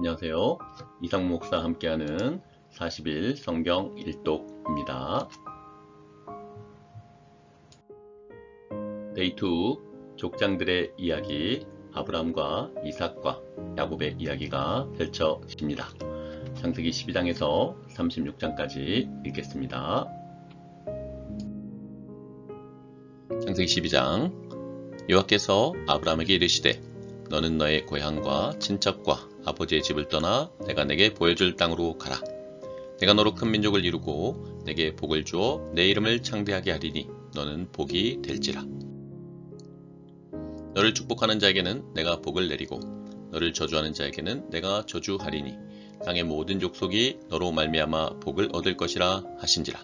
안녕하세요. 이상 목사 함께하는 40일 성경 일독입니다. 데이 2 족장들의 이야기, 아브람과 이삭과 야곱의 이야기가 펼쳐집니다. 창세기 12장에서 36장까지 읽겠습니다. 창세기 12장. 여호와께서 아브람에게 이르시되 너는 너의 고향과 친척과 아버지의 집을 떠나 내가 내게 보여줄 땅으로 가라. 내가 너로 큰 민족을 이루고 내게 복을 주어 내 이름을 창대하게 하리니 너는 복이 될지라. 너를 축복하는 자에게는 내가 복을 내리고 너를 저주하는 자에게는 내가 저주하리니 땅의 모든 족속이 너로 말미암아 복을 얻을 것이라 하신지라.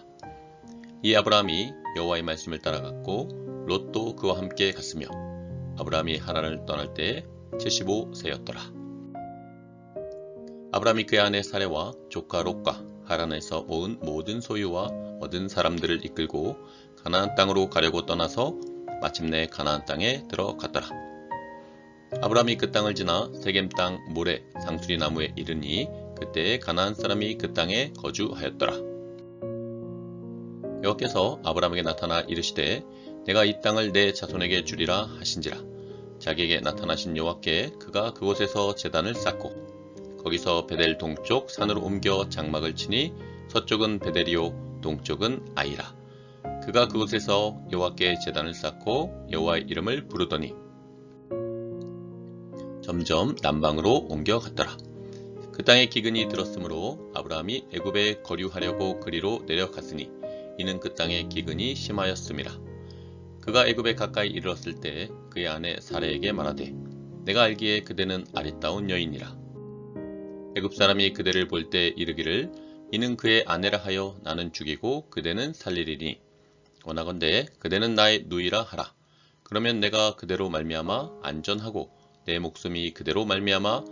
이 아브라함이 여호와의 말씀을 따라갔고 롯도 그와 함께 갔으며 아브라함이 하란을 떠날 때 75세였더라. 아브라함이 그의 아내 사레와 조카 롯과 하란에서 모은 모든 소유와 얻은 사람들을 이끌고 가나안 땅으로 가려고 떠나서 마침내 가나안 땅에 들어갔더라. 아브라함이 그 땅을 지나 세겜 땅 모레 상수리 나무에 이르니 그때에 가나안 사람이 그 땅에 거주하였더라. 여호와께서 아브라함에게 나타나 이르시되 내가 이 땅을 내 자손에게 주리라 하신지라. 자기에게 나타나신 여호와께 그가 그곳에서 제단을 쌓고 거기서 베델 동쪽 산으로 옮겨 장막을 치니 서쪽은 베델이요 동쪽은 아이라. 그가 그곳에서 여호와께 제단을 쌓고 여호와의 이름을 부르더니 점점 남방으로 옮겨갔더라. 그 땅에 기근이 들었으므로 아브라함이 애굽에 거류하려고 그리로 내려갔으니 이는 그 땅에 기근이 심하였음이라. 그가 애굽에 가까이 이르렀을 때 그의 아내 사레에게 말하되 내가 알기에 그대는 아리따운 여인이라. 애굽 사람이 그대를 볼 때 이르기를 이는 그의 아내라 하여 나는 죽이고 그대는 살리리니 원하건대 그대는 나의 누이라 하라. 그러면 내가 그대로 말미암아 안전하고 내 목숨이 그대로 말미암아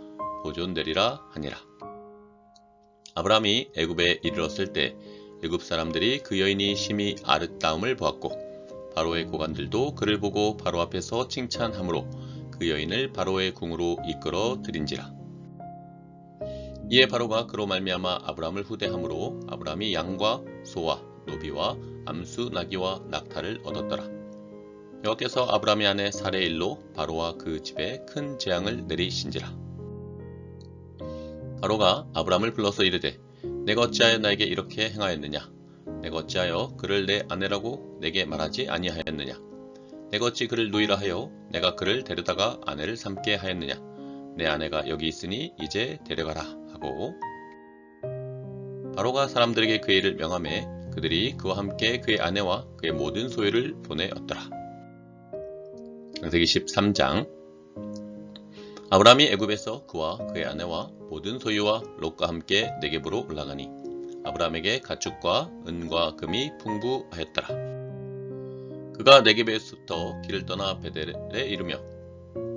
보존되리라 하니라. 아브라함이 애굽에 이르렀을 때 애굽 사람들이 그 여인이 심히 아름다움을 보았고 바로의 고관들도 그를 보고 바로 앞에서 칭찬하므로 그 여인을 바로의 궁으로 이끌어 들인지라. 이에 바로가 그로 말미암아 아브라함을 후대함으로 아브라함이 양과 소와 노비와 암수 나귀와 낙타를 얻었더라. 여호와께서 아브라함의 아내 사레의 일로 바로와 그 집에 큰 재앙을 내리신지라. 바로가 아브라함을 불러서 이르되 내가 어찌하여 나에게 이렇게 행하였느냐. 내가 어찌하여 그를 내 아내라고 내게 말하지 아니하였느냐. 내가 어찌 그를 누이라 하여 내가 그를 데려다가 아내를 삼게 하였느냐. 내 아내가 여기 있으니 이제 데려가라 하고 바로가 사람들에게 그의 일을 명하매 그들이 그와 함께 그의 아내와 그의 모든 소유를 보내었더라. 창세기 13장. 아브라함이 애굽에서 그와 그의 아내와 모든 소유와 롯과 함께 네겝으로 올라가니 아브라함에게 가축과 은과 금이 풍부하였더라. 그가 네겝에서부터 길을 떠나 베델에 이르며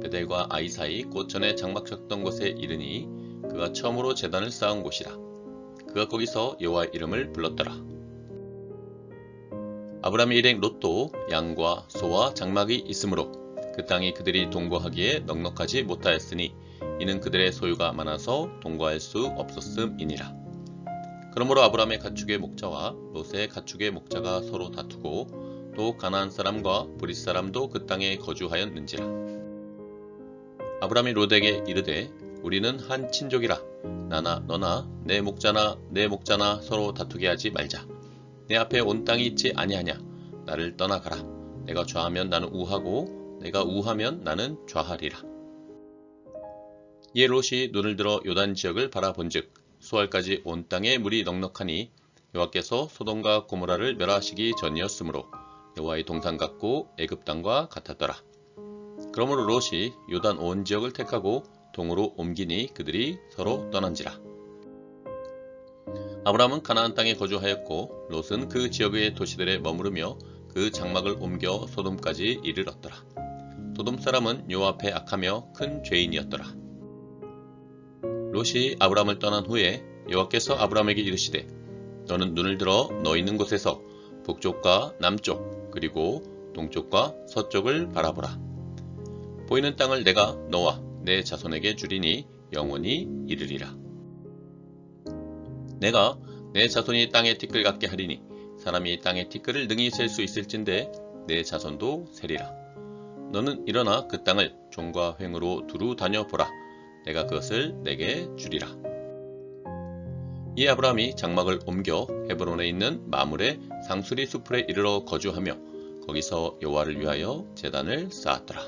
베델과 아이 사이 곧 전에 장막 쳤던 곳에 이르니 그가 처음으로 제단을 쌓은 곳이라. 그가 거기서 여호와의 이름을 불렀더라. 아브라함의 일행 롯도 양과 소와 장막이 있으므로 그 땅이 그들이 동거하기에 넉넉하지 못하였으니 이는 그들의 소유가 많아서 동거할 수 없었음이니라. 그러므로 아브라함의 가축의 목자와 롯의 가축의 목자가 서로 다투고 또 가나안 사람과 브릿 사람도 그 땅에 거주하였는지라. 아브라함이 롯에게 이르되 우리는 한 친족이라. 나나 너나 내 목자나 서로 다투게 하지 말자. 내 앞에 온 땅이 있지 아니하냐. 나를 떠나가라. 내가 좌하면 나는 우하고 내가 우하면 나는 좌하리라. 이에 롯이 눈을 들어 요단 지역을 바라본즉 수알까지 온 땅에 물이 넉넉하니 여호와께서 소돔과 고모라를 멸하시기 전이었으므로 여호와의 동산 같고 애굽 땅과 같았더라. 그러므로 롯이 요단 온 지역을 택하고 동으로 옮기니 그들이 서로 떠난지라. 아브라함은 가나안 땅에 거주하였고 롯은 그 지역의 도시들에 머무르며 그 장막을 옮겨 소돔까지 이르렀더라. 소돔 사람은 여호와 앞에 악하며 큰 죄인이었더라. 롯이 아브라함을 떠난 후에 여호와께서 아브라함에게 이르시되 너는 눈을 들어 너 있는 곳에서 북쪽과 남쪽 그리고 동쪽과 서쪽을 바라보라. 보이는 땅을 내가 너와 내 자손에게 주리니 영원히 이르리라. 내가 내 자손이 땅에 티끌 같게 하리니 사람이 땅에 티끌을 능히 셀 수 있을진데 내 자손도 세리라. 너는 일어나 그 땅을 종과 횡으로 두루 다녀보라. 내가 그것을 내게 주리라. 이 아브라함이 장막을 옮겨 헤브론에 있는 마므레 상수리 수풀에 이르러 거주하며 거기서 여호와를 위하여 제단을 쌓았더라.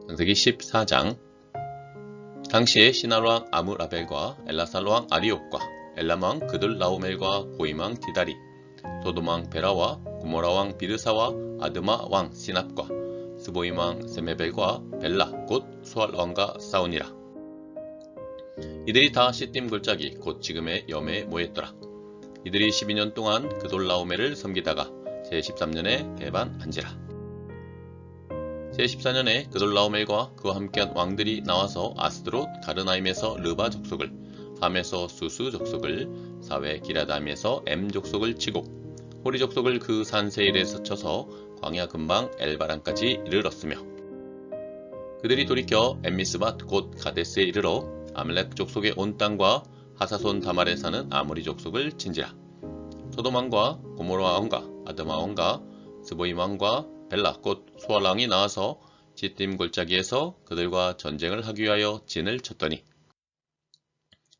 창세기 14장. 당시에 시날 왕 아므라벨과 엘라살 왕 아리옥과 엘람 왕 그들라오멜과 고임 왕 디다리, 소돔 왕 베라와 고모라 왕 비르사와 아드마 왕 시납과 스보임 왕 세메벨과 벨라 곧 수알 왕과 싸우니라. 이들이 다 시딤 골짜기 곧 지금의 염에 모였더라. 이들이 12년 동안 그돌라오멜을 섬기다가 제13년에 배반한지라. 제14년에 그돌라오멜과 그와 함께한 왕들이 나와서 아스드롯 가르나임에서 르바 족속을, 함에서 수수 족속을, 사웨 기라다임에서 엠 족속을 치고 호리 족속을 그 산 세일에서 쳐서 광야 근방 엘바란까지 이르렀으며, 그들이 돌이켜 엠미스밭 곧 가데스에 이르러 아말렉 족속의 온 땅과 하사손 다말에 사는 아모리 족속을 친지라. 소돔 왕과 고모라 왕과 아드마 왕과 스보임 왕과 벨라 곧 수알 왕이 나와서 시딤 골짜기에서 그들과 전쟁을 하기 위하여 진을 쳤더니,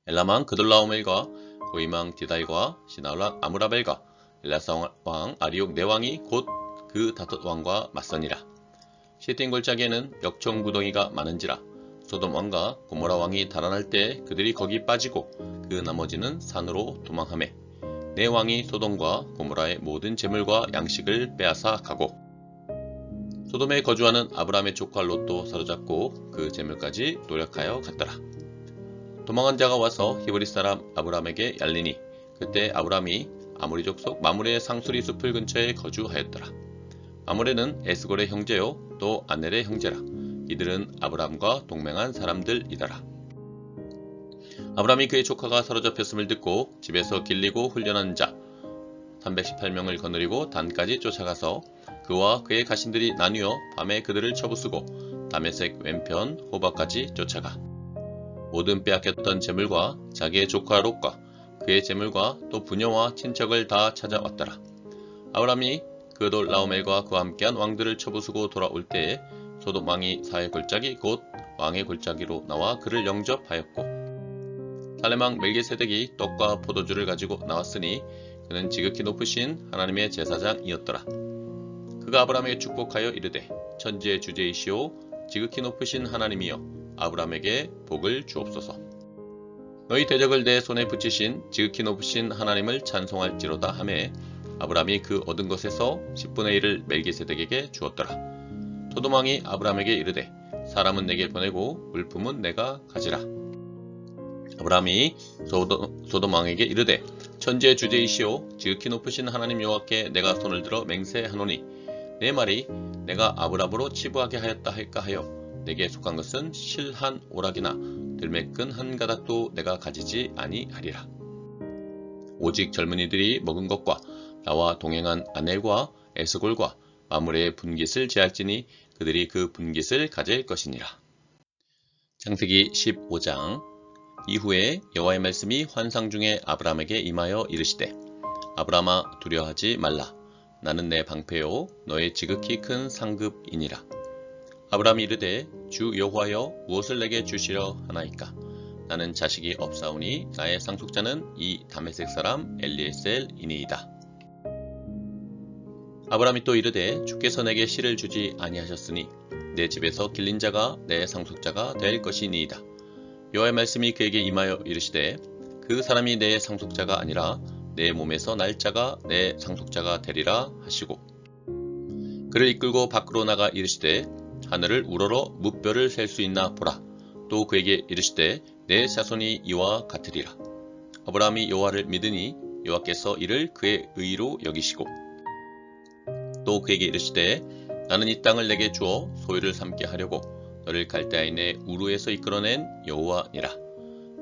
엘람 왕 그돌라오멜과 고임 왕 디달과 시날 왕 아므라벨과 엘라사 왕 아리옥 네 왕이 곧 그 다섯 왕과 맞서니라. 시딤 골짜기에는 역청 구덩이가 많은지라. 소돔 왕과 고모라 왕이 달아날 때 그들이 거기 빠지고 그 나머지는 산으로 도망하매, 네 왕이 소돔과 고모라의 모든 재물과 양식을 빼앗아 가고, 소돔에 거주하는 아브라함의 조카 롯도 사로잡고 그 재물까지 노력하여 갔더라. 도망한 자가 와서 히브리 사람 아브라함에게 얄리니, 그때 아브라함이 아모리 족속 마므레의 상수리 숲을 근처에 거주하였더라. 마므레는 에스골의 형제요 또 아넬의 형제라. 이들은 아브라함과 동맹한 사람들이더라. 아브라함이 그의 조카가 사로잡혔음을 듣고 집에서 길리고 훈련한 자 318명을 거느리고 단까지 쫓아가서 그와 그의 가신들이 나뉘어 밤에 그들을 쳐부수고 다메섹 왼편 호바까지 쫓아가 모든 빼앗겼던 재물과 자기의 조카 롯과 그의 재물과 또 부녀와 친척을 다 찾아왔더라. 아브라함이 그돌라오멜과 그와 함께한 왕들을 쳐부수고 돌아올 때에 소돔 왕이 사의 골짜기 곧 왕의 골짜기로 나와 그를 영접하였고, 살렘 왕 멜기세덱이 떡과 포도주를 가지고 나왔으니 그는 지극히 높으신 하나님의 제사장이었더라. 그가 아브라함에게 축복하여 이르되, 천지의 주제이시오 지극히 높으신 하나님이여 아브라함에게 복을 주옵소서. 너희 대적을 내 손에 붙이신 지극히 높으신 하나님을 찬송할지로다 하매, 아브라함이 그 얻은 것에서 10분의 1을 멜기세덱에게 주었더라. 소돔 왕이 아브라함에게 이르되, 사람은 내게 보내고 물품은 내가 가지라. 아브라함이 소돔 왕에게 이르되, 천지의 주제이시오 지극히 높으신 하나님 여호와께 내가 손을 들어 맹세하노니 내 말이 내가 아브라함으로 치부하게 하였다 할까 하여 내게 속한 것은 실 한 오락이나 들매끈 한 가닥도 내가 가지지 아니하리라. 오직 젊은이들이 먹은 것과 나와 동행한 아넬과 에스골과 마므레의 분깃을 제할지니 그들이 그 분깃을 가질 것이니라. 창세기 15장. 이후에 여호와의 말씀이 환상 중에 아브라함에게 임하여 이르시되, 아브라함아 두려워하지 말라. 나는 내 방패요 너의 지극히 큰 상급이니라. 아브라함이 이르되, 주 여호와여 무엇을 내게 주시려 하나이까? 나는 자식이 없사오니 나의 상속자는 이 다메섹 사람 엘리에셀이니이다. 아브라함이 또 이르되, 주께서 내게 실을 주지 아니하셨으니 내 집에서 길린 자가 내 상속자가 될 것이니이다. 여호와의 말씀이 그에게 임하여 이르시되, 그 사람이 내 상속자가 아니라 내 몸에서 날 자가 내 상속자가 되리라 하시고, 그를 이끌고 밖으로 나가 이르시되, 하늘을 우러러 무뼈를 셀 수 있나 보라. 또 그에게 이르시되, 내 자손이 이와 같으리라. 아브라함이 여호와를 믿으니 여호와께서 이를 그의 의로 여기시고, 또 그에게 이르시되, 나는 이 땅을 내게 주어 소유를 삼게 하려고 너를 갈대아인의 우르에서 이끌어낸 여호와니라.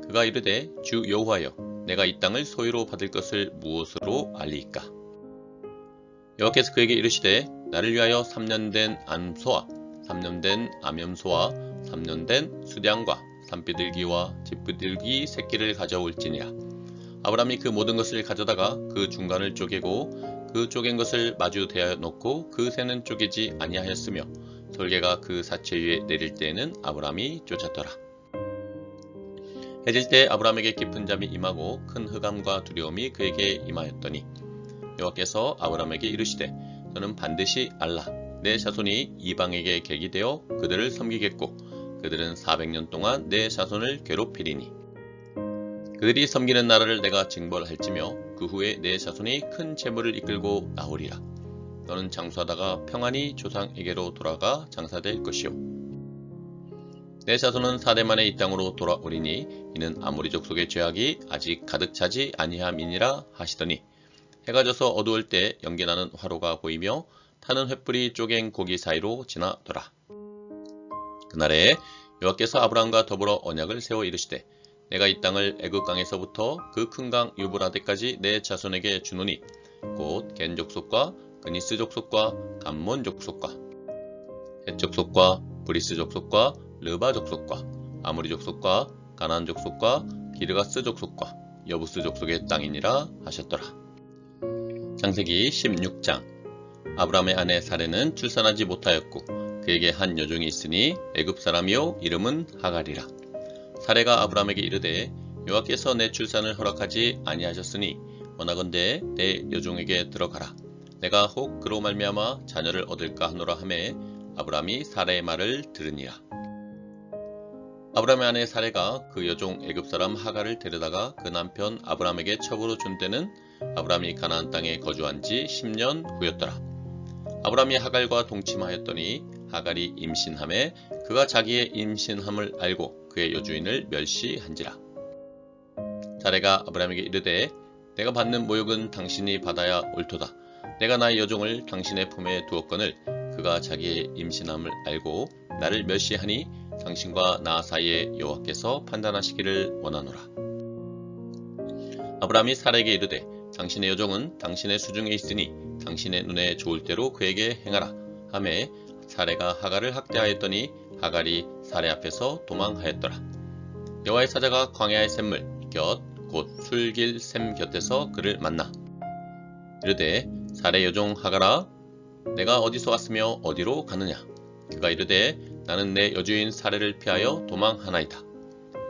그가 이르되, 주 여호와여 내가 이 땅을 소유로 받을 것을 무엇으로 알리이까? 여호와께서 그에게 이르시되, 나를 위하여 3년 된 암소와 3년 된 암염소와 3년 된 수량과 산비둘기와 집비둘기 새끼를 가져올지니라. 아브라함이 그 모든 것을 가져다가 그 중간을 쪼개고 그 쪼갠 것을 마주 대하여 놓고 그 새는 쪼개지 아니하였으며 솔개가 그 사체 위에 내릴 때에는 아브라함이 쫓았더라. 해질 때 아브라함에게 깊은 잠이 임하고 큰 흑암과 두려움이 그에게 임하였더니 여호와께서 아브라함에게 이르시되 너는 반드시 알라. 내 자손이 이방에게 객이 되어 그들을 섬기겠고 그들은 400년 동안 내 자손을 괴롭히리니 그들이 섬기는 나라를 내가 징벌할지며 그 후에 내 자손이 큰 재물을 이끌고 나오리라. 너는 장수하다가 평안히 조상에게로 돌아가 장사될 것이요. 내 자손은 4대 만에 이 땅으로 돌아오리니 이는 아모리 족속의 죄악이 아직 가득 차지 아니함이니라 하시더니 해가 져서 어두울 때 연기나는 화로가 보이며 타는 횃불이 쪼갠 고기 사이로 지나더라. 그날에 여호와께서 아브라함과 더불어 언약을 세워 이르시되 내가 이 땅을 애굽 강에서부터 그 큰 강 유브라데까지 내 자손에게 주노니 곧 겐 족속과 그니스 족속과 감몬 족속과 헷 족속과 브리스 족속과 르바 족속과 아모리 족속과 가나안 족속과 기르가스 족속과 여부스 족속의 땅이니라 하셨더라. 창세기 16장. 아브라함의 아내 사레는 출산하지 못하였고 그에게 한 여종이 있으니 애굽 사람이요 이름은 하갈이라. 사레가 아브라함에게 이르되 여호와께서 내 출산을 허락하지 아니하셨으니 원하건대 내 여종에게 들어가라. 내가 혹 그로 말미암아 자녀를 얻을까 하노라 하매 아브라함이 사레의 말을 들으니라. 아브라함의 아내 사레가 그 여종 애굽 사람 하갈을 데려다가 그 남편 아브라함에게 첩으로 준 때는 아브라함이 가나안 땅에 거주한 지 10년 후였더라. 아브라함이 하갈과 동침하였더니 하갈이 임신함에 그가 자기의 임신함을 알고 그의 여주인을 멸시한지라. 사레가 아브라함에게 이르되 내가 받는 모욕은 당신이 받아야 옳도다. 내가 나의 여종을 당신의 품에 두었거늘 그가 자기의 임신함을 알고 나를 멸시하니 당신과 나 사이에 여호와께서 판단하시기를 원하노라. 아브라함이 사레에게 이르되 당신의 여종은 당신의 수중에 있으니 당신의 눈에 좋을 대로 그에게 행하라 하매 사레가 하갈을 학대하였더니 하갈이 사레 앞에서 도망하였더라. 여호와의 사자가 광야의 샘물 곁 곧 술길 샘 곁에서 그를 만나 이르되 사레 여종 하갈아 내가 어디서 왔으며 어디로 가느냐. 그가 이르되 나는 내 여주인 사레를 피하여 도망하나이다.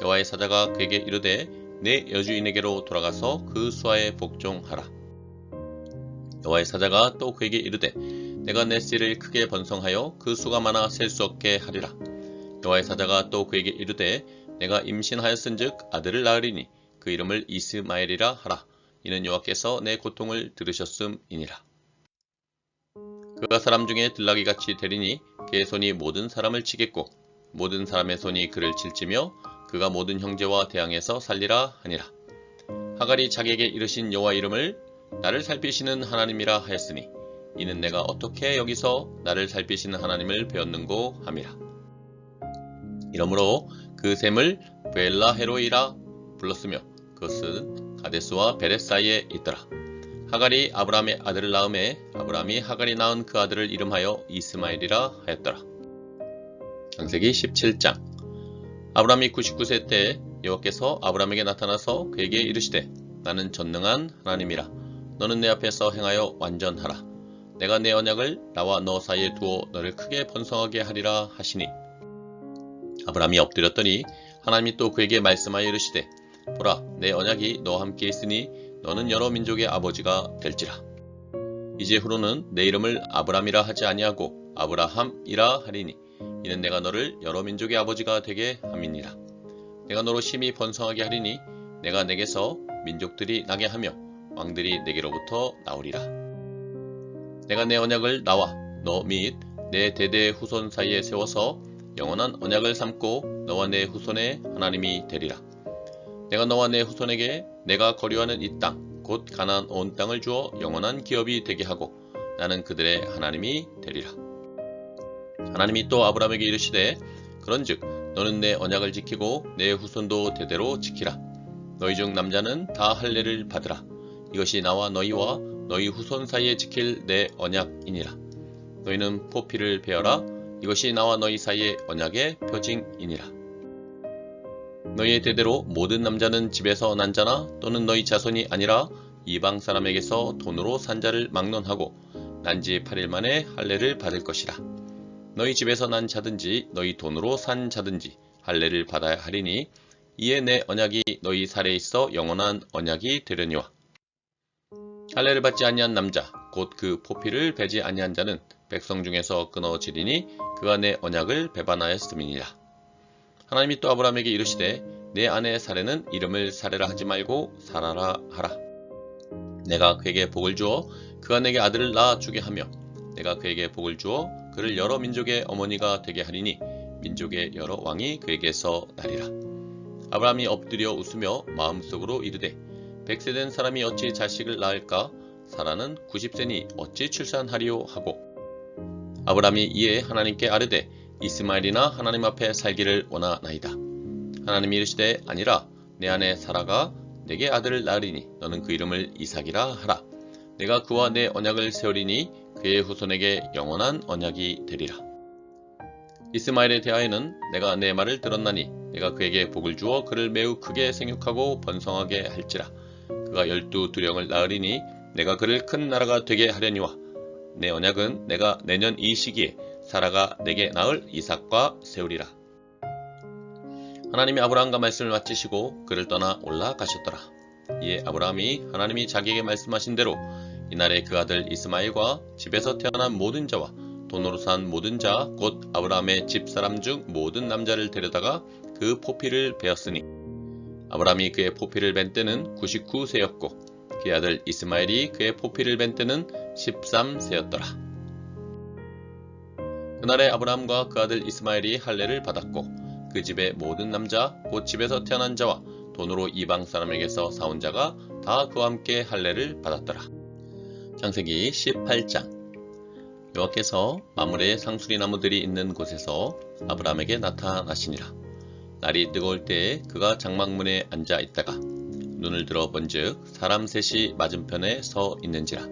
여호와의 사자가 그에게 이르되 내 여주인에게로 돌아가서 그 수하에 복종하라. 여호와의 사자가 또 그에게 이르되 내가 내 씨를 크게 번성하여 그 수가 많아 셀 수 없게 하리라. 여호와의 사자가 또 그에게 이르되 내가 임신하였은즉 아들을 낳으리니 그 이름을 이스마엘이라 하라. 이는 여호와께서 내 고통을 들으셨음이니라. 그가 사람 중에 들나귀같이 되리니 그의 손이 모든 사람을 치겠고 모든 사람의 손이 그를 칠지며 그가 모든 형제와 대항해서 살리라 하니라. 하갈이 자기에게 이르신 여호와 이름을 나를 살피시는 하나님이라 하였으니 이는 내가 어떻게 여기서 나를 살피시는 하나님을 배웠는고 함이라. 이러므로 그 샘을 브엘라 헤로이라 불렀으며 그것은 가데스와 베렛 사이에 있더라. 하갈이 아브라함의 아들을 낳음에 아브라함이 하갈이 낳은 그 아들을 이름하여 이스마엘이라 하였더라. 창세기 17장. 아브라함이 99세 때 여호와께서 아브라함에게 나타나서 그에게 이르시되 나는 전능한 하나님이라. 너는 내 앞에서 행하여 완전하라. 내가 내 언약을 나와 너 사이에 두어 너를 크게 번성하게 하리라 하시니 아브라함이 엎드렸더니 하나님이 또 그에게 말씀하여 이르시되 보라 내 언약이 너와 함께 있으니 너는 여러 민족의 아버지가 될지라. 이제 후로는 내 이름을 아브람이라 하지 아니하고 아브라함이라 하리니 이는 내가 너를 여러 민족의 아버지가 되게 함이니라. 내가 너로 심히 번성하게 하리니 내가 내게서 민족들이 나게 하며 왕들이 내게로부터 나오리라. 내가 내 언약을 나와 너 및 내 대대의 후손 사이에 세워서 영원한 언약을 삼고 너와 내 후손의 하나님이 되리라. 내가 너와 내 후손에게 내가 거류하는 이 땅, 곧 가나안 온 땅을 주어 영원한 기업이 되게 하고 나는 그들의 하나님이 되리라. 하나님이 또 아브라함에게 이르시되 그런즉 너는 내 언약을 지키고 내 후손도 대대로 지키라. 너희 중 남자는 다 할례를 받으라. 이것이 나와 너희와 너희 후손 사이에 지킬 내 언약이니라. 너희는 포피를 베어라. 이것이 나와 너희 사이의 언약의 표징이니라. 너희의 대대로 모든 남자는 집에서 난 자나 또는 너희 자손이 아니라 이방 사람에게서 돈으로 산 자를 막론하고 난 지 8일 만에 할례를 받을 것이라. 너희 집에서 난 자든지 너희 돈으로 산 자든지 할례를 받아야 하리니 이에 내 언약이 너희 살에 있어 영원한 언약이 되려니와. 할례를 받지 아니한 남자 곧 그 포피를 베지 아니한 자는 백성 중에서 끊어지리니 그가 내 언약을 배반하였음이니라. 하나님이 또 아브라함에게 이르시되 내 아내 사레는 이름을 사레라 하지 말고 사라라 하라. 내가 그에게 복을 주어 그가 내게 아들을 낳아 주게 하며 내가 그에게 복을 주어 그를 여러 민족의 어머니가 되게 하리니 민족의 여러 왕이 그에게서 나리라. 아브라함이 엎드려 웃으며 마음속으로 이르되 100세 된 사람이 어찌 자식을 낳을까? 사라는 90세니 어찌 출산하리요 하고 아브라함이 이에 하나님께 아뢰되 이스마엘이나 하나님 앞에 살기를 원하나이다. 하나님이 이르시되 아니라 내 아내 사라가 내게 아들을 낳으리니 너는 그 이름을 이삭이라 하라. 내가 그와 내 언약을 세우리니 그의 후손에게 영원한 언약이 되리라. 이스마엘에 대하여는 내가 내 말을 들었나니 내가 그에게 복을 주어 그를 매우 크게 생육하고 번성하게 할지라. 그가 12두령을 낳으리니 내가 그를 큰 나라가 되게 하려니와 내 언약은 내가 내년 이 시기에 사라가 내게 낳을 이삭과 세우리라. 하나님이 아브라함과 말씀을 마치시고 그를 떠나 올라가셨더라. 이에 아브라함이 하나님이 자기에게 말씀하신 대로 이날에 그 아들 이스마엘과 집에서 태어난 모든 자와 돈으로 산 모든 자 곧 아브라함의 집사람 중 모든 남자를 데려다가 그 포피를 베었으니 아브라함이 그의 포피를 벤 때는 99세였고 그의 아들 이스마엘이 그의 포피를 벤 때는 13세였더라. 그날에 아브라함과 그 아들 이스마엘이 할례를 받았고 그 집의 모든 남자 곧 집에서 태어난 자와 돈으로 이방 사람에게서 사온 자가 다 그와 함께 할례를 받았더라. 창세기 18장. 여호와께서 마므레 상수리 나무들이 있는 곳에서 아브라함에게 나타나시니라. 날이 뜨거울 때에 그가 장막문에 앉아 있다가 눈을 들어 본즉 사람 셋이 맞은편에 서 있는지라.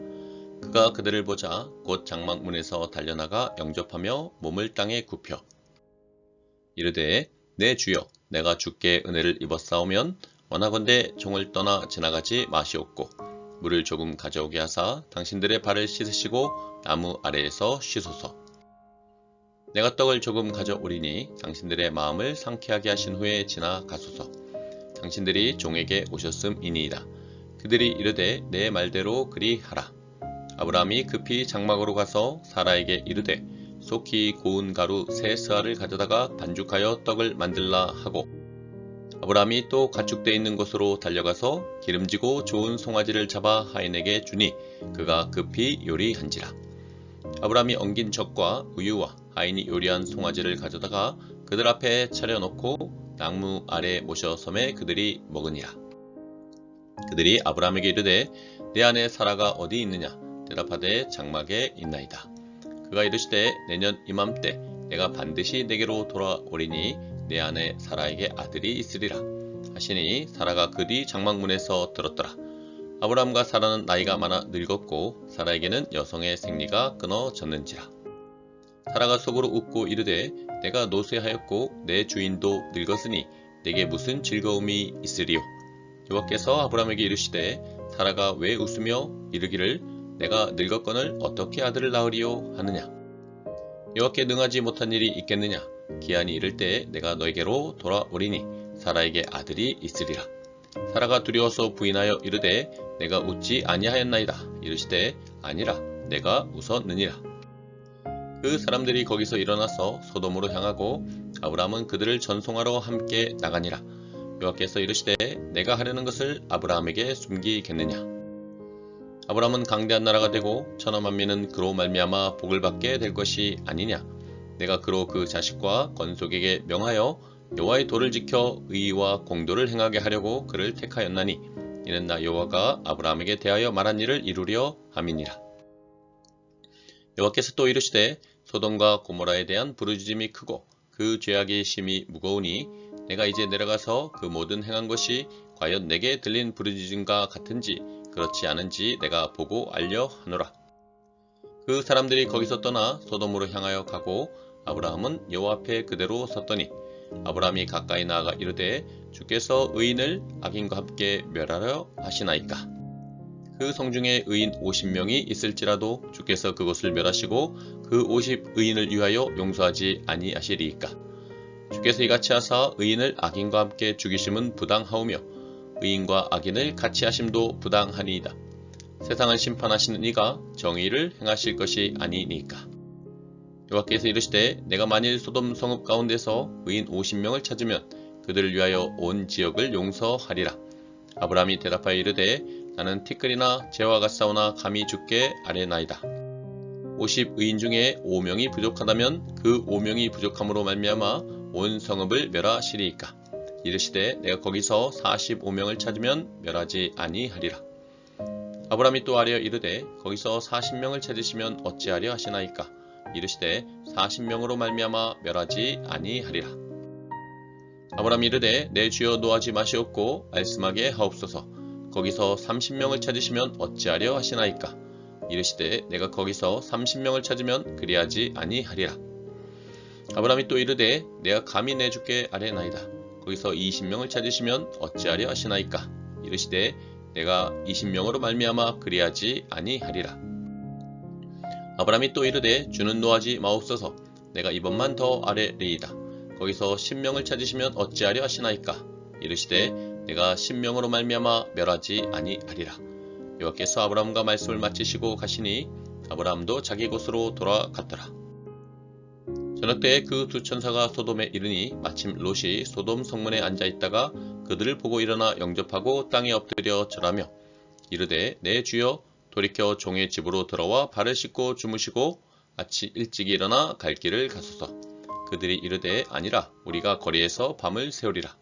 그가 그들을 보자 곧 장막문에서 달려나가 영접하며 몸을 땅에 굽혀 이르되 내 주여 내가 주께 은혜를 입었사오면 원하건대 종을 떠나 지나가지 마시옵고 물을 조금 가져오게 하사 당신들의 발을 씻으시고 나무 아래에서 쉬소서. 내가 떡을 조금 가져오리니 당신들의 마음을 상쾌하게 하신 후에 지나가소서. 당신들이 종에게 오셨음이니이다. 그들이 이르되 내 말대로 그리하라. 아브라함이 급히 장막으로 가서 사라에게 이르되 속히 고운 가루 세 스아를 가져다가 반죽하여 떡을 만들라 하고 아브라함이 또 가축대 있는 곳으로 달려가서 기름지고 좋은 송아지를 잡아 하인에게 주니 그가 급히 요리한지라. 아브라함이 엉긴 젖과 우유와 하인이 요리한 송아지를 가져다가 그들 앞에 차려놓고 나무 아래 모셔 섬에 그들이 먹으니라. 그들이 아브라함에게 이르되 내 아내 사라가 어디 있느냐? 대답하되 장막에 있나이다. 그가 이르시되 내년 이맘때 내가 반드시 내게로 돌아오리니 내 아내 사라에게 아들이 있으리라 하시니 사라가 그 뒤 장막문에서 들었더라. 아브라함과 사라는 나이가 많아 늙었고 사라에게는 여성의 생리가 끊어졌는지라. 사라가 속으로 웃고 이르되 내가 노쇠하였고 내 주인도 늙었으니 내게 무슨 즐거움이 있으리요. 여호와께서 아브라함에게 이르시되 사라가 왜 웃으며 이르기를 내가 늙었거늘 어떻게 아들을 낳으리요 하느냐. 여호와께 능하지 못한 일이 있겠느냐. 기한이 이를 때에 내가 너에게로 돌아오리니 사라에게 아들이 있으리라. 사라가 두려워서 부인하여 이르되 내가 웃지 아니하였나이다. 이르시되 아니라 내가 웃었느니라. 그 사람들이 거기서 일어나서 소돔으로 향하고 아브라함은 그들을 전송하러 함께 나가니라. 여호와께서 이르시되 내가 하려는 것을 아브라함에게 숨기겠느냐. 아브라함은 강대한 나라가 되고 천하 만민은 그로 말미암아 복을 받게 될 것이 아니냐. 내가 그로 그 자식과 건속에게 명하여 여호와의 도를 지켜 의와 공도를 행하게 하려고 그를 택하였나니 이는 나 여호와가 아브라함에게 대하여 말한 일을 이루려 함이니라. 여호와께서 또 이르시되 소돔과 고모라에 대한 부르짖음이 크고 그 죄악이 심히 무거우니 내가 이제 내려가서 그 모든 행한 것이 과연 내게 들린 부르짖음과 같은지 그렇지 않은지 내가 보고 알려 하노라. 그 사람들이 거기서 떠나 소돔으로 향하여 가고 아브라함은 여호와 앞에 그대로 섰더니 아브라함이 가까이 나아가 이르되 주께서 의인을 악인과 함께 멸하려 하시나이까. 그 성중에 의인 50명이 있을지라도 주께서 그것을 멸하시고 그 50의인을 위하여 용서하지 아니하시리이까. 주께서 이같이 하사 의인을 악인과 함께 죽이심은 부당하오며 의인과 악인을 같이 하심도 부당하니이다. 세상을 심판하시는 이가 정의를 행하실 것이 아니니까. 여호와께서 이르시되 내가 만일 소돔 성읍 가운데서 의인 50명을 찾으면 그들을 위하여 온 지역을 용서하리라. 아브라함이 대답하여 이르되 나는 티끌이나 재와 같사오나 감히 주께 아뢰나이다. 50의인 중에 5명이 부족하다면 그 5명이 부족함으로 말미암아 온 성읍을 멸하시리이까. 이르시되 내가 거기서 45명을 찾으면 멸하지 아니하리라. 아브라함이 또 아뢰어 이르되 거기서 40명을 찾으시면 어찌하려 하시나이까. 이르시되 40명으로 말미암아 멸하지 아니하리라. 아브라함이 이르되 내 주여 노하지 마시옵고 말씀하게 하옵소서. 거기서 30명을 찾으시면 어찌하려 하시나이까. 이르시되 내가 거기서 30명을 찾으면 그리하지 아니하리라. 아브라함이 또 이르되 내가 감히 내 주께 아뢰나이다. 거기서 20명을 찾으시면 어찌하려 하시나이까. 이르시되 내가 20명으로 말미암아 그리하지 아니하리라. 아브라함이 또 이르되 주는 노하지 마옵소서. 내가 이번만 더 아뢰리이다. 거기서 10명을 찾으시면 어찌하려 하시나이까. 이르시되 내가 10명으로 말미암아 멸하지 아니하리라. 여호와께서 아브라함과 말씀을 마치시고 가시니 아브라함도 자기 곳으로 돌아갔더라. 저녁때에 그 두 천사가 소돔에 이르니 마침 롯이 소돔 성문에 앉아있다가 그들을 보고 일어나 영접하고 땅에 엎드려 절하며 이르되 내 주여 돌이켜 종의 집으로 들어와 발을 씻고 주무시고 아침 일찍 일어나 갈 길을 가소서. 그들이 이르되 아니라 우리가 거리에서 밤을 새우리라.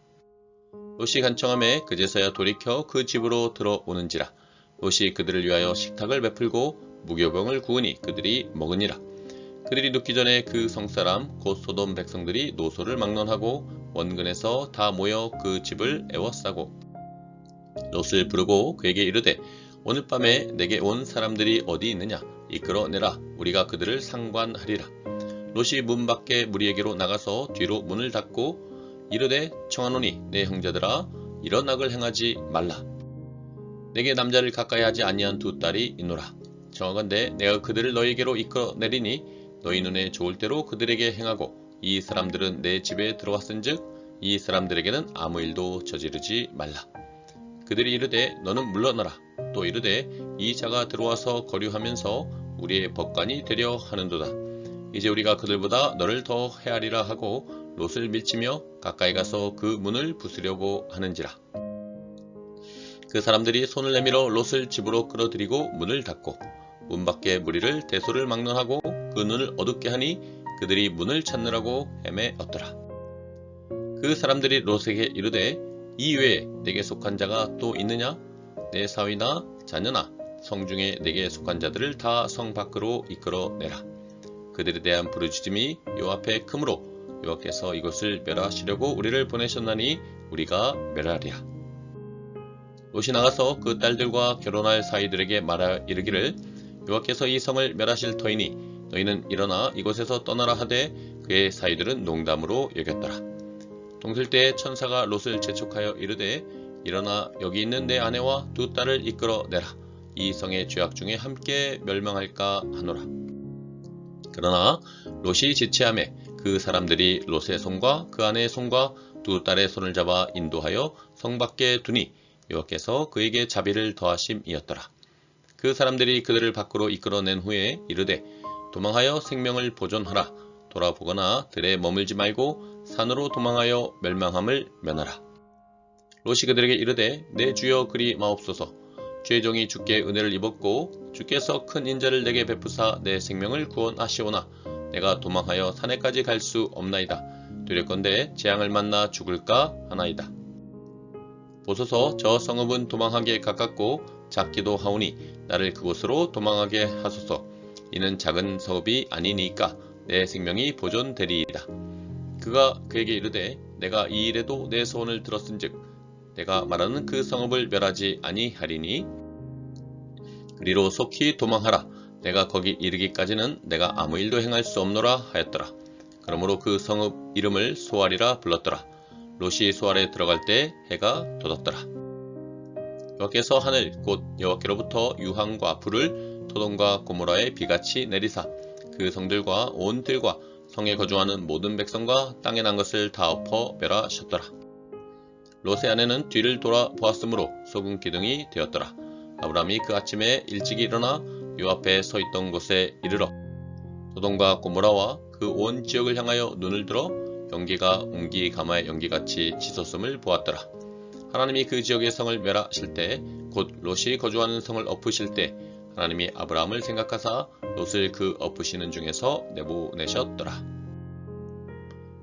롯이 간청하매 그제서야 돌이켜 그 집으로 들어오는지라. 롯이 그들을 위하여 식탁을 베풀고 무교병을 구우니 그들이 먹으니라. 그들이 눕기 전에 그 성사람 곧 소돔 백성들이 노소를 막론하고 원근에서 다 모여 그 집을 에워싸고 롯을 부르고 그에게 이르되 오늘 밤에 내게 온 사람들이 어디 있느냐 이끌어내라. 우리가 그들을 상관하리라. 롯이 문 밖에 무리에게로 나가서 뒤로 문을 닫고 이르되 청하노니 내 형제들아 이런 악을 행하지 말라. 내게 남자를 가까이 하지 아니한 두 딸이 있노라. 청하건대 내가 그들을 너희에게로 이끌어내리니 너희 눈에 좋을 대로 그들에게 행하고 이 사람들은 내 집에 들어왔은즉 이 사람들에게는 아무 일도 저지르지 말라. 그들이 이르되 너는 물러나라. 또 이르되 이 자가 들어와서 거류하면서 우리의 법관이 되려 하는도다. 이제 우리가 그들보다 너를 더 헤아리라 하고 롯을 밀치며 가까이 가서 그 문을 부수려고 하는지라. 그 사람들이 손을 내밀어 롯을 집으로 끌어들이고 문을 닫고 문 밖에 무리를 대소를 막론하고 그 눈을 어둡게 하니 그들이 문을 찾느라고 헤매었더라. 그 사람들이 롯에게 이르되 이 외에 내게 속한 자가 또 있느냐? 내 사위나 자녀나 성중에 내게 속한 자들을 다 성 밖으로 이끌어내라. 그들에 대한 부르짖음이 요 앞에 크므로 여호와께서 이것을 멸하시려고 우리를 보내셨나니 우리가 멸하리라. 롯이 나가서 그 딸들과 결혼할 사이들에게 말하여 이르기를 여호와께서 이 성을 멸하실 터이니 너희는 일어나 이곳에서 떠나라 하되 그의 사이들은 농담으로 여겼더라. 동슬 때에 천사가 롯을 재촉하여 이르되 일어나 여기 있는 내 아내와 두 딸을 이끌어내라. 이 성의 죄악 중에 함께 멸망할까 하노라. 그러나 롯이 지체하매 그 사람들이 롯의 손과 그 아내의 손과 두 딸의 손을 잡아 인도하여 성 밖에 두니 여호와께서 그에게 자비를 더하심이었더라. 그 사람들이 그들을 밖으로 이끌어낸 후에 이르되 도망하여 생명을 보존하라. 돌아보거나 들에 머물지 말고 산으로 도망하여 멸망함을 면하라. 롯이 그들에게 이르되 내 주여 그리 마옵소서. 주의 종이 주께 은혜를 입었고 주께서 큰 인자를 내게 베푸사 내 생명을 구원하시오나 내가 도망하여 산에까지 갈 수 없나이다. 두렵건대 재앙을 만나 죽을까 하나이다. 보소서 저 성읍은 도망하기에 가깝고 작기도 하오니 나를 그곳으로 도망하게 하소서. 이는 작은 성읍이 아니니까 내 생명이 보존되리이다. 그가 그에게 이르되 내가 이 일에도 내 소원을 들었은즉 내가 말하는 그 성읍을 멸하지 아니하리니 그리로 속히 도망하라. 내가 거기 이르기까지는 내가 아무 일도 행할 수 없노라 하였더라. 그러므로 그 성읍 이름을 소알이라 불렀더라. 롯이 소알에 들어갈 때 해가 돋았더라. 여호와께서 하늘 곧 여호와께로부터 유황과 불을 소돔과 고모라에 비같이 내리사 그 성들과 온 들과 성에 거주하는 모든 백성과 땅에 난 것을 다 엎어 멸하셨더라. 롯의 아내는 뒤를 돌아 보았으므로 소금 기둥이 되었더라. 아브라함이 그 아침에 일찍이 일어나 요 앞에 서 있던 곳에 이르러 소돔과 고모라와 그 온 지역을 향하여 눈을 들어 연기가 옹기 가마의 연기같이 치솟음을 보았더라. 하나님이 그 지역의 성을 멸하실 때 곧 롯이 거주하는 성을 엎으실 때 하나님이 아브라함을 생각하사 롯을 그 엎으시는 중에서 내보내셨더라.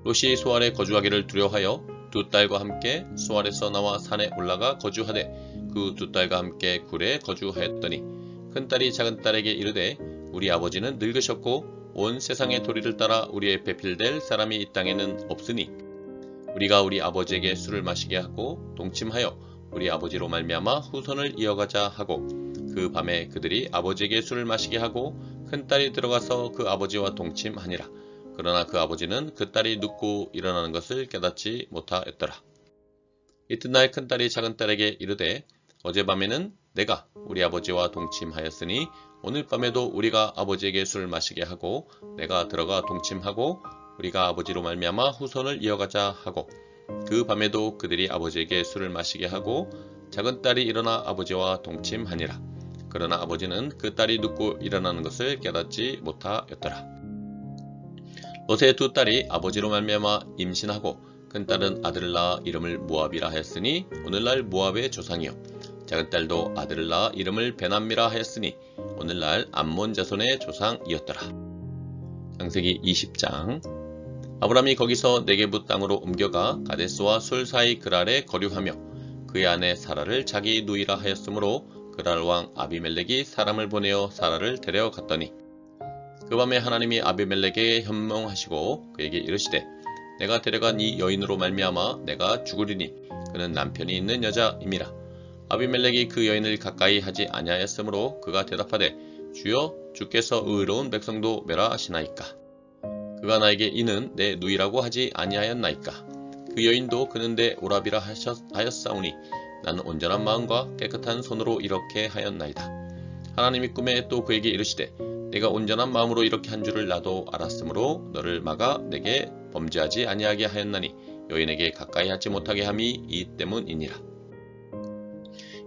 롯이 소알에 거주하기를 두려워하여 두 딸과 함께 소알에서 나와 산에 올라가 거주하되 그 두 딸과 함께 굴에 거주하였더니 큰딸이 작은딸에게 이르되 우리 아버지는 늙으셨고 온 세상의 도리를 따라 우리의 배필될 사람이 이 땅에는 없으니 우리가 우리 아버지에게 술을 마시게 하고 동침하여 우리 아버지로 말미암아 후손을 이어가자 하고 그 밤에 그들이 아버지에게 술을 마시게 하고 큰딸이 들어가서 그 아버지와 동침하니라. 그러나 그 아버지는 그 딸이 눕고 일어나는 것을 깨닫지 못하였더라. 이튿날 큰딸이 작은딸에게 이르되 어젯밤에는 내가 우리 아버지와 동침하였으니 오늘 밤에도 우리가 아버지에게 술을 마시게 하고 내가 들어가 동침하고 우리가 아버지로 말미암아 후손을 이어가자 하고 그 밤에도 그들이 아버지에게 술을 마시게 하고 작은딸이 일어나 아버지와 동침하니라. 그러나 아버지는 그 딸이 눕고 일어나는 것을 깨닫지 못하였더라. 롯의 두 딸이 아버지로 말미암아 임신하고 큰딸은 아들을 낳아 이름을 모압이라 하였으니 오늘날 모압의 조상이요 작은딸도 아들을 낳아 이름을 베남미라 하였으니 오늘날 암몬 자손의 조상이었더라. 창세기 20장. 아브람이 거기서 네게부 땅으로 옮겨가 가데스와 술 사이 그랄에 거류하며 그의 아내 사라를 자기 누이라 하였으므로 그랄 왕 아비멜렉이 사람을 보내어 사라를 데려갔더니 그 밤에 하나님이 아비멜렉에게 현명하시고 그에게 이르시되 내가 데려간 이 여인으로 말미암아 내가 죽으리니 그는 남편이 있는 여자임이라. 아비멜렉이 그 여인을 가까이 하지 아니하였으므로 그가 대답하되 주여 주께서 의로운 백성도 멸하시나이까. 그가 나에게 이는 내 누이라고 하지 아니하였나이까. 그 여인도 그는 내 오라비라 하였사오니 나는 온전한 마음과 깨끗한 손으로 이렇게 하였나이다. 하나님이 꿈에 또 그에게 이르시되 내가 온전한 마음으로 이렇게 한 줄을 나도 알았으므로 너를 막아 내게 범죄하지 아니하게 하였나니 여인에게 가까이 하지 못하게 함이 이 때문이니라.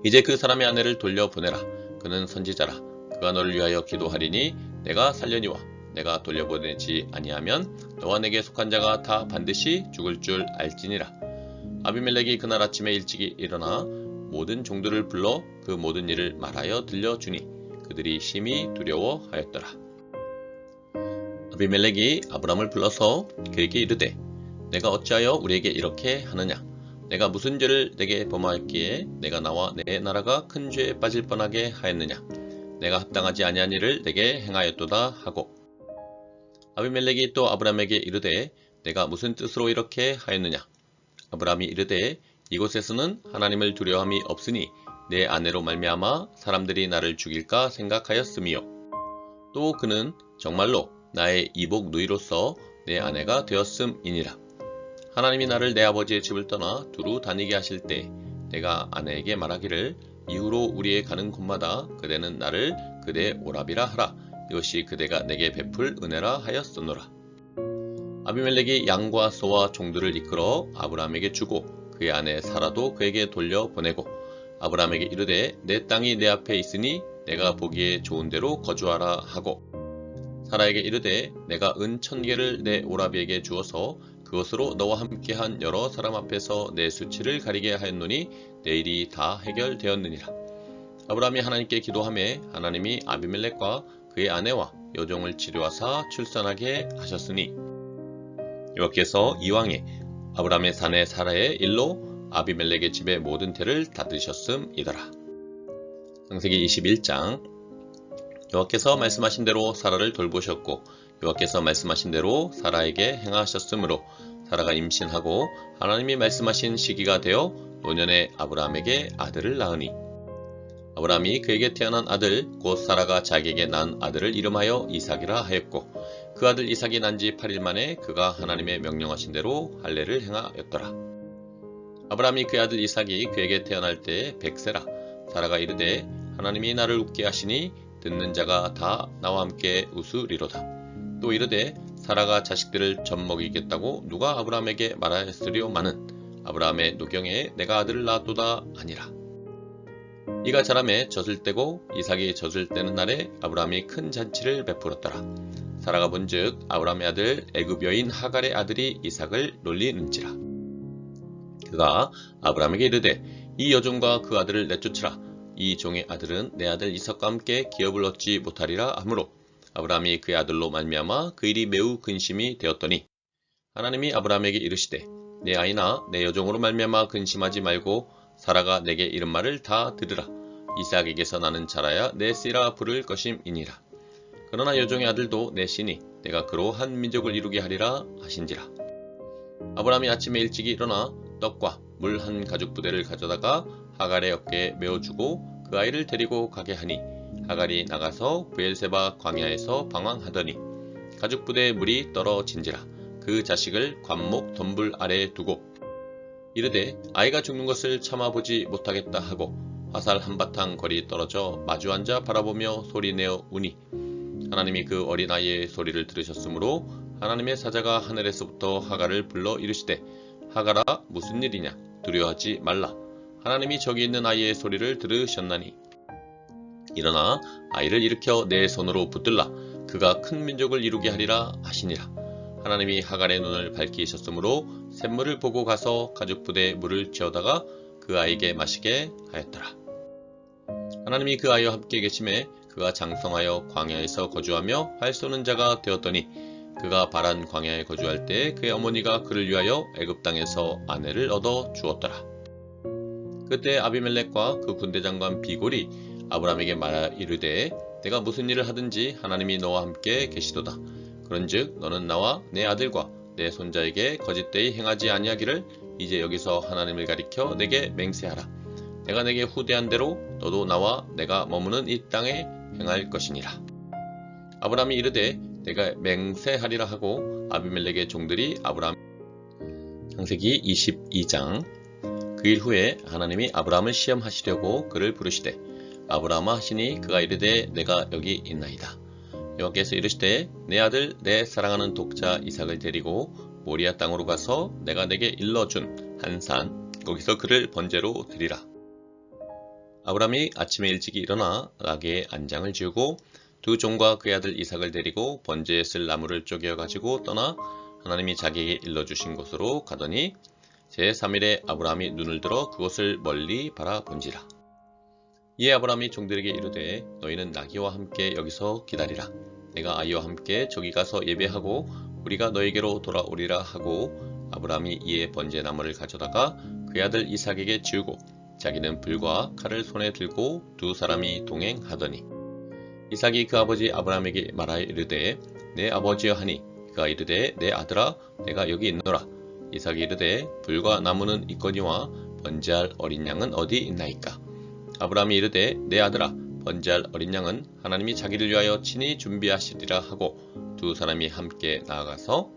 이제 그 사람의 아내를 돌려보내라. 그는 선지자라. 그가 너를 위하여 기도하리니 내가 살려니와 내가 돌려보내지 아니하면 너와 내게 속한 자가 다 반드시 죽을 줄 알지니라. 아비멜렉이 그날 아침에 일찍이 일어나 모든 종들을 불러 그 모든 일을 말하여 들려주니 그들이 심히 두려워하였더라. 아비멜렉이 아브람을 불러서 그에게 이르되 내가 어찌하여 우리에게 이렇게 하느냐. 내가 무슨 죄를 내게 범하였기에 내가 나와 내 나라가 큰 죄에 빠질 뻔하게 하였느냐. 내가 합당하지 아니한 일을 내게 행하였도다 하고 아비멜렉이 또 아브람에게 이르되 내가 무슨 뜻으로 이렇게 하였느냐. 아브람이 이르되 이곳에서는 하나님을 두려워함이 없으니 내 아내로 말미암아 사람들이 나를 죽일까 생각하였음이요. 또 그는 정말로 나의 이복 누이로서 내 아내가 되었음이니라. 하나님이 나를 내 아버지의 집을 떠나 두루 다니게 하실 때 내가 아내에게 말하기를 이후로 우리의 가는 곳마다 그대는 나를 그대 오라비라 하라. 이것이 그대가 내게 베풀 은혜라 하였으노라. 아비멜렉이 양과 소와 종들을 이끌어 아브라함에게 주고 그의 아내 사라도 그에게 돌려보내고 아브라함에게 이르되 내 땅이 내 앞에 있으니 내가 보기에 좋은 데로 거주하라 하고 사라에게 이르되 내가 은 1000개를 내 오라비에게 주어서 그것으로 너와 함께한 여러 사람 앞에서 내 수치를 가리게 하였노니 내 일이 다 해결되었느니라. 아브라함이 하나님께 기도하매 하나님이 아비멜렉과 그의 아내와 여종을 치료하사 출산하게 하셨으니 여호와께서 이왕에 아브라함의 사내 사라의 일로 아비멜렉의 집의 모든 태를 닫으셨음이더라. 창세기 21장. 여호와께서 말씀하신 대로 사라를 돌보셨고 여호와께서 말씀하신 대로 사라에게 행하셨으므로 사라가 임신하고 하나님이 말씀하신 시기가 되어 노년에 아브라함에게 아들을 낳으니 아브라함이 그에게 태어난 아들 곧 사라가 자기에게 낳은 아들을 이름하여 이삭이라 하였고 그 아들 이삭이 난 지 8일 만에 그가 하나님의 명령하신 대로 할례를 행하였더라. 아브라함이 그의 아들 이삭이 그에게 태어날 때 100세라. 사라가 이르되 하나님이 나를 웃게 하시니 듣는 자가 다 나와 함께 웃으리로다. 또 이르되 사라가 자식들을 젖먹이겠다고 누가 아브라함에게 말하였으리오마는 아브라함의 노경에 내가 아들을 낳았도다 아니라. 이가 자라매 젖을 떼고 이삭이 젖을 떼는 날에 아브라함이 큰 잔치를 베풀었더라. 사라가 본즉 아브라함의 아들 애굽 여인 하갈의 아들이 이삭을 놀리는지라. 그가 아브라함에게 이르되 이 여종과 그 아들을 내쫓으라. 이 종의 아들은 내 아들 이삭과 함께 기업을 얻지 못하리라 하므로 아브라함이 그의 아들로 말미암아 그 일이 매우 근심이 되었더니 하나님이 아브라함에게 이르시되 내 아이나 내 여종으로 말미암아 근심하지 말고 사라가 내게 이른 말을 다 들으라. 이삭에게서 나는 자라야 내 씨라 부를 것임이니라. 그러나 여종의 아들도 내 씨니 내가 그로 한 민족을 이루게 하리라 하신지라. 아브라함이 아침에 일찍이 일어나 떡과 물 한 가죽 부대를 가져다가 하갈의 어깨에 메어주고 그 아이를 데리고 가게 하니 하갈이 나가서 브엘세바 광야에서 방황하더니 가죽 부대에 물이 떨어진지라. 그 자식을 관목 덤불 아래에 두고 이르되 아이가 죽는 것을 참아보지 못하겠다 하고 화살 한바탕 거리 떨어져 마주 앉아 바라보며 소리내어 우니 하나님이 그 어린 아이의 소리를 들으셨으므로 하나님의 사자가 하늘에서부터 하갈을 불러 이르시되 하갈아 무슨 일이냐 두려워하지 말라. 하나님이 저기 있는 아이의 소리를 들으셨나니 일어나 아이를 일으켜 내 손으로 붙들라. 그가 큰 민족을 이루게 하리라 하시니라. 하나님이 하갈의 눈을 밝히셨으므로 샘물을 보고 가서 가죽 부대에 물을 지어다가 그 아이에게 마시게 하였더라. 하나님이 그 아이와 함께 계심에 그가 장성하여 광야에서 거주하며 활 쏘는 자가 되었더니 그가 바란 광야에 거주할 때 그의 어머니가 그를 위하여 애굽 땅에서 아내를 얻어 주었더라. 그때 아비멜렉과 그 군대 장관 비골이 아브라함에게 말하 이르되 내가 무슨 일을 하든지 하나님이 너와 함께 계시도다. 그런즉 너는 나와 내 아들과 내 손자에게 거짓되이 행하지 아니하기를 이제 여기서 하나님을 가리켜 내게 맹세하라. 내가 내게 후대한 대로 너도 나와 내가 머무는 이 땅에 행할 것이니라. 아브라함이 이르되 내가 맹세하리라 하고 아비멜렉의 종들이 아브라함. 창세기 22장. 그 일 후에 하나님이 아브라함을 시험하시려고 그를 부르시되 아브라함아 하시니 그가 이르되 내가 여기 있나이다. 여호와께서 이르시되 내 아들 내 사랑하는 독자 이삭을 데리고 모리아 땅으로 가서 내가 내게 일러준 한 산 거기서 그를 번제로 드리라. 아브라함이 아침에 일찍이 일어나 나귀의 안장을 지우고 두 종과 그의 아들 이삭을 데리고 번제에 쓸 나무를 쪼개어 가지고 떠나 하나님이 자기에게 일러주신 곳으로 가더니 제3일에 아브라함이 눈을 들어 그곳을 멀리 바라본지라. 이에 아브라함이 종들에게 이르되 너희는 나귀와 함께 여기서 기다리라. 내가 아이와 함께 저기 가서 예배하고 우리가 너에게로 돌아오리라 하고 아브라함이 이에 번제나무를 가져다가 그의 아들 이삭에게 지우고 자기는 불과 칼을 손에 들고 두 사람이 동행하더니 이삭이 그 아버지 아브라함에게 말하여 이르되 내 아버지여 하니 그가 이르되 내 아들아 내가 여기 있노라. 이삭이 이르되 불과 나무는 있거니와 번제할 어린 양은 어디 있나이까. 아브라함이 이르되 내 아들아 번제할 어린 양은 하나님이 자기를 위하여 친히 준비하시리라 하고 두 사람이 함께 나아가서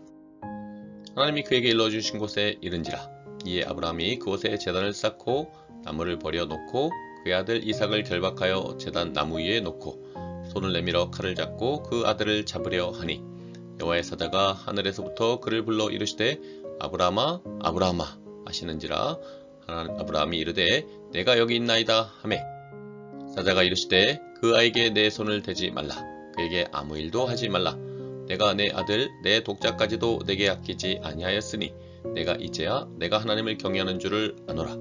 하나님이 그에게 일러주신 곳에 이른지라. 이에 아브라함이 그곳에 제단을 쌓고 나무를 버려 놓고 그의 아들 이삭을 결박하여 제단 나무 위에 놓고 손을 내밀어 칼을 잡고 그 아들을 잡으려 하니 여호와의 사자가 하늘에서부터 그를 불러 이르시되 아브라함아 아브라함아 하시는지라. 아브라함이 이르되 내가 여기 있나이다 하매 사자가 이르시되 그 아이에게 내 손을 대지 말라. 그에게 아무 일도 하지 말라. 내가 내 아들 내 독자까지도 내게 아끼지 아니하였으니 내가 이제야 내가 하나님을 경외하는 줄을 아노라.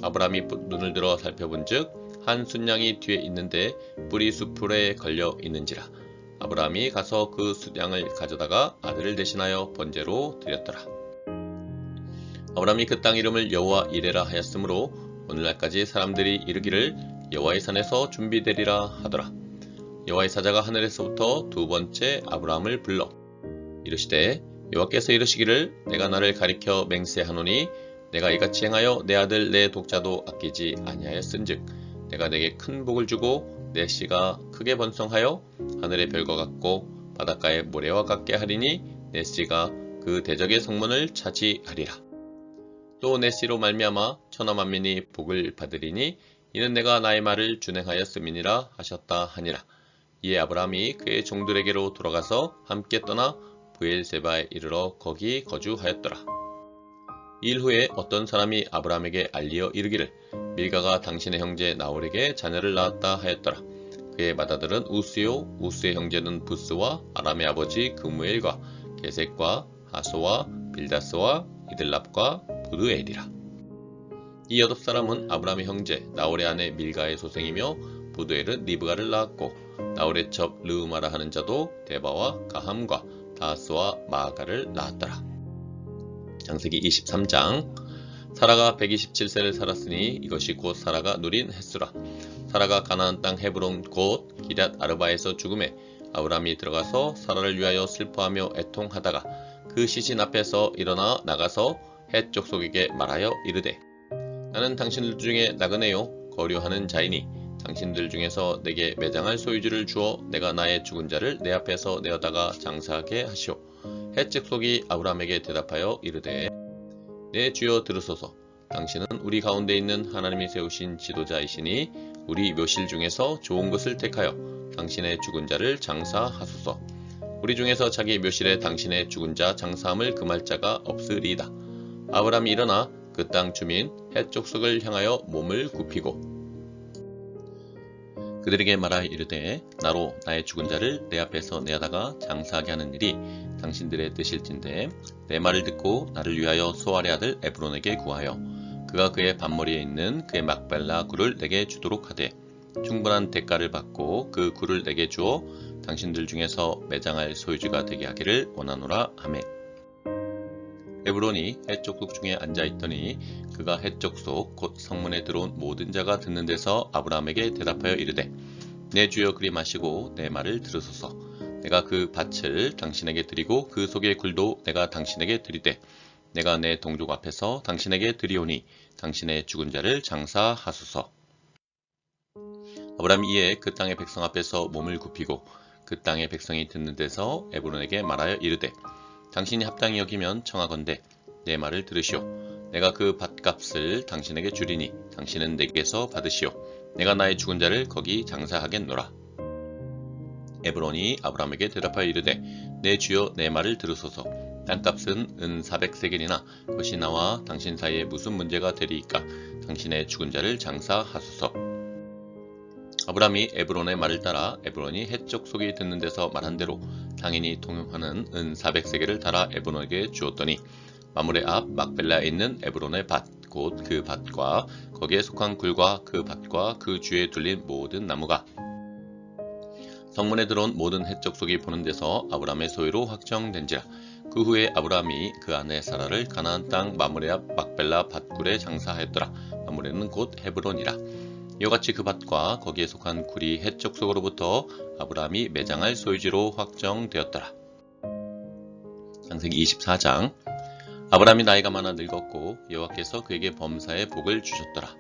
아브라함이 눈을 들어 살펴본즉 한 순양이 뒤에 있는데 뿔이 수풀에 걸려 있는지라. 아브라함이 가서 그 순양을 가져다가 아들을 대신하여 번제로 드렸더라. 아브라함이 그 땅 이름을 여호와 이레라 하였으므로 오늘날까지 사람들이 이르기를 여호와의 산에서 준비되리라 하더라. 여호와의 사자가 하늘에서부터 두 번째 아브라함을 불러 이르시되 여호와께서 이르시기를 내가 나를 가리켜 맹세하노니 내가 이같이 행하여 내 아들 내 독자도 아끼지 아니하였은즉 내가 내게 큰 복을 주고 내 씨가 크게 번성하여 하늘의 별과 같고 바닷가의 모래와 같게 하리니 넷시가 그 대적의 성문을 차지하리라. 또 넷시로 말미암아 천하 만민이 복을 받으리니 이는 내가 나의 말을 준행하였음이니라 하셨다 하니라. 이에 아브라함이 그의 종들에게로 돌아가서 함께 떠나 브엘세바에 이르러 거기 거주하였더라. 이 일 후에 어떤 사람이 아브라함에게 알리어 이르기를 밀가가 당신의 형제 나홀에게 자녀를 낳았다 하였더라. 그의 맏아들은 우스요, 우스의 형제는 부스와 아람의 아버지 그무엘과 게셋과 하소와 빌다스와 이들랍과 부드엘이라. 이 8사람은 아브라함의 형제 나홀의 아내 밀가의 소생이며 부드엘은 리브가를 낳았고 나홀의 첩 르우마라 하는 자도 데바와 가함과 다하스와 마아가를 낳았더라. 창세기 23장. 사라가 127세를 살았으니 이것이 곧 사라가 누린 햇수라. 사라가 가나안 땅 헤브론 곧 기럇 아르바에서 죽음에 아브라함이 들어가서 사라를 위하여 슬퍼하며 애통하다가 그 시신 앞에서 일어나 나가서 헷 족속에게 말하여 이르되 나는 당신들 중에 나그네요 거류하는 자이니 당신들 중에서 내게 매장할 소유지를 주어 내가 나의 죽은 자를 내 앞에서 내어다가 장사하게 하시오. 헷 족속이 아브라함에게 대답하여 이르되 내 주여 들으소서. 당신은 우리 가운데 있는 하나님이 세우신 지도자이시니 우리 묘실 중에서 좋은 것을 택하여 당신의 죽은 자를 장사하소서. 우리 중에서 자기 묘실에 당신의 죽은 자 장사함을 금할 자가 없으리이다. 아브라함이 일어나 그 땅 주민 헷 족속을 향하여 몸을 굽히고 그들에게 말하여 이르되 나로 나의 죽은 자를 내 앞에서 내다가 장사하게 하는 일이 당신들의 뜻일진데 내 말을 듣고 나를 위하여 소알의 아들 에브론에게 구하여 그가 그의 밭머리에 있는 그의 막벨라 굴을 내게 주도록 하되 충분한 대가를 받고 그 굴을 내게 주어 당신들 중에서 매장할 소유주가 되게 하기를 원하노라 하매 에브론이 헷 족속 중에 앉아있더니 그가 헷 족속 곧 성문에 들어온 모든 자가 듣는 데서 아브라함에게 대답하여 이르되 내 주여 그리 마시고 내 말을 들으소서. 내가 그 밭을 당신에게 드리고 그 속의 굴도 내가 당신에게 드리되 내가 내 동족 앞에서 당신에게 드리오니 당신의 죽은 자를 장사하소서. 아브라함이 이에 그 땅의 백성 앞에서 몸을 굽히고 그 땅의 백성이 듣는 데서 에브론에게 말하여 이르되 당신이 합당히 여기면 청하건대 내 말을 들으시오. 내가 그 밭값을 당신에게 주리니 당신은 내게서 받으시오. 내가 나의 죽은 자를 거기 장사하겠노라. 에브론이 아브라함에게 대답하여 이르되 내 주여 내 말을 들으소서. 땅값은 은 400세겔이나 그것이 나와 당신 사이에 무슨 문제가 되리이까. 당신의 죽은 자를 장사하소서. 아브라함이 에브론의 말을 따라 에브론이 헷 족속이 듣는 데서 말한 대로 당연히 통용하는 은 400세겔을 달아 에브론에게 주었더니 마므레 앞 막벨라에 있는 에브론의 밭 곧 그 밭과 거기에 속한 굴과 그 밭과 그 주위에 둘린 모든 나무가 성문에 들어온 모든 헷 족속이 보는 데서 아브라함의 소유로 확정된지라. 그 후에 아브라함이 그 아내 사라를 가나안 땅 마므레 앞 막벨라 밭굴에 장사하였더라. 마므레는 곧 헤브론이라. 이와 같이 그 밭과 거기에 속한 굴이 헷 족속으로부터 아브라함이 매장할 소유지로 확정되었더라. 창세기 24장. 아브라함이 나이가 많아 늙었고 여호와께서 그에게 범사의 복을 주셨더라.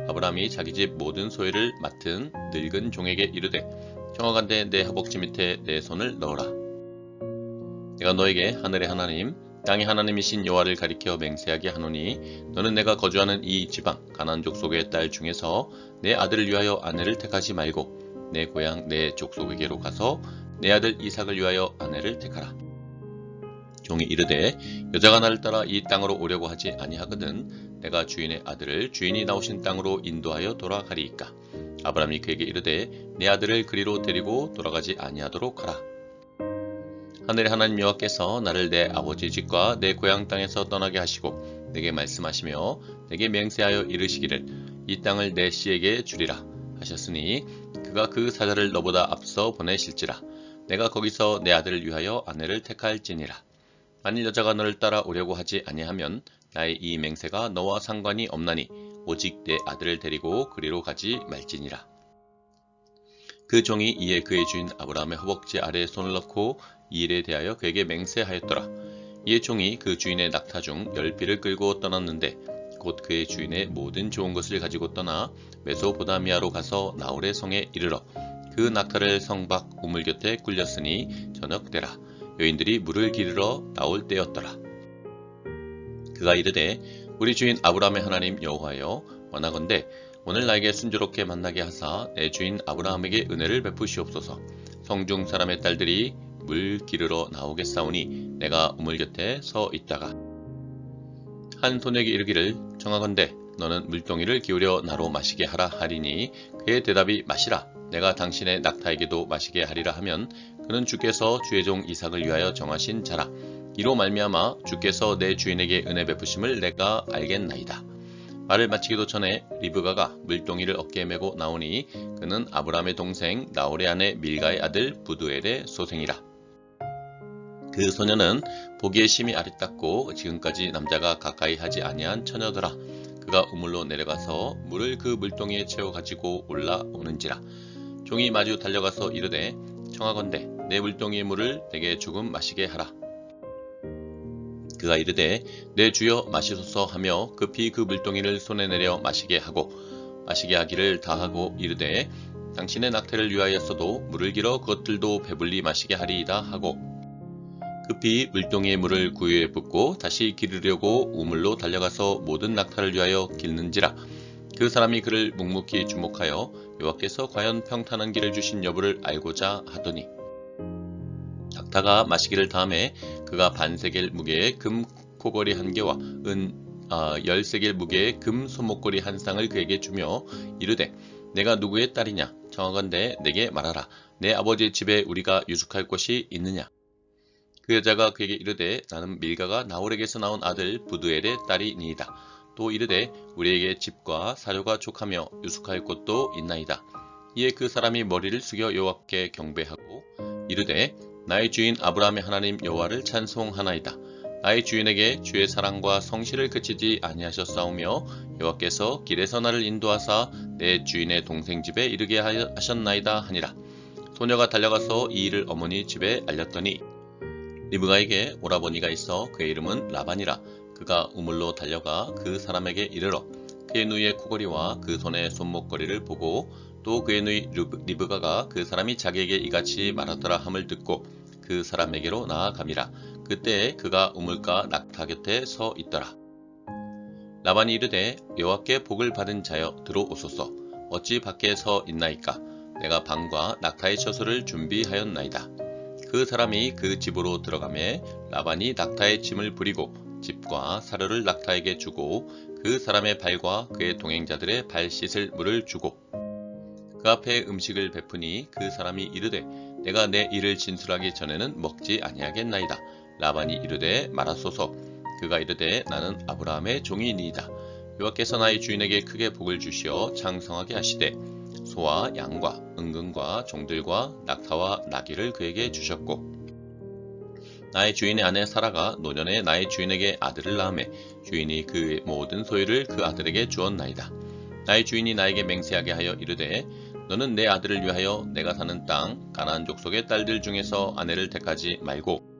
아브라함이 자기 집 모든 소유를 맡은 늙은 종에게 이르되 청하건대 내 허벅지 밑에 내 손을 넣어라. 내가 너에게 하늘의 하나님 땅의 하나님이신 여호와를 가리켜 맹세하게 하노니 너는 내가 거주하는 이 지방 가나안 족속의 딸 중에서 내 아들을 위하여 아내를 택하지 말고 내 고향 내 족속에게로 가서 내 아들 이삭을 위하여 아내를 택하라. 종이 이르되 여자가 나를 따라 이 땅으로 오려고 하지 아니하거든 내가 주인의 아들을 주인이 나오신 땅으로 인도하여 돌아가리이까. 아브라함이 그에게 이르되 내 아들을 그리로 데리고 돌아가지 아니하도록 하라. 하늘의 하나님 여호와께서 나를 내 아버지 집과 내 고향 땅에서 떠나게 하시고 내게 말씀하시며 내게 맹세하여 이르시기를 이 땅을 내 씨에게 주리라 하셨으니 그가 그 사자를 너보다 앞서 보내실지라. 내가 거기서 내 아들을 위하여 아내를 택할지니라. 만일 여자가 너를 따라 오려고 하지 아니하면 나의 이 맹세가 너와 상관이 없나니 오직 내 아들을 데리고 그리로 가지 말지니라. 그 종이 이에 그의 주인 아브라함의 허벅지 아래에 손을 넣고 이 일에 대하여 그에게 맹세하였더라. 이에 종이 그 주인의 낙타 중 10비를 끌고 떠났는데 곧 그의 주인의 모든 좋은 것을 가지고 떠나 메소보다미아로 가서 나홀의 성에 이르러 그 낙타를 성 밖 우물 곁에 굴렸으니 저녁 때라. 여인들이 물을 기르러 나올 때였더라. 그가 이르되 우리 주인 아브라함의 하나님 여호와여, 원하건대 오늘 나에게 순조롭게 만나게 하사 내 주인 아브라함에게 은혜를 베푸시옵소서. 성중 사람의 딸들이 물 기르러 나오겠사오니 내가 우물 곁에 서 있다가 한 소녀에게 이르기를 청하건대 너는 물동이를 기울여 나로 마시게 하라 하리니 그의 대답이 마시라. 내가 당신의 낙타에게도 마시게 하리라 하면 그는 주께서 주의 종 이삭을 위하여 정하신 자라. 이로 말미암아 주께서 내 주인에게 은혜 베푸심을 내가 알겠나이다. 말을 마치기도 전에 리브가가 물동이를 어깨에 메고 나오니 그는 아브라함의 동생 나홀의 아내 밀가의 아들 부두엘의 소생이라. 그 소녀는 보기에 심히 아리따고 지금까지 남자가 가까이 하지 아니한 처녀더라. 그가 우물로 내려가서 물을 그 물동이에 채워 가지고 올라오는지라. 종이 마주 달려가서 이르되 청하건대 내 물동이의 물을 내게 조금 마시게 하라. 그가 이르되 내 주여 마시소서 하며 급히 그 물동이를 손에 내려 마시게 하고 마시게 하기를 다하고 이르되 당신의 낙태를 위하였어도 물을 길어 그것들도 배불리 마시게 하리이다 하고 급히 물동이의 물을 구유에 붓고 다시 기르려고 우물로 달려가서 모든 낙타를 위하여 길는지라. 그 사람이 그를 묵묵히 주목하여 여호와께서 과연 평탄한 길을 주신 여부를 알고자 하더니 낙타가 마시기를 다음에 그가 반세겔 무게의 금 코걸이 한 개와 은 10세겔 무게의 금 손목걸이 한 쌍을 그에게 주며 이르되 내가 누구의 딸이냐 청하건대 내게 말하라. 내 아버지의 집에 우리가 유숙할 곳이 있느냐. 그 여자가 그에게 이르되 나는 밀가가 나홀에게서 나온 아들 부두엘의 딸이니이다. 또 이르되 우리에게 집과 사료가 족하며 유숙할 곳도 있나이다. 이에 그 사람이 머리를 숙여 여호와께 경배하고 이르되 나의 주인 아브라함의 하나님 여호와를 찬송하나이다. 나의 주인에게 주의 사랑과 성실을 그치지 아니하셨사오며 여호와께서 길에서 나를 인도하사 내 주인의 동생 집에 이르게 하셨나이다 하니라. 소녀가 달려가서 이 일을 어머니 집에 알렸더니 리브가에게 오라버니가 있어 그의 이름은 라반이라. 그가 우물로 달려가 그 사람에게 이르러 그의 누이의 코걸이와 그 손의 손목걸이를 보고 또 그의 누이 리브가가 그 사람이 자기에게 이같이 말하더라 함을 듣고 그 사람에게로 나아감이라. 그때 그가 우물가 낙타 곁에 서 있더라. 라반이 이르되 여호와께 복을 받은 자여 들어오소서. 어찌 밖에 서 있나이까. 내가 방과 낙타의 처소를 준비하였나이다. 그 사람이 그 집으로 들어가매 라반이 낙타의 짐을 부리고 집과 사료를 낙타에게 주고 그 사람의 발과 그의 동행자들의 발 씻을 물을 주고 그 앞에 음식을 베푸니 그 사람이 이르되 내가 내 일을 진술하기 전에는 먹지 아니하겠나이다. 라반이 이르되 말하소서. 그가 이르되 나는 아브라함의 종이니이다. 여호와께서 나의 주인에게 크게 복을 주시어 창성하게 하시되 소와 양과 은금과 종들과 낙타와 나귀를 그에게 주셨고 나의 주인의 아내 사라가 노년에 나의 주인에게 아들을 낳음에 주인이 그 모든 소유를 그 아들에게 주었나이다. 나의 주인이 나에게 맹세하게 하여 이르되 너는 내 아들을 위하여 내가 사는 땅 가나안 족속의 딸들 중에서 아내를 택하지 말고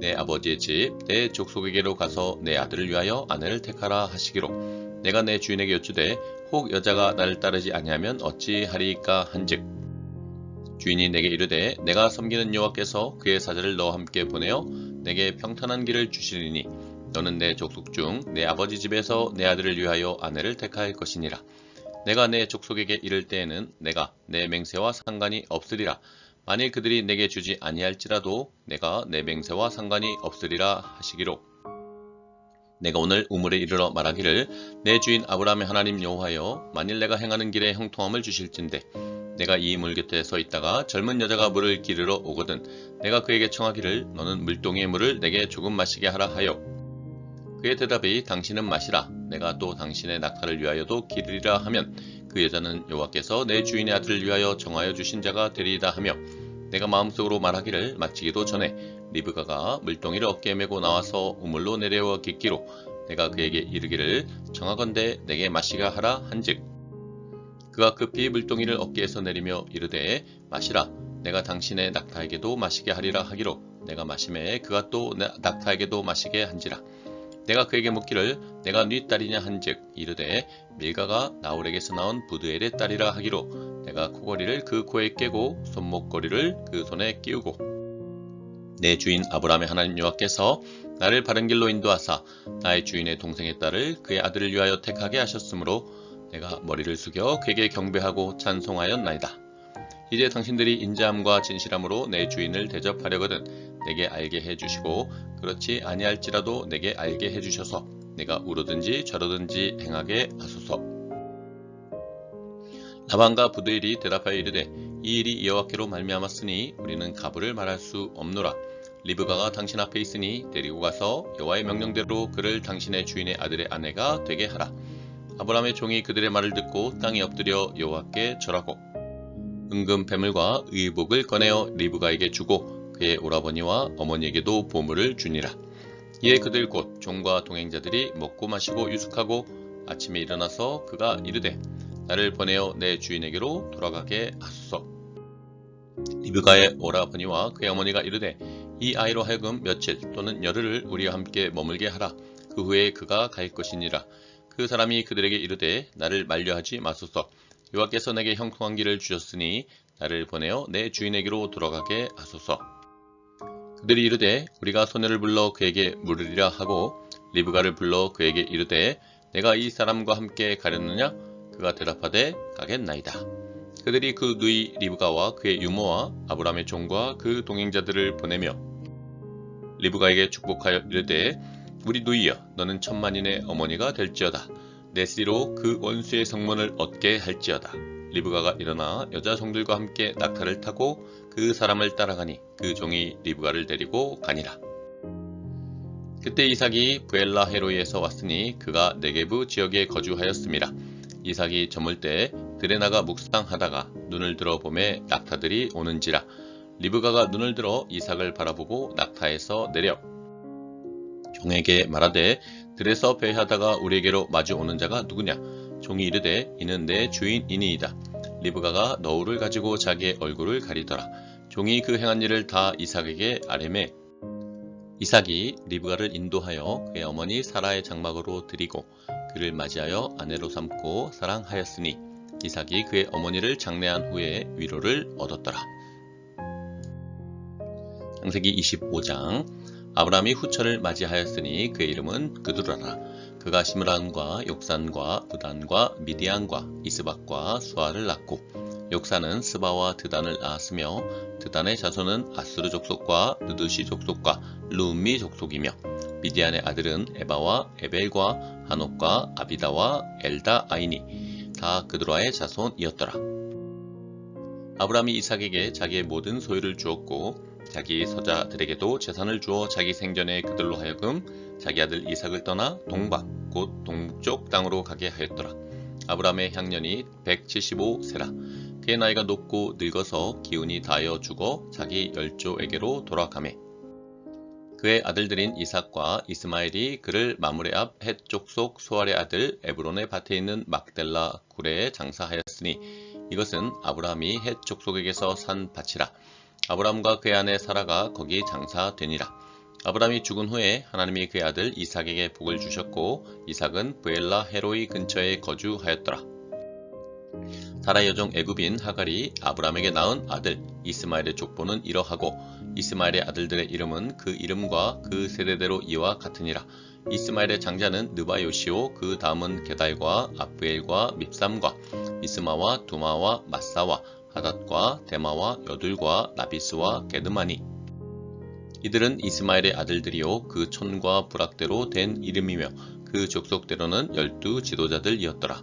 내 아버지의 집 내 족속에게로 가서 내 아들을 위하여 아내를 택하라 하시기로 내가 내 주인에게 여쭈되 혹 여자가 나를 따르지 아니하면 어찌하리이까 한즉 주인이 내게 이르되 내가 섬기는 여호와께서 그의 사자를 너와 함께 보내어 내게 평탄한 길을 주시리니 너는 내 족속 중 내 아버지 집에서 내 아들을 위하여 아내를 택할 것이니라. 내가 내 족속에게 이를 때에는 내가 내 맹세와 상관이 없으리라. 만일 그들이 내게 주지 아니할지라도 내가 내 맹세와 상관이 없으리라 하시기로 내가 오늘 우물에 이르러 말하기를 내 주인 아브라함의 하나님 여호와여 만일 내가 행하는 길에 형통함을 주실진대 내가 이 물 곁에 서 있다가 젊은 여자가 물을 기르러 오거든 내가 그에게 청하기를 너는 물동이의 물을 내게 조금 마시게 하라 하여 그의 대답이 당신은 마시라. 내가 또 당신의 낙타를 위하여도 기르리라 하면 그 여자는 여호와께서 내 주인의 아들을 위하여 정하여 주신 자가 되리이다 하며 내가 마음속으로 말하기를 마치기도 전에 리브가가 물동이를 어깨에 메고 나와서 우물로 내려와 깃기로 내가 그에게 이르기를 청하건대 내게 마시게 하라 한즉 그가 급히 물동이를 어깨에서 내리며 이르되 마시라. 내가 당신의 낙타에게도 마시게 하리라 하기로 내가 마시매 그가 또 낙타에게도 마시게 한지라. 내가 그에게 묻기를 내가 네 딸이냐 한즉 이르되 밀가가 나홀에게서 나온 부두엘의 딸이라 하기로 내가 코걸이를 그 코에 깨고 손목걸이를 그 손에 끼우고 내 주인 아브라함의 하나님 여호와께서 나를 바른 길로 인도하사 나의 주인의 동생의 딸을 그의 아들을 위하여 택하게 하셨으므로 내가 머리를 숙여 그에게 경배하고 찬송하였나이다. 이제 당신들이 인자함과 진실함으로 내 주인을 대접하려거든 내게 알게 해주시고 그렇지 아니할지라도 내게 알게 해주셔서 내가 우로든지 좌로든지 행하게 하소서. 라반과 부두엘이 대답하여 이르되 이 일이 여호와께로 말미암았으니 우리는 가부를 말할 수 없노라. 리브가가 당신 앞에 있으니 데리고 가서 여호와의 명령대로 그를 당신의 주인의 아들의 아내가 되게 하라. 아브라함의 종이 그들의 말을 듣고 땅에 엎드려 여호와께 절하고 은금 배물과 의복을 꺼내어 리브가에게 주고 그의 오라버니와 어머니에게도 보물을 주니라. 이에 그들 곧 종과 동행자들이 먹고 마시고 유숙하고 아침에 일어나서 그가 이르되 나를 보내어 내 주인에게로 돌아가게 하소서. 리브가의 오라버니와 그의 어머니가 이르되 이 아이로 하여금 며칠 또는 열흘을 우리와 함께 머물게 하라. 그 후에 그가 갈 것이니라. 그 사람이 그들에게 이르되 나를 만류하지 마소서. 여호와께서 내게 형통한 길을 주셨으니 나를 보내어 내 주인에게로 돌아가게 하소서. 그들이 이르되 우리가 소녀를 불러 그에게 물으리라 하고 리브가를 불러 그에게 이르되 내가 이 사람과 함께 가려느냐? 그가 대답하되 가겠나이다. 그들이 그 누이 리브가와 그의 유모와 아브라함의 종과 그 동행자들을 보내며 리브가에게 축복하여 이르되 우리 누이여 너는 천만인의 어머니가 될지어다. 내 씨로 그 원수의 성문을 얻게 할지어다. 리브가가 일어나 여자 종들과 함께 낙타를 타고 그 사람을 따라가니 그 종이 리브가를 데리고 가니라. 그때 이삭이 브엘라 헤로이에서 왔으니 그가 네게브 지역에 거주하였음이라. 이삭이 저물 때 들에 나가 묵상하다가 눈을 들어 보매 낙타들이 오는지라. 리브가가 눈을 들어 이삭을 바라보고 낙타에서 내려 종에게 말하되 들에서 배회하다가 우리에게로 마주 오는 자가 누구냐? 종이 이르되 이는 내 주인이니이다. 리브가가 너울을 가지고 자기의 얼굴을 가리더라. 종이 그 행한 일을 다 이삭에게 아뢰매 이삭이 리브가를 인도하여 그의 어머니 사라의 장막으로 들이고 그를 맞이하여 아내로 삼고 사랑하였으니 이삭이 그의 어머니를 장례한 후에 위로를 얻었더라. 창세기 25장. 아브라함이 후처를 맞이하였으니 그의 이름은 그두라라. 그가 시므란과 욕산과 드단과 미디안과 이스박과 수아를 낳고 욕산은 스바와 드단을 낳았으며 드단의 자손은 아스르 족속과 느두시 족속과 루미 족속이며 미디안의 아들은 에바와 에벨과 한옥과 아비다와 엘다 아이니 다 그두라의 자손이었더라. 아브라함이 이삭에게 자기의 모든 소유를 주었고 자기 서자들에게도 재산을 주어 자기 생전에 그들로 하여금 자기 아들 이삭을 떠나 동방 곧 동쪽 땅으로 가게 하였더라. 아브라함의 향년이 175세라. 그의 나이가 높고 늙어서 기운이 다하여 죽어 자기 열조에게로 돌아가매 그의 아들들인 이삭과 이스마엘이 그를 마므레 앞 헷 족속 소알의 아들 에브론의 밭에 있는 막델라 구레에 장사하였으니 이것은 아브라함이 헷 족속에게서 산 밭이라. 아브라함과 그의 아내 사라가 거기 장사되니라. 아브라함이 죽은 후에 하나님이 그의 아들 이삭에게 복을 주셨고 이삭은 브엘라 헤로이 근처에 거주하였더라. 사라 여종 애굽인 하갈이 아브라함에게 낳은 아들 이스마엘의 족보는 이러하고 이스마엘의 아들들의 이름은 그 이름과 그 세대대로 이와 같으니라. 이스마엘의 장자는 느바요시오 그 다음은 게달과 아브엘과 밉삼과 미스마와 두마와 마사와 하닷과 데마와 여둘과 나비스와 게드마니 이들은 이스마엘의 아들들이요 그 촌과 부락대로 된 이름이며 그 족속대로는 12 지도자들이었더라.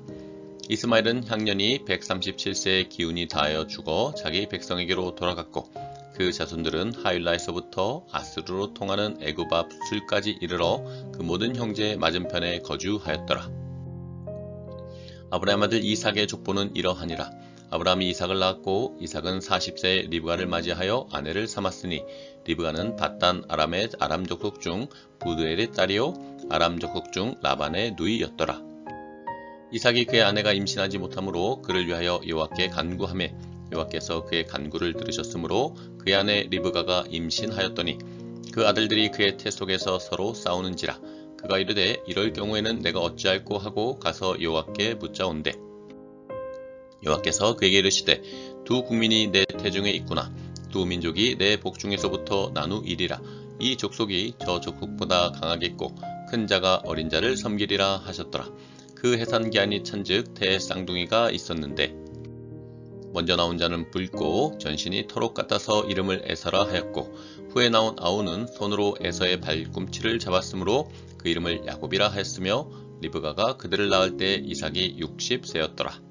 이스마엘은 향년이 137세의 기운이 다하여 죽어 자기 백성에게로 돌아갔고 그 자손들은 하윌라에서부터 아스루로 통하는 애굽 앞 술까지 이르러 그 모든 형제의 맞은편에 거주하였더라. 아브라함 아들 이삭의 족보는 이러하니라. 아브라함이 이삭을 낳았고 이삭은 40세에 리브가를 맞이하여 아내를 삼았으니 리브가는 밧단 아람의 아람 족속 중 부드엘의 딸이요 아람 족속 중 라반의 누이였더라. 이삭이 그의 아내가 임신하지 못하므로 그를 위하여 여호와께 간구하매 여호와께서 그의 간구를 들으셨으므로 그의 아내 리브가가 임신하였더니 그 아들들이 그의 태 속에서 서로 싸우는지라. 그가 이르되 이럴 경우에는 내가 어찌할꼬 하고 가서 여호와께 묻자온대 여호와께서 그에게 이르시되 두 국민이 내 태중에 있구나. 두 민족이 내 복중에서부터 나누이리라. 이 족속이 저 족속보다 강하겠고 큰 자가 어린 자를 섬기리라 하셨더라. 그 해산 기한이 찬즉 태 쌍둥이가 있었는데 먼저 나온 자는 붉고 전신이 토록 같아서 이름을 에서라 하였고 후에 나온 아우는 손으로 에서의 발꿈치를 잡았으므로 그 이름을 야곱이라 하였으며 리브가가 그들을 낳을 때 이삭이 60세였더라.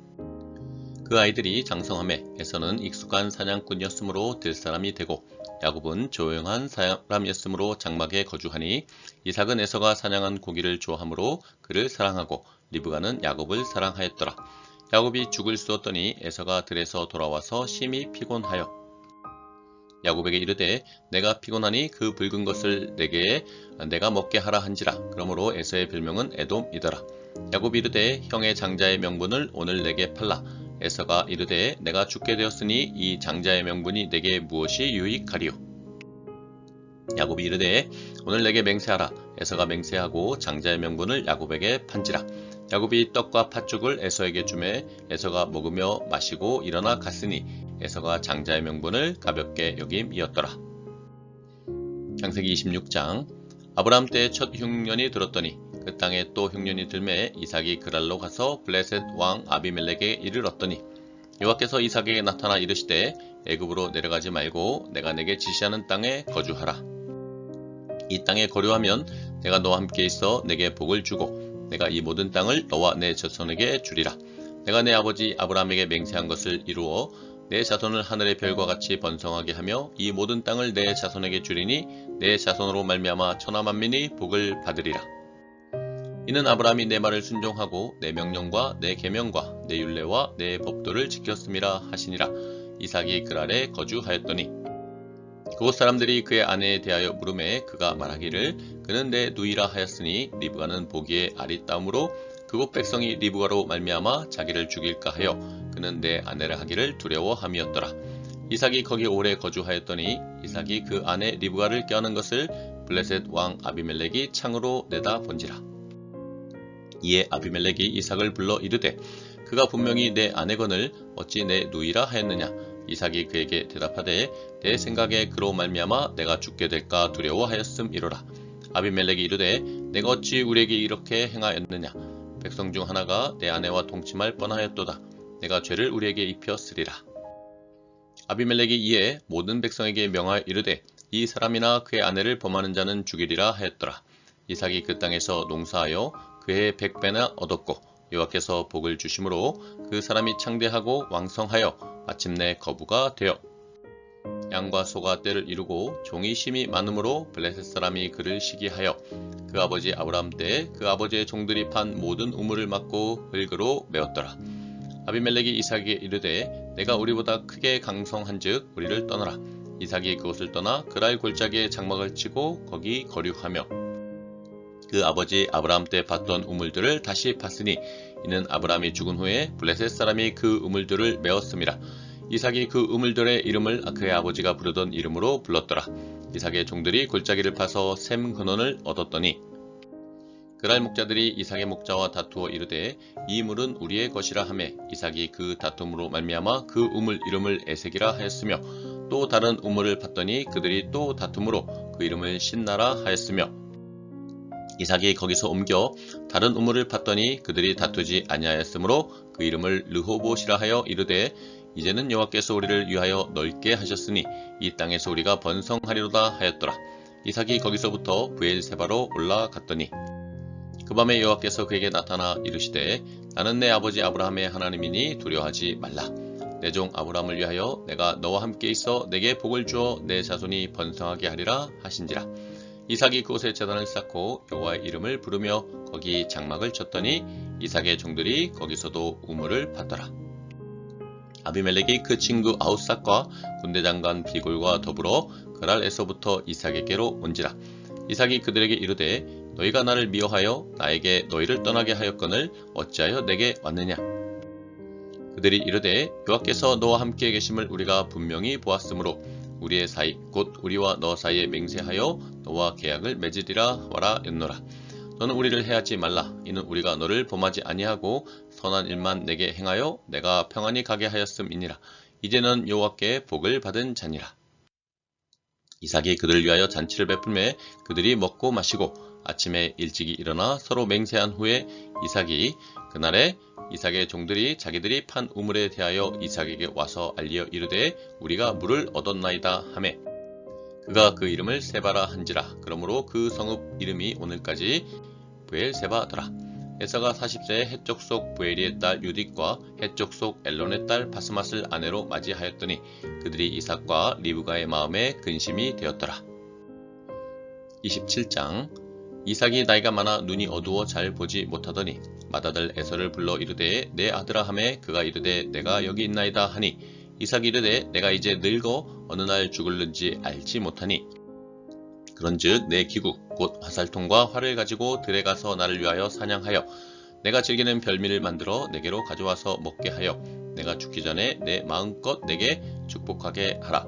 그 아이들이 장성하매 에서는 익숙한 사냥꾼이었으므로 들 사람이 되고 야곱은 조용한 사람이었으므로 장막에 거주하니 이삭은 에서가 사냥한 고기를 좋아하므로 그를 사랑하고 리브가는 야곱을 사랑하였더라. 야곱이 죽을 쑤었더니 에서가 들에서 돌아와서 심히 피곤하여 야곱에게 이르되 내가 피곤하니 그 붉은 것을 내가 먹게 하라 한지라. 그러므로 에서의 별명은 에돔이더라. 야곱이 이르되 형의 장자의 명분을 오늘 내게 팔라. 에서가 이르되 내가 죽게 되었으니 이 장자의 명분이 내게 무엇이 유익하리요. 야곱이 이르되 오늘 내게 맹세하라. 에서가 맹세하고 장자의 명분을 야곱에게 판지라. 야곱이 떡과 팥죽을 에서에게 주매 에서가 먹으며 마시고 일어나 갔으니 에서가 장자의 명분을 가볍게 여김이었더라. 창세기 26장. 아브라함 때의 첫 흉년이 들었더니 그 땅에 또 흉년이 들매 이삭이 그랄로 가서 블레셋 왕 아비멜렉에 이르렀더니 여호와께서 이삭에게 나타나 이르시되 애굽으로 내려가지 말고 내가 내게 지시하는 땅에 거주하라. 이 땅에 거류하면 내가 너와 함께 있어 내게 복을 주고 내가 이 모든 땅을 너와 내 자손에게 주리라. 내가 내 아버지 아브라함에게 맹세한 것을 이루어 내 자손을 하늘의 별과 같이 번성하게 하며 이 모든 땅을 내 자손에게 주리니 내 자손으로 말미암아 천하 만민이 복을 받으리라. 이는 아브라함이 내 말을 순종하고 내 명령과 내 계명과 내 율례와 내 법도를 지켰음이라 하시니라. 이삭이 그랄에 거주하였더니 그곳 사람들이 그의 아내에 대하여 물으매 그가 말하기를 그는 내 누이라 하였으니 리브가는 보기에 아리따움으로 그곳 백성이 리브가로 말미암아 자기를 죽일까 하여 그는 내 아내라 하기를 두려워함이었더라. 이삭이 거기 오래 거주하였더니 이삭이 그 아내 리브가를 껴안은 것을 블레셋 왕 아비멜렉이 창으로 내다 본지라. 이에 아비멜렉이 이삭을 불러 이르되 그가 분명히 내 아내거늘 어찌 내 누이라 하였느냐. 이삭이 그에게 대답하되 내 생각에 그로 말미암아 내가 죽게 될까 두려워하였음이로라. 아비멜렉이 이르되 내가 어찌 우리에게 이렇게 행하였느냐. 백성 중 하나가 내 아내와 동침할 뻔하였도다. 내가 죄를 우리에게 입혔으리라. 아비멜렉이 이에 모든 백성에게 명하여 이르되 이 사람이나 그의 아내를 범하는 자는 죽이리라 하였더라. 이삭이 그 땅에서 농사하여 그의 100배나 얻었고 여호와께서 복을 주심으로 그 사람이 창대하고 왕성하여 마침내 거부가 되어 양과 소가 때를 이루고 종이 심히 많으므로 블레셋 사람이 그를 시기하여 그 아버지 아브라함 때에 그 아버지의 종들이 판 모든 우물을 막고 흙으로 메웠더라. 아비멜렉이 이삭에게 이르되 내가 우리보다 크게 강성한즉 우리를 떠나라. 이삭이 그곳을 떠나 그랄 골짜기에 장막을 치고 거기 거류하며 그 아버지 아브라함 때 팠던 우물들을 다시 팠으니 이는 아브라함이 죽은 후에 블레셋 사람이 그 우물들을 메었음이라. 이삭이 그 우물들의 이름을 그의 아버지가 부르던 이름으로 불렀더라. 이삭의 종들이 골짜기를 파서 샘 근원을 얻었더니 그랄 목자들이 이삭의 목자와 다투어 이르되 이 물은 우리의 것이라 하매 이삭이 그 다툼으로 말미암아 그 우물 이름을 에색이라 하였으며 또 다른 우물을 팠더니 그들이 또 다툼으로 그 이름을 신나라 하였으며 이삭이 거기서 옮겨 다른 우물을 팠더니 그들이 다투지 아니하였으므로 그 이름을 르호봇이라 하여 이르되 이제는 여호와께서 우리를 위하여 넓게 하셨으니 이 땅에서 우리가 번성하리로다 하였더라. 이삭이 거기서부터 브엘세바로 올라갔더니 그 밤에 여호와께서 그에게 나타나 이르시되 나는 내 아버지 아브라함의 하나님이니 두려워하지 말라. 내 종 아브라함을 위하여 내가 너와 함께 있어 내게 복을 주어 내 자손이 번성하게 하리라 하신지라. 이삭이 그곳에 제단을 쌓고 여호와의 이름을 부르며 거기 장막을 쳤더니 이삭의 종들이 거기서도 우물을 팠더라. 아비멜렉이 그 친구 아웃삭과 군대장관 비골과 더불어 그랄에서부터 이삭에게로 온지라. 이삭이 그들에게 이르되 너희가 나를 미워하여 나에게 너희를 떠나게 하였거늘 어찌하여 내게 왔느냐. 그들이 이르되 여호와께서 너와 함께 계심을 우리가 분명히 보았으므로 우리의 사이 곧 우리와 너 사이에 맹세하여 너와 계약을 맺으리라 와라 였노라. 너는 우리를 해하지 말라. 이는 우리가 너를 범하지 아니하고 선한 일만 내게 행하여 내가 평안히 가게 하였음이니라. 이제는 여호와께 복을 받은 자니라. 이삭이 그들을 위하여 잔치를 베풀매 그들이 먹고 마시고 아침에 일찍이 일어나 서로 맹세한 후에 이삭이 그날에 이삭의 종들이 자기들이 판 우물에 대하여 이삭에게 와서 알리어 이르되 우리가 물을 얻었나이다 하매 그가 그 이름을 세바라 한지라. 그러므로 그 성읍 이름이 오늘까지 브엘세바더라. 에서가 40세에 헷족 속 부엘리의 딸 유딕과 헷족 속 엘론의 딸 바스맛을 아내로 맞이하였더니 그들이 이삭과 리브가의 마음에 근심이 되었더라. 27장. 이삭이 나이가 많아 눈이 어두워 잘 보지 못하더니 맏아들 에서를 불러 이르되 내 아들아 하매 그가 이르되 내가 여기 있나이다 하니 이삭이 이르되 내가 이제 늙어 어느 날 죽을는지 알지 못하니 그런즉 내 기구 곧 화살통과 활을 가지고 들에 가서 나를 위하여 사냥하여 내가 즐기는 별미를 만들어 내게로 가져와서 먹게 하여 내가 죽기 전에 내 마음껏 내게 축복하게 하라.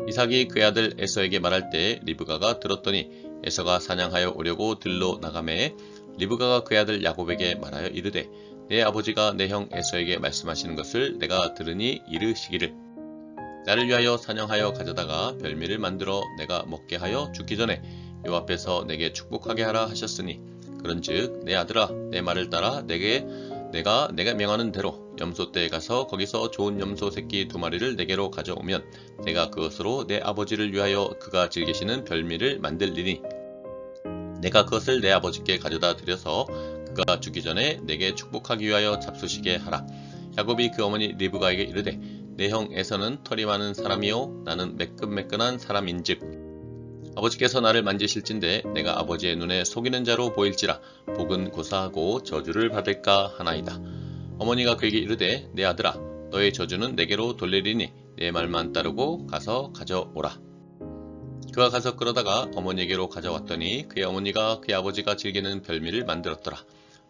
이삭이 그의 아들 에서에게 말할 때 리브가가 들었더니 에서가 사냥하여 오려고 들로 나가매 리브가가 그의 아들 야곱에게 말하여 이르되 내 아버지가 내 형 에서에게 말씀하시는 것을 내가 들으니 이르시기를 나를 위하여 사냥하여 가져다가 별미를 만들어 내가 먹게 하여 죽기 전에 요 앞에서 내게 축복하게 하라 하셨으니 그런즉 내 아들아 내 말을 따라 내가 명하는 대로 염소떼에 가서 거기서 좋은 염소 새끼 2마리를 내게로 가져오면 내가 그것으로 내 아버지를 위하여 그가 즐기시는 별미를 만들리니 내가 그것을 내 아버지께 가져다 드려서 그가 죽기 전에 내게 축복하기 위하여 잡수시게 하라. 야곱이 그 어머니 리브가에게 이르되 내 형 에서는 털이 많은 사람이요 나는 매끈매끈한 사람인즉 아버지께서 나를 만지실진데 내가 아버지의 눈에 속이는 자로 보일지라 복은 고사하고 저주를 받을까 하나이다. 어머니가 그에게 이르되 내 아들아 너의 저주는 내게로 돌리리니 내 말만 따르고 가서 가져오라. 그가 가서 끌어다가 어머니에게로 가져왔더니 그의 어머니가 그의 아버지가 즐기는 별미를 만들었더라.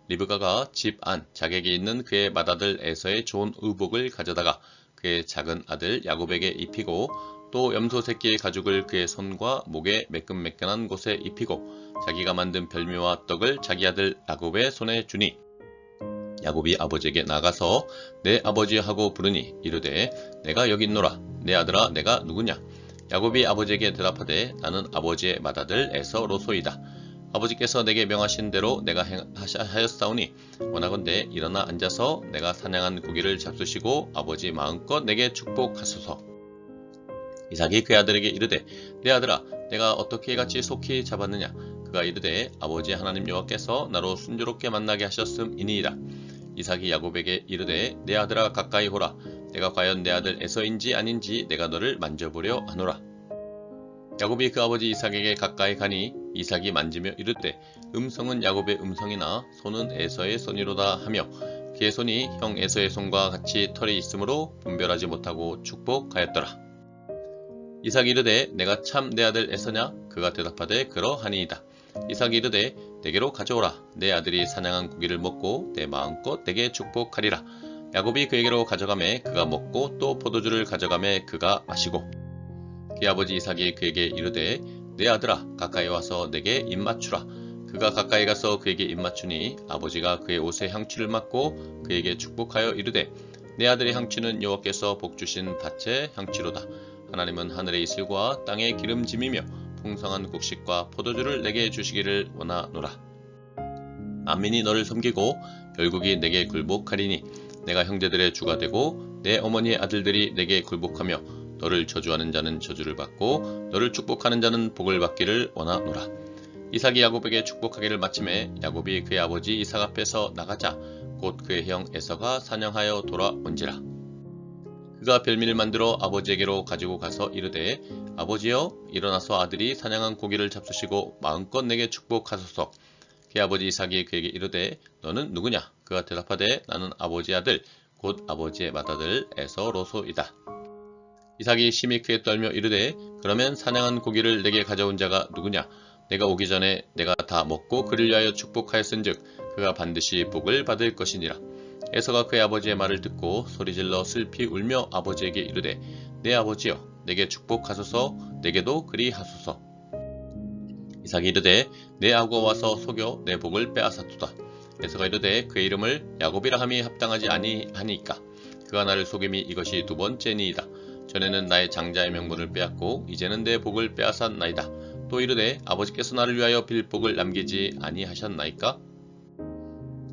리브가가 집 안 자객에 있는 그의 맏아들 에서의 좋은 의복을 가져다가 그의 작은 아들 야곱에게 입히고 또 염소 새끼의 가죽을 그의 손과 목에 매끈매끈한 곳에 입히고 자기가 만든 별미와 떡을 자기 아들 야곱의 손에 주니 야곱이 아버지에게 나가서 내 아버지 하고 부르니 이르되 내가 여기 있노라. 내 아들아 내가 누구냐. 야곱이 아버지에게 대답하되 나는 아버지의 맏아들 에서로소이다. 아버지께서 내게 명하신 대로 내가 하였사오니 원하건대 일어나 앉아서 내가 사냥한 고기를 잡수시고 아버지 마음껏 내게 축복하소서. 이삭이 그의 아들에게 이르되 내 아들아 내가 어떻게 같이 속히 잡았느냐. 그가 이르되 아버지 하나님 여호와께서 나로 순조롭게 만나게 하셨음이니이다. 이삭이 야곱에게 이르되 내 아들아 가까이 오라. 내가 과연 내 아들 에서인지 아닌지 내가 너를 만져보려 하노라. 야곱이 그 아버지 이삭에게 가까이 가니 이삭이 만지며 이르되 음성은 야곱의 음성이나 손은 에서의 손이로다 하며 그의 손이 형 에서의 손과 같이 털이 있으므로 분별하지 못하고 축복하였더라. 이삭이 이르되 내가 참 내 아들 에서냐. 그가 대답하되 그러하니이다. 이삭이 이르되 내게로 가져오라. 내 아들이 사냥한 고기를 먹고 내 마음껏 내게 축복하리라. 야곱이 그에게로 가져가매 그가 먹고 또 포도주를 가져가매 그가 마시고 그의 아버지 이삭이 그에게 이르되 내 아들아 가까이 와서 내게 입맞추라. 그가 가까이 가서 그에게 입맞추니 아버지가 그의 옷에 향취를 맡고 그에게 축복하여 이르되 내 아들의 향취는 여호와께서 복주신 밭의 향취로다. 하나님은 하늘의 이슬과 땅의 기름짐이며 풍성한 곡식과 포도주를 내게 주시기를 원하노라. 만민이 너를 섬기고 열국이 내게 굴복하리니 내가 형제들의 주가 되고 내 어머니의 아들들이 내게 굴복하며 너를 저주하는 자는 저주를 받고 너를 축복하는 자는 복을 받기를 원하노라. 이삭이 야곱에게 축복하기를 마침에 야곱이 그의 아버지 이삭 앞에서 나가자 곧 그의 형 에서가 사냥하여 돌아온지라. 그가 별미를 만들어 아버지에게로 가지고 가서 이르되 아버지여 일어나서 아들이 사냥한 고기를 잡수시고 마음껏 내게 축복하소서. 그의 아버지 이삭이 그에게 이르되 너는 누구냐. 그가 대답하되 나는 아버지의 아들 곧 아버지의 맏아들 에서로소이다. 이삭이 심히 크게 떨며 이르되 그러면 사냥한 고기를 내게 가져온 자가 누구냐. 내가 오기 전에 내가 다 먹고 그를 위하여 축복하였은즉 그가 반드시 복을 받을 것이니라. 에서가 그의 아버지의 말을 듣고 소리질러 슬피 울며 아버지에게 이르되 내 아버지여 내게 축복하소서. 내게도 그리하소서. 이삭이 이르되 내 아우가 와서 속여 내 복을 빼앗았도다. 에서가 이르되 그의 이름을 야곱이라 함이 합당하지 아니하니까 그가 나를 속임이 이것이 두 번째니이다. 전에는 나의 장자의 명분을 빼앗고 이제는 내 복을 빼앗았나이다. 또 이르되 아버지께서 나를 위하여 빌 복을 남기지 아니하셨나이까?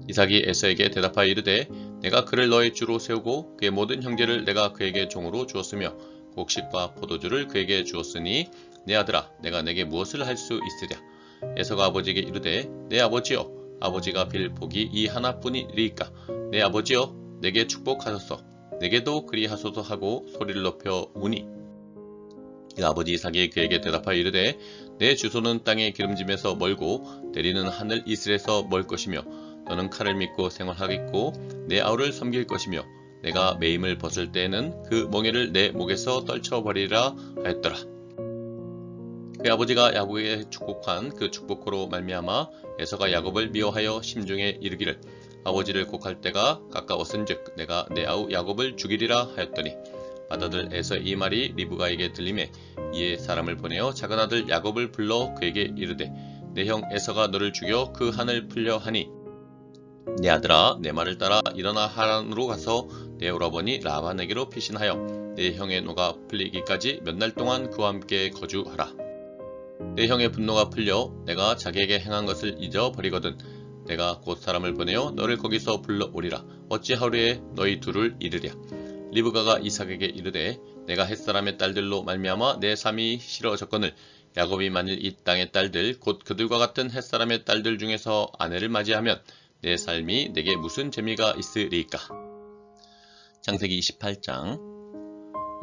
이삭이 에서에게 대답하여 이르되 내가 그를 너의 주로 세우고 그의 모든 형제를 내가 그에게 종으로 주었으며 곡식과 포도주를 그에게 주었으니 내 아들아 내가 내게 무엇을 할 수 있으랴. 에서가 아버지에게 이르되 내 아버지여 아버지가 빌 복이 이 하나뿐이리이까 내 아버지여 내게 축복하소서 내게도 그리하소서 하고 소리를 높여 우니 그 아버지 이삭이 그에게 대답하여 이르되 내 주소는 땅의 기름짐에서 멀고 내리는 하늘 이슬에서 멀 것이며 너는 칼을 믿고 생활하겠고 내 아우를 섬길 것이며 내가 매임을 벗을 때에는 그 멍에를 내 목에서 떨쳐버리라 하였더라. 그 아버지가 야곱에게 축복한 그 축복으로 말미암아 에서가 야곱을 미워하여 심중에 이르기를 아버지를 곡할 때가 가까웠은즉 내가 내 아우 야곱을 죽이리라 하였더니 맏아들 에서의 이 말이 리브가에게 들리매 이에 사람을 보내어 작은 아들 야곱을 불러 그에게 이르되 내 형 에서가 너를 죽여 그 한을 풀려 하니 내 아들아 내 말을 따라 일어나 하란으로 가서 내 오라버니 라반에게로 피신하여 내 형의 노가 풀리기까지 몇 날 동안 그와 함께 거주하라. 내 형의 분노가 풀려 내가 자기에게 행한 것을 잊어버리거든 내가 곧 사람을 보내어 너를 거기서 불러오리라. 어찌 하루에 너희 둘을 이르랴. 리브가가 이삭에게 이르되 내가 햇사람의 딸들로 말미암아 내 삶이 싫어졌거늘 야곱이 만일 이 땅의 딸들 곧 그들과 같은 햇사람의 딸들 중에서 아내를 맞이하면 내 삶이 내게 무슨 재미가 있으리까. 창세기 28장.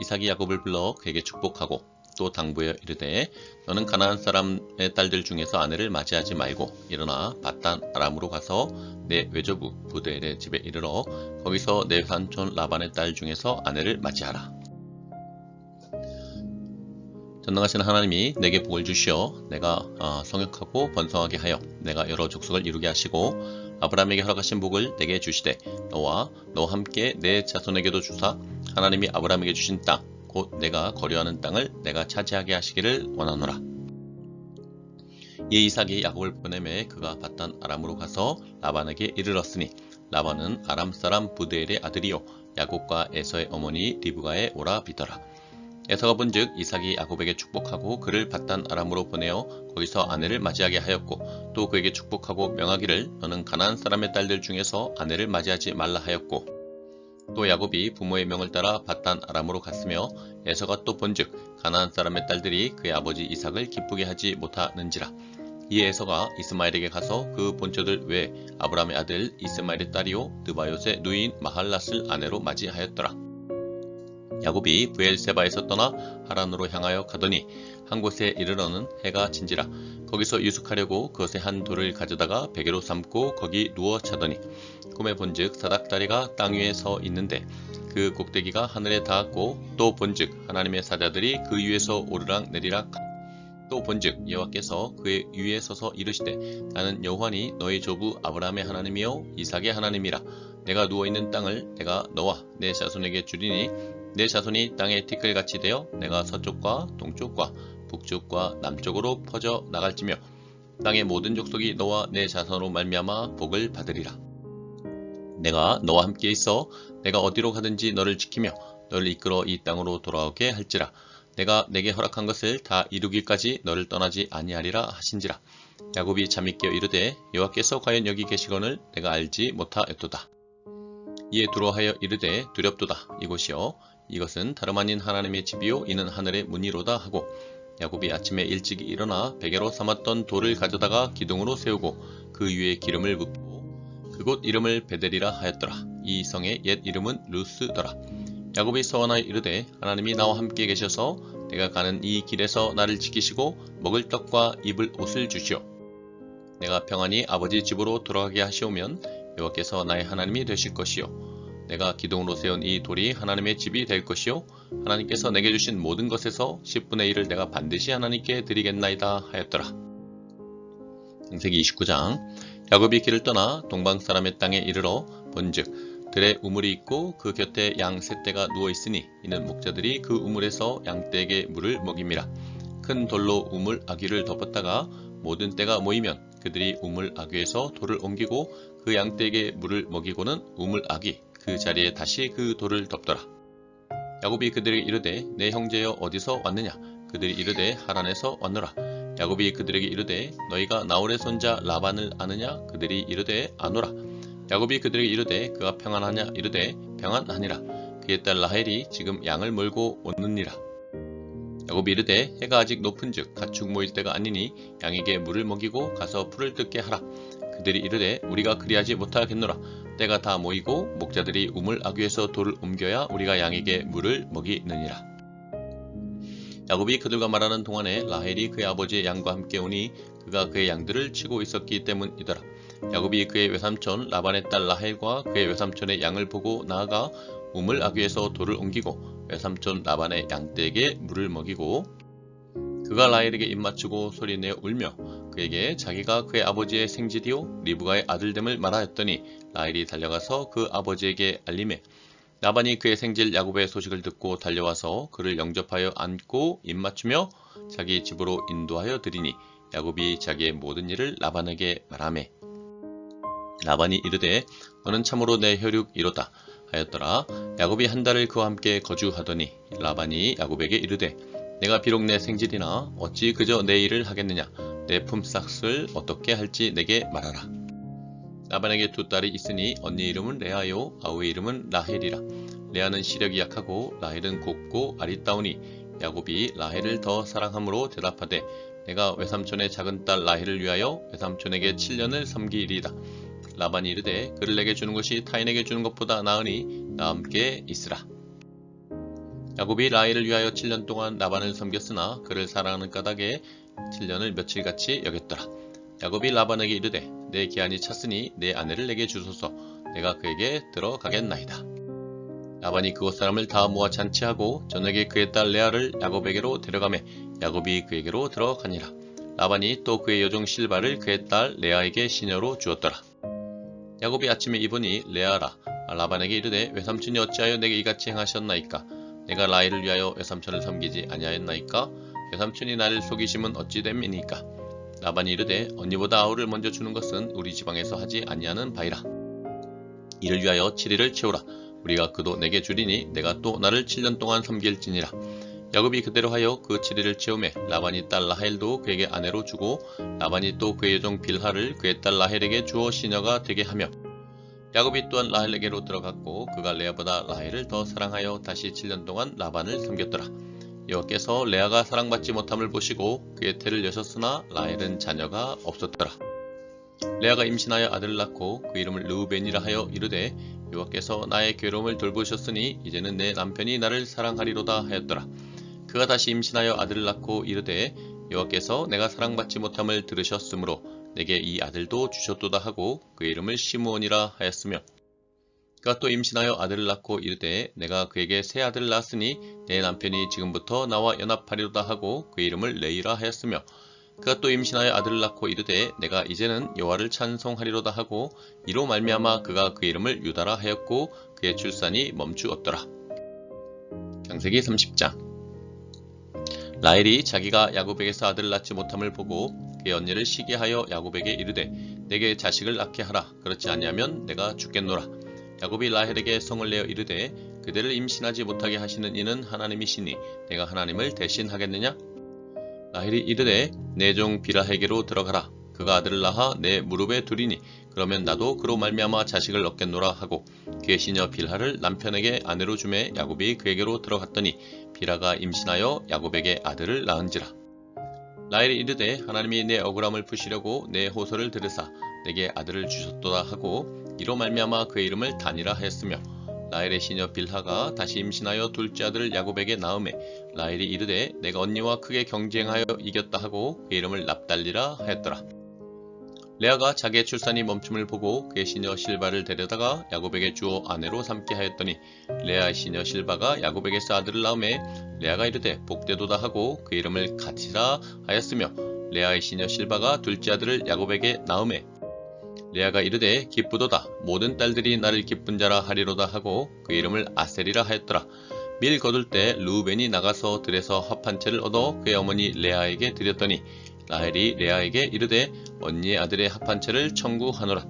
이삭이 야곱을 불러 그에게 축복하고 또 당부하여 이르되 너는 가나안 사람의 딸들 중에서 아내를 맞이하지 말고 일어나 밧단 아람으로 가서 내 외조부 부드엘의 집에 이르러 거기서 내 삼촌 라반의 딸 중에서 아내를 맞이하라. 전능하신 하나님이 내게 복을 주시어 내가 성역하고 번성하게 하여 내가 여러 족속을 이루게 하시고 아브라함에게 허락하신 복을 내게 주시되 너와 너와 함께 내 자손에게도 주사 하나님이 아브라함에게 주신 땅 곧 내가 거류하는 땅을 내가 차지하게 하시기를 원하노라. 이에 이삭이 야곱을 보내매 그가 밧단 아람으로 가서 라반에게 이르렀으니 라반은 아람 사람 부드엘의 아들이요 야곱과 에서의 어머니 리브가의 오라비더라. 에서가 본즉 이삭이 야곱에게 축복하고 그를 밧단 아람으로 보내어 거기서 아내를 맞이하게 하였고 또 그에게 축복하고 명하기를 너는 가나안 사람의 딸들 중에서 아내를 맞이하지 말라 하였고 또 야곱이 부모의 명을 따라 밧단 아람으로 갔으며 에서가 또 본즉 가나안 사람의 딸들이 그의 아버지 이삭을 기쁘게 하지 못하는지라. 이에 에서가 이스마엘에게 가서 그 본처들 외 아브라함의 아들 이스마엘의 딸이요 느바요의 누이인 마할랏을 아내로 맞이하였더라. 야곱이 브엘세바에서 떠나 하란으로 향하여 가더니 한 곳에 이르러는 해가 진지라. 거기서 유숙하려고 그것의 한 돌을 가져다가 베개로 삼고 거기 누워 자더니 꿈에 본즉 사닥다리가 땅 위에 서 있는데 그 꼭대기가 하늘에 닿았고 또 본즉 하나님의 사자들이 그 위에서 오르락 내리락 또 본즉 여호와께서 그의 위에 서서 이르시되 나는 여호와니 너희 조부 아브라함의 하나님이요 이삭의 하나님이라. 내가 누워있는 땅을 내가 너와 내 자손에게 주리니 내 자손이 땅의 티끌같이 되어 내가 서쪽과 동쪽과 북쪽과 남쪽으로 퍼져 나갈지며 땅의 모든 족속이 너와 내 자손으로 말미암아 복을 받으리라. 내가 너와 함께 있어 내가 어디로 가든지 너를 지키며 너를 이끌어 이 땅으로 돌아오게 할지라. 내가 내게 허락한 것을 다 이루기까지 너를 떠나지 아니하리라 하신지라. 야곱이 잠이 깨어 이르되 여호와께서 과연 여기 계시거늘 내가 알지 못하였도다. 이에 두려워하여 이르되 두렵도다. 이곳이요 이것은 다름 아닌 하나님의 집이요 이는 하늘의 문이로다 하고 야곱이 아침에 일찍 일어나 베개로 삼았던 돌을 가져다가 기둥으로 세우고 그 위에 기름을 붓고 그곳 이름을 베델이라 하였더라. 이 성의 옛 이름은 루스더라. 야곱이 서원하여 이르되 하나님이 나와 함께 계셔서 내가 가는 이 길에서 나를 지키시고 먹을 떡과 입을 옷을 주시오. 내가 평안히 아버지 집으로 돌아가게 하시오면 여호와께서 나의 하나님이 되실 것이요 내가 기둥으로 세운 이 돌이 하나님의 집이 될 것이요 하나님께서 내게 주신 모든 것에서 10분의 1을 내가 반드시 하나님께 드리겠나이다 하였더라. 창세기 29장. 야곱이 길을 떠나 동방 사람의 땅에 이르러 본즉 들에 우물이 있고 그 곁에 양 세 떼가 누워 있으니 이는 목자들이 그 우물에서 양떼에게 물을 먹임이라. 큰 돌로 우물 아귀를 덮었다가 모든 떼가 모이면 그들이 우물 아귀에서 돌을 옮기고 그 양떼에게 물을 먹이고는 우물 아귀 그 자리에 다시 그 돌을 덮더라. 야곱이 그들에게 이르되 내 형제여 어디서 왔느냐? 그들이 이르되 하란에서 왔노라. 야곱이 그들에게 이르되 너희가 나홀의 손자 라반을 아느냐? 그들이 이르되 아노라. 야곱이 그들에게 이르되 그가 평안하냐? 이르되 평안하니라. 그의 딸 라헬이 지금 양을 몰고 오느니라. 야곱이 이르되 해가 아직 높은즉 가축 모일 때가 아니니 양에게 물을 먹이고 가서 풀을 뜯게 하라. 그들이 이르되 우리가 그리하지 못하겠노라. 때가 다 모이고 목자들이 우물 아귀에서 돌을 옮겨야 우리가 양에게 물을 먹이느니라. 야곱이 그들과 말하는 동안에 라헬이 그의 아버지의 양과 함께 오니 그가 그의 양들을 치고 있었기 때문이더라. 야곱이 그의 외삼촌 라반의 딸 라헬과 그의 외삼촌의 양을 보고 나아가 우물 아귀에서 돌을 옮기고 외삼촌 라반의 양떼에게 물을 먹이고 그가 라헬에게 입맞추고 소리내어 울며 그에게 자기가 그의 아버지의 생질이요 리브가의 아들됨을 말하였더니 라헬이 달려가서 그 아버지에게 알리매 라반이 그의 생질 야곱의 소식을 듣고 달려와서 그를 영접하여 안고 입맞추며 자기 집으로 인도하여 드리니 야곱이 자기의 모든 일을 라반에게 말하매 라반이 이르되 너는 참으로 내 혈육이로다 하였더라. 야곱이 한 달을 그와 함께 거주하더니 라반이 야곱에게 이르되 내가 비록 내 생질이나 어찌 그저 내 일을 하겠느냐 내 품삯을 어떻게 할지 내게 말하라. 라반에게 두 딸이 있으니 언니 이름은 레아요 아우의 이름은 라헬이라. 레아는 시력이 약하고 라헬은 곱고 아리따우니 야곱이 라헬을 더 사랑함으로 대답하되 내가 외삼촌의 작은 딸 라헬을 위하여 외삼촌에게 7년을 섬기리이다. 라반이 이르되 그를 내게 주는 것이 타인에게 주는 것보다 나으니 나와 함께 있으라. 야곱이 라헬을 위하여 7년 동안 라반을 섬겼으나 그를 사랑하는 까닭에 7년을 며칠같이 여겼더라. 야곱이 라반에게 이르되 내 기한이 찼으니 내 아내를 내게 주소서 내가 그에게 들어가겠나이다. 라반이 그곳 사람을 다 모아 잔치하고 저녁에 그의 딸 레아를 야곱에게로 데려가매 야곱이 그에게로 들어가니라. 라반이 또 그의 여종 실바를 그의 딸 레아에게 시녀로 주었더라. 야곱이 아침에 이보니 레아라 라반에게 이르되 외삼촌이 어찌하여 내게 이같이 행하셨나이까? 내가 라헬을 위하여 외삼촌을 섬기지 아니하였나이까? 외삼촌이 나를 속이심은 어찌 됨이니까? 라반이 이르되 언니보다 아우를 먼저 주는 것은 우리 지방에서 하지 아니하는 바이라. 이를 위하여 7일을 채우라. 우리가 그도 내게 주리니 내가 또 나를 7년 동안 섬길지니라. 야곱이 그대로 하여 그 7일을 채우매 라반이 딸 라헬도 그에게 아내로 주고 라반이 또 그의 여종 빌하를 그의 딸 라헬에게 주어 시녀가 되게 하며 야곱이 또한 라헬에게로 들어갔고 그가 레아보다 라헬을 더 사랑하여 다시 7년 동안 라반을 섬겼더라. 여호와께서 레아가 사랑받지 못함을 보시고 그의 태를 여셨으나 라헬은 자녀가 없었더라. 레아가 임신하여 아들을 낳고 그 이름을 르우벤이라 하여 이르되 여호와께서 나의 괴로움을 돌보셨으니 이제는 내 남편이 나를 사랑하리로다 하였더라. 그가 다시 임신하여 아들을 낳고 이르되 여호와께서 내가 사랑받지 못함을 들으셨으므로 내게 이 아들도 주셨도다 하고 그의 이름을 시므온이라 하였으며 그가 또 임신하여 아들을 낳고 이르되 내가 그에게 새 아들을 낳았으니 내 남편이 지금부터 나와 연합하리로다 하고 그의 이름을 레이라 하였으며 그가 또 임신하여 아들을 낳고 이르되 내가 이제는 여호와를 찬송하리로다 하고 이로 말미암아 그가 그의 이름을 유다라 하였고 그의 출산이 멈추었더라. 창세기 30장. 라헬이 자기가 야곱에게서 아들을 낳지 못함을 보고 그의 언니를 시기하여 야곱에게 이르되 내게 자식을 낳게 하라. 그렇지 아니하면 내가 죽겠노라. 야곱이 라헬에게 성을 내어 이르되 그대를 임신하지 못하게 하시는 이는 하나님이시니 내가 하나님을 대신하겠느냐? 라헬이 이르되 내 종 빌하에게로 들어가라. 그가 아들을 낳아 내 무릎에 두리니 그러면 나도 그로 말미암아 자식을 얻겠노라 하고 그의 시녀 빌하를 남편에게 아내로 주매 야곱이 그에게로 들어갔더니 빌하가 임신하여 야곱에게 아들을 낳은지라. 라헬이 이르되 하나님이 내 억울함을 푸시려고 내 호소를 들으사 내게 아들을 주셨도다 하고 이로 말미암아 그의 이름을 단이라 하였으며 라헬의 시녀 빌하가 다시 임신하여 둘째 아들을 야곱에게 낳음에 라헬이 이르되 내가 언니와 크게 경쟁하여 이겼다 하고 그의 이름을 납달리라 하였더라. 레아가 자기의 출산이 멈춤을 보고 그의 시녀 실바를 데려다가 야곱에게 주어 아내로 삼게 하였더니 레아의 시녀 실바가 야곱에게서 아들을 낳음에 레아가 이르되 복되도다 하고 그 이름을 가치라 하였으며 레아의 시녀 실바가 둘째 아들을 야곱에게 낳음에 레아가 이르되 기쁘도다 모든 딸들이 나를 기쁜 자라 하리로다 하고 그 이름을 아셀이라 하였더라. 밀 거둘 때 르우벤이 나가서 들에서 합 한 채를 얻어 그의 어머니 레아에게 드렸더니 라헬이 레아에게 이르되 언니의 아들의 합한 채를 청구하노라.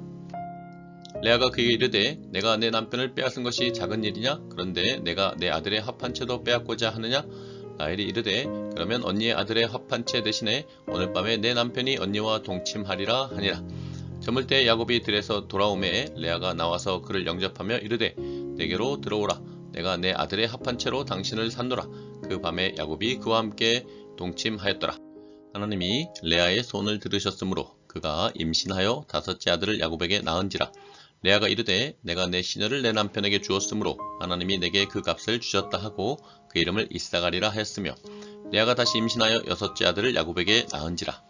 레아가 그에게 이르되 내가 내 남편을 빼앗은 것이 작은 일이냐? 그런데 내가 내 아들의 합한 채도 빼앗고자 하느냐? 라헬이 이르되 그러면 언니의 아들의 합한 채 대신에 오늘 밤에 내 남편이 언니와 동침하리라 하니라. 저물 때 야곱이 들에서 돌아오매 레아가 나와서 그를 영접하며 이르되 내게로 들어오라. 내가 내 아들의 합한 채로 당신을 산노라. 그 밤에 야곱이 그와 함께 동침하였더라. 하나님이 레아의 소원을 들으셨으므로 그가 임신하여 5째 아들을 야곱에게 낳은지라. 레아가 이르되 내가 내 시녀를 내 남편에게 주었으므로 하나님이 내게 그 값을 주셨다 하고 그 이름을 이사가리라 하였으며 레아가 다시 임신하여 6째 아들을 야곱에게 낳은지라.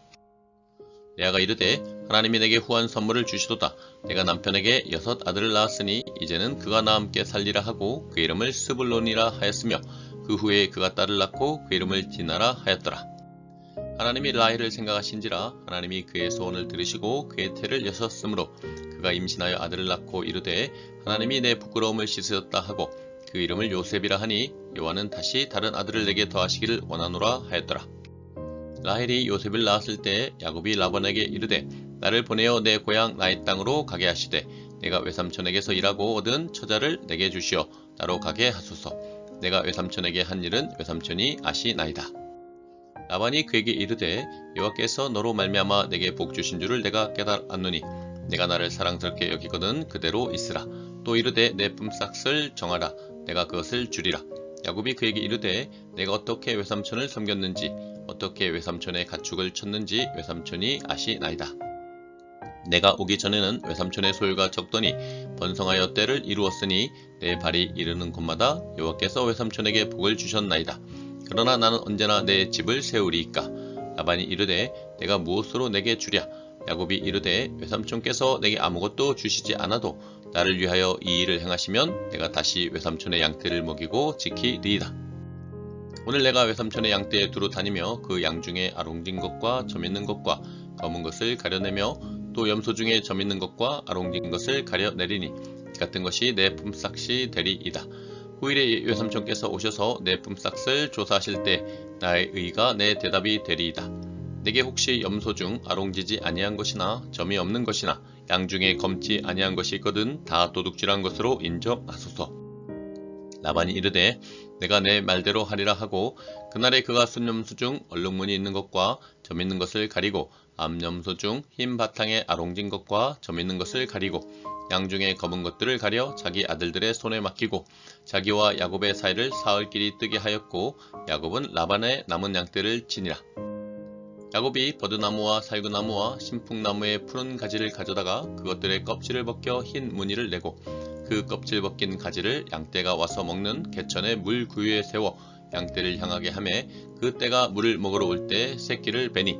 레아가 이르되 하나님이 내게 후한 선물을 주시도다. 내가 남편에게 6 아들을 낳았으니 이제는 그가 나와 함께 살리라 하고 그 이름을 스불론이라 하였으며 그 후에 그가 딸을 낳고 그 이름을 디나라 하였더라. 하나님이 라헬을 생각하신지라. 하나님이 그의 소원을 들으시고 그의 태를 여셨으므로 그가 임신하여 아들을 낳고 이르되 하나님이 내 부끄러움을 씻으셨다 하고 그 이름을 요셉이라 하니 여호와는 다시 다른 아들을 내게 더하시기를 원하노라 하였더라. 라헬이 요셉을 낳았을 때 야곱이 라반에게 이르되 나를 보내어 내 고향 나의 땅으로 가게 하시되 내가 외삼촌에게서 일하고 얻은 처자를 내게 주시어 나로 가게 하소서. 내가 외삼촌에게 한 일은 외삼촌이 아시나이다. 라반이 그에게 이르되 여호와께서 너로 말미암아 내게 복 주신 줄을 내가 깨달았노니 내가 나를 사랑스럽게 여기거든 그대로 있으라. 또 이르되 내 품삯을 정하라. 내가 그것을 주리라. 야곱이 그에게 이르되 내가 어떻게 외삼촌을 섬겼는지 어떻게 외삼촌의 가축을 쳤는지 외삼촌이 아시나이다. 내가 오기 전에는 외삼촌의 소유가 적더니 번성하여 때를 이루었으니 내 발이 이르는 곳마다 여호와께서 외삼촌에게 복을 주셨나이다. 그러나 나는 언제나 내 집을 세우리이까. 라반이 이르되 내가 무엇으로 내게 주랴. 야곱이 이르되 외삼촌께서 내게 아무것도 주시지 않아도 나를 위하여 이 일을 행하시면 내가 다시 외삼촌의 양떼를 먹이고 지키리이다. 오늘 내가 외삼촌의 양떼에 두루 다니며 그 양 중에 아롱진 것과 점 있는 것과 검은 것을 가려내며 또 염소 중에 점 있는 것과 아롱진 것을 가려내리니 이 같은 것이 내 품삯이 되리이다. 후일에 외삼촌께서 오셔서 내 품삯을 조사하실 때 나의 의가 내 대답이 되리이다. 내게 혹시 염소 중 아롱지지 아니한 것이나 점이 없는 것이나 양 중에 검지 아니한 것이 있거든 다 도둑질한 것으로 인정하소서. 라반이 이르되 내가 내 말대로 하리라 하고 그날에 그가 순염소 중 얼룩무늬 있는 것과 점 있는 것을 가리고 암염소 중 흰 바탕에 아롱진 것과 점 있는 것을 가리고 양 중에 검은 것들을 가려 자기 아들들의 손에 맡기고 자기와 야곱의 사이를 사흘길이 뜨게 하였고 야곱은 라반의 남은 양떼를 치니라. 야곱이 버드나무와 살구나무와 신풍나무의 푸른 가지를 가져다가 그것들의 껍질을 벗겨 흰 무늬를 내고 그 껍질 벗긴 가지를 양떼가 와서 먹는 개천의 물 구유에 세워 양떼를 향하게 하매 그 떼가 물을 먹으러 올 때 새끼를 베니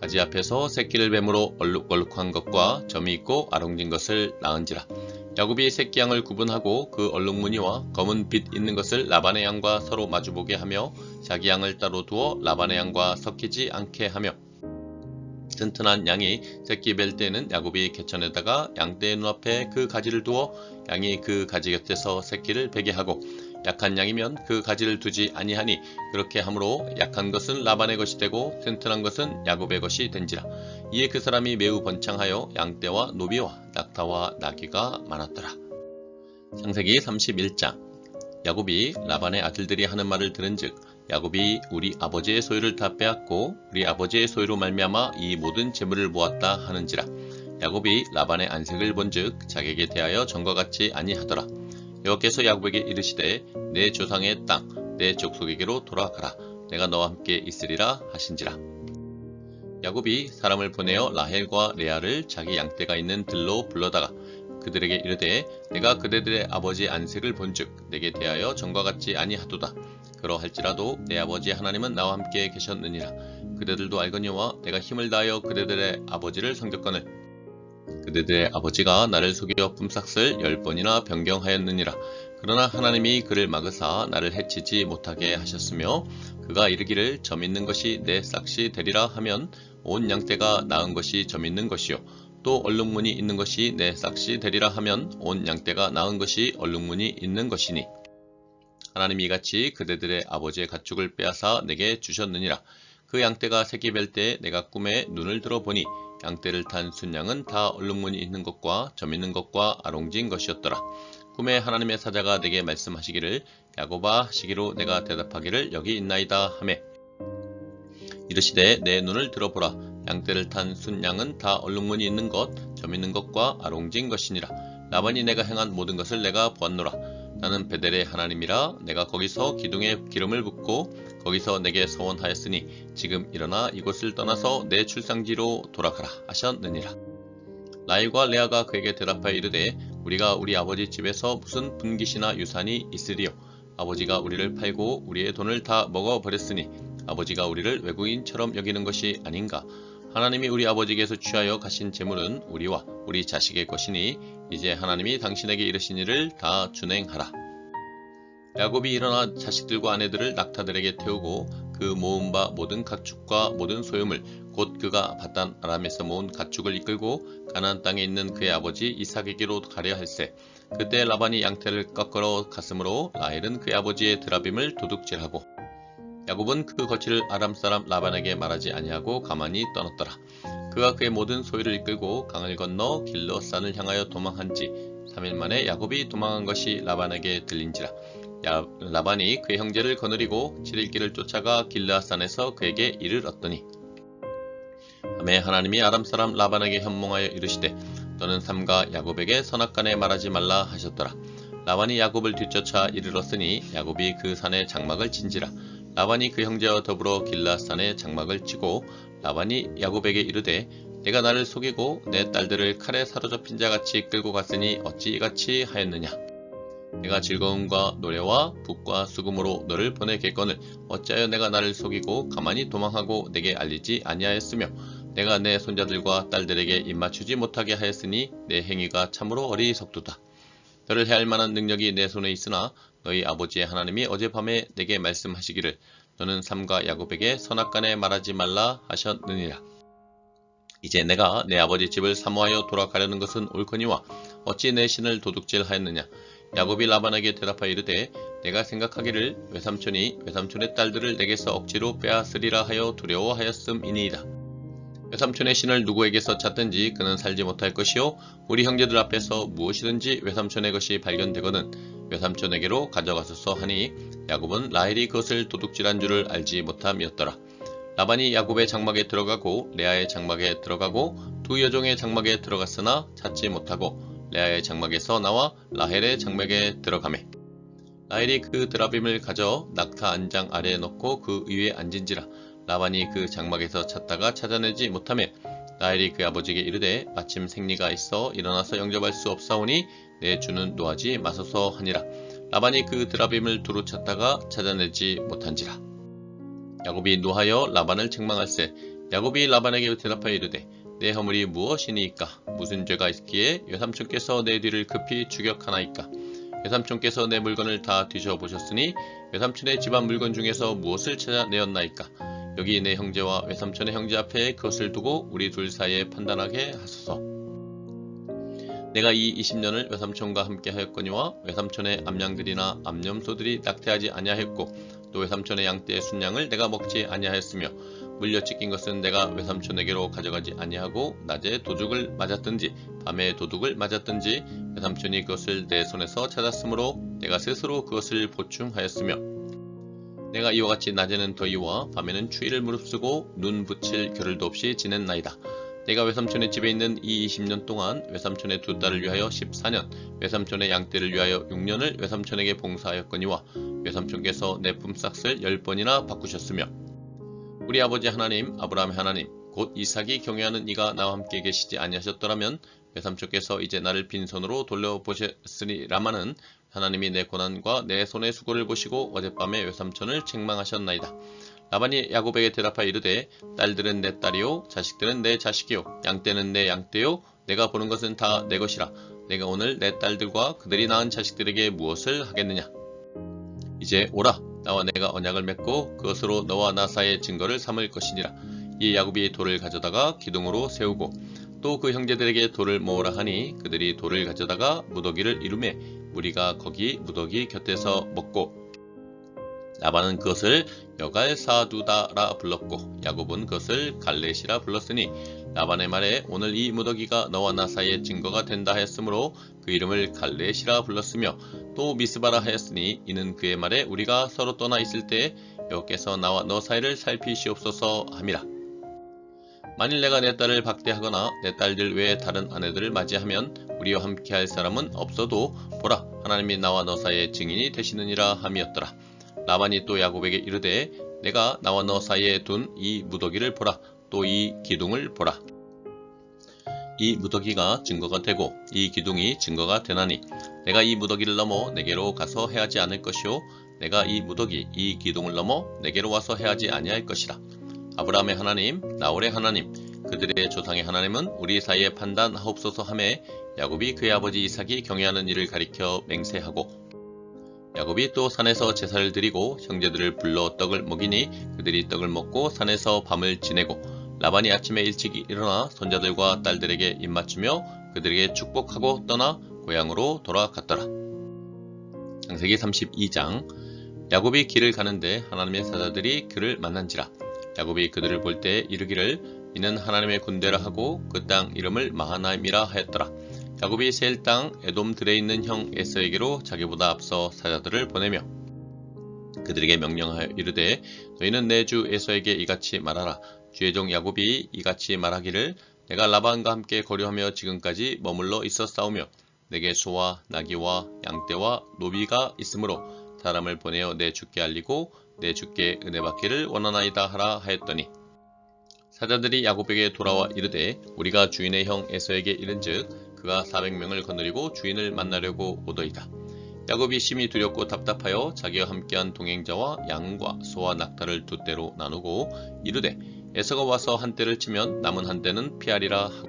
가지 앞에서 새끼를 뱀으로 얼룩얼룩한 것과 점이 있고 아롱진 것을 낳은지라. 야곱이 새끼 양을 구분하고 그 얼룩무늬와 검은 빛 있는 것을 라반의 양과 서로 마주보게 하며 자기 양을 따로 두어 라반의 양과 섞이지 않게 하며 튼튼한 양이 새끼 뵐 때에는 야곱이 개천에다가 양떼의 눈앞에 그 가지를 두어 양이 그 가지 곁에서 새끼를 베게 하고 약한 양이면 그 가지를 두지 아니하니 그렇게 함으로 약한 것은 라반의 것이 되고 튼튼한 것은 야곱의 것이 된지라. 이에 그 사람이 매우 번창하여 양떼와 노비와 낙타와 나귀가 많았더라. 창세기 31장. 야곱이 라반의 아들들이 하는 말을 들은즉 야곱이 우리 아버지의 소유를 다 빼앗고 우리 아버지의 소유로 말미암아 이 모든 재물을 모았다 하는지라. 야곱이 라반의 안색을 본즉 자기에게 대하여 전과 같지 아니하더라. 여호와께서 야곱에게 이르시되 내 조상의 땅 내 족속에게로 돌아가라. 내가 너와 함께 있으리라 하신지라. 야곱이 사람을 보내어 라헬과 레아를 자기 양떼가 있는 들로 불러다가 그들에게 이르되 내가 그대들의 아버지의 안색을 본즉 내게 대하여 전과 같지 아니하도다. 그러할지라도 내 아버지 하나님은 나와 함께 계셨느니라. 그대들도 알거니와 내가 힘을 다하여 그대들의 아버지를 섬겼거늘 그대들의 아버지가 나를 속여 품삯을 10번이나 변경하였느니라. 그러나 하나님이 그를 막으사 나를 해치지 못하게 하셨으며 그가 이르기를 점 있는 것이 내 싹이 되리라 하면 온 양떼가 나은 것이 점 있는 것이요 또 얼룩무늬 있는 것이 내 싹이 되리라 하면 온 양떼가 나은 것이 얼룩무늬 있는 것이니 하나님이 이같이 그대들의 아버지의 가축을 빼앗아 내게 주셨느니라. 그 양떼가 새끼 뵐 때 내가 꿈에 눈을 들어보니 양떼를 탄 순양은 다 얼룩무늬 있는 것과 점 있는 것과 아롱진 것이었더라. 꿈에 하나님의 사자가 내게 말씀하시기를 야곱아 하시기로 내가 대답하기를 여기 있나이다 하매 이르시되 내 눈을 들어보라. 양떼를 탄 순양은 다 얼룩무늬 있는 것, 점 있는 것과 아롱진 것이니라. 라반이 내가 행한 모든 것을 내가 보았노라. 나는 베델의 하나님이라. 내가 거기서 기둥에 기름을 붓고 거기서 내게 서원하였으니 지금 일어나 이곳을 떠나서 내 출상지로 돌아가라 하셨느니라. 라헬과 레아가 그에게 대답하여 이르되 우리가 우리 아버지 집에서 무슨 분깃이나 유산이 있으리요. 아버지가 우리를 팔고 우리의 돈을 다 먹어버렸으니 아버지가 우리를 외국인처럼 여기는 것이 아닌가. 하나님이 우리 아버지께서 취하여 가신 재물은 우리와 우리 자식의 것이니 이제 하나님이 당신에게 이르신 일을 다 준행하라. 야곱이 일어나 자식들과 아내들을 낙타들에게 태우고 그 모은 바 모든 가축과 모든 소유물 곧 그가 바단 아람에서 모은 가축을 이끌고 가나안 땅에 있는 그의 아버지 이삭에게로 가려 할세. 그때 라반이 양떼를 꺾으러 갔으므로 라헬은 그의 아버지의 드라빔을 도둑질하고 야곱은 그 거취를 아람 사람 라반에게 말하지 아니하고 가만히 떠났더라. 그가 그의 모든 소유를 이끌고 강을 건너 길르앗산을 향하여 도망한 지 3일 만에 야곱이 도망한 것이 라반에게 들린지라. 라반이 그의 형제를 거느리고 7일 길을 쫓아가 길르앗산에서 그에게 이르렀더니 하매 하나님이 아람 사람 라반에게 현몽하여 이르시되 너는 삼가 야곱에게 선악간에 말하지 말라 하셨더라. 라반이 야곱을 뒤쫓아 이르렀으니 야곱이 그 산에 장막을 친지라. 라반이 그 형제와 더불어 길르앗산에 장막을 치고 라반이 야곱에게 이르되 내가 나를 속이고 내 딸들을 칼에 사로잡힌 자같이 끌고 갔으니 어찌 이같이 하였느냐. 내가 즐거움과 노래와 북과 수금으로 너를 보내겠거늘 어찌하여 내가 나를 속이고 가만히 도망하고 내게 알리지 아니하였으며 내가 내 손자들과 딸들에게 입맞추지 못하게 하였으니 내 행위가 참으로 어리석도다. 너를 해할 만한 능력이 내 손에 있으나 너희 아버지의 하나님이 어젯밤에 내게 말씀하시기를 너는 삼가 야곱에게 선악간에 말하지 말라 하셨느니라. 이제 내가 내 아버지 집을 사모하여 돌아가려는 것은 옳거니와 어찌 내 신을 도둑질하였느냐. 야곱이 라반에게 대답하여 이르되 내가 생각하기를 외삼촌이 외삼촌의 딸들을 내게서 억지로 빼앗으리라 하여 두려워하였음이니이다. 외삼촌의 신을 누구에게서 찾든지 그는 살지 못할 것이요 우리 형제들 앞에서 무엇이든지 외삼촌의 것이 발견되거든 외삼촌에게로 가져가소서 하니 야곱은 라헬이 그것을 도둑질한 줄을 알지 못함이었더라. 라반이 야곱의 장막에 들어가고 레아의 장막에 들어가고 두 여종의 장막에 들어갔으나 찾지 못하고 레아의 장막에서 나와 라헬의 장막에 들어가매 라헬이 그 드라빔을 가져 낙타 안장 아래에 넣고 그 위에 앉은지라. 라반이 그 장막에서 찾다가 찾아내지 못하매 라헬이 그 아버지에게 이르되 마침 생리가 있어 일어나서 영접할 수 없사오니 내 주는 노하지 마소서 하니라. 라반이 그 드라빔을 두루 찾다가 찾아내지 못한지라. 야곱이 노하여 라반을 책망할세. 야곱이 라반에게 대답하여 이르되 내 허물이 무엇이니이까. 무슨 죄가 있기에 외삼촌께서 내 뒤를 급히 추격하나이까. 외삼촌께서 내 물건을 다 뒤져보셨으니 외삼촌의 집안 물건 중에서 무엇을 찾아내었나이까. 여기 내 형제와 외삼촌의 형제 앞에 그것을 두고 우리 둘 사이에 판단하게 하소서. 내가 이 20년을 외삼촌과 함께 하였거니와 외삼촌의 암양들이나 암염소들이 낙태하지 아니하였고 또 외삼촌의 양떼의 순양을 내가 먹지 아니하였으며 물려 찢긴 것은 내가 외삼촌에게로 가져가지 아니하고 낮에 도둑을 맞았든지 밤에 도둑을 맞았든지 외삼촌이 그것을 내 손에서 찾았으므로 내가 스스로 그것을 보충하였으며 내가 이와 같이 낮에는 더위와 밤에는 추위를 무릅쓰고 눈 붙일 겨를도 없이 지냈나이다. 내가 외삼촌의 집에 있는 이 20년 동안 외삼촌의 두 딸을 위하여 14년, 외삼촌의 양떼를 위하여 6년을 외삼촌에게 봉사하였거니와 외삼촌께서 내 품삯을 10번이나 바꾸셨으며 우리 아버지 하나님, 아브라함의 하나님, 곧 이삭이 경외하는 이가 나와 함께 계시지 아니하셨더라면 외삼촌께서 이제 나를 빈손으로 돌려보셨으리라마는 하나님이 내 고난과 내 손의 수고를 보시고 어젯밤에 외삼촌을 책망하셨나이다. 라반이 야곱에게 대답하여 이르되 딸들은 내 딸이요 자식들은 내 자식이요 양떼는 내 양떼요 내가 보는 것은 다 내 것이라. 내가 오늘 내 딸들과 그들이 낳은 자식들에게 무엇을 하겠느냐. 이제 오라. 나와 내가 언약을 맺고 그것으로 너와 나 사이의 증거를 삼을 것이니라. 이 야곱이 돌을 가져다가 기둥으로 세우고 또 그 형제들에게 돌을 모으라 하니 그들이 돌을 가져다가 무더기를 이루매 무리가 거기 무더기 곁에서 먹고 라반은 그것을 여갈사두다라 불렀고 야곱은 그것을 갈렛이라 불렀으니 라반의 말에 오늘 이 무더기가 너와 나 사이의 증거가 된다 하였으므로 그 이름을 갈렛이라 불렀으며 또 미스바라 하였으니 이는 그의 말에 우리가 서로 떠나 있을 때 여호께서 나와 너 사이를 살피시옵소서 함이라. 만일 내가 내 딸을 박대하거나 내 딸들 외에 다른 아내들을 맞이하면 우리와 함께할 사람은 없어도 보라 하나님이 나와 너 사이의 증인이 되시느니라 함이었더라. 라반이 또 야곱에게 이르되 내가 나와 너 사이에 둔 이 무더기를 보라 또 이 기둥을 보라. 이 무더기가 증거가 되고 이 기둥이 증거가 되나니 내가 이 무더기를 넘어 내게로 가서 해하지 않을 것이요 내가 이 무더기 이 기둥을 넘어 내게로 와서 해하지 아니할 것이라. 아브라함의 하나님 나홀의 하나님 그들의 조상의 하나님은 우리 사이에 판단하옵소서 하매 야곱이 그의 아버지 이삭이 경외하는 일을 가리켜 맹세하고 야곱이 또 산에서 제사를 드리고 형제들을 불러 떡을 먹이니 그들이 떡을 먹고 산에서 밤을 지내고 라반이 아침에 일찍 일어나 손자들과 딸들에게 입맞추며 그들에게 축복하고 떠나 고향으로 돌아갔더라. 창세기 32장 야곱이 길을 가는데 하나님의 사자들이 그를 만난지라. 야곱이 그들을 볼 때 이르기를 이는 하나님의 군대라 하고 그 땅 이름을 마하나임이라 하였더라. 야곱이 세일 땅 에돔 들에 있는 형 에서에게로 자기보다 앞서 사자들을 보내며 그들에게 명령하여 이르되 너희는 내 주 에서에게 이같이 말하라. 주의 종 야곱이 이같이 말하기를 내가 라반과 함께 거류하며 지금까지 머물러 있었사오며 내게 소와 나귀와 양떼와 노비가 있으므로 사람을 보내어 내 주께 알리고 내 주께 은혜 받기를 원하나이다 하라 하였더니 사자들이 야곱에게 돌아와 이르되 우리가 주인의 형 에서에게 이른즉 그가 400명을 거느리고 주인을 만나려고 오더이다. 야곱이 심히 두렵고 답답하여 자기와 함께한 동행자와 양과 소와 낙타를 두 떼로 나누고 이르되 에서가 와서 한 떼를 치면 남은 한 떼는 피하리라 하고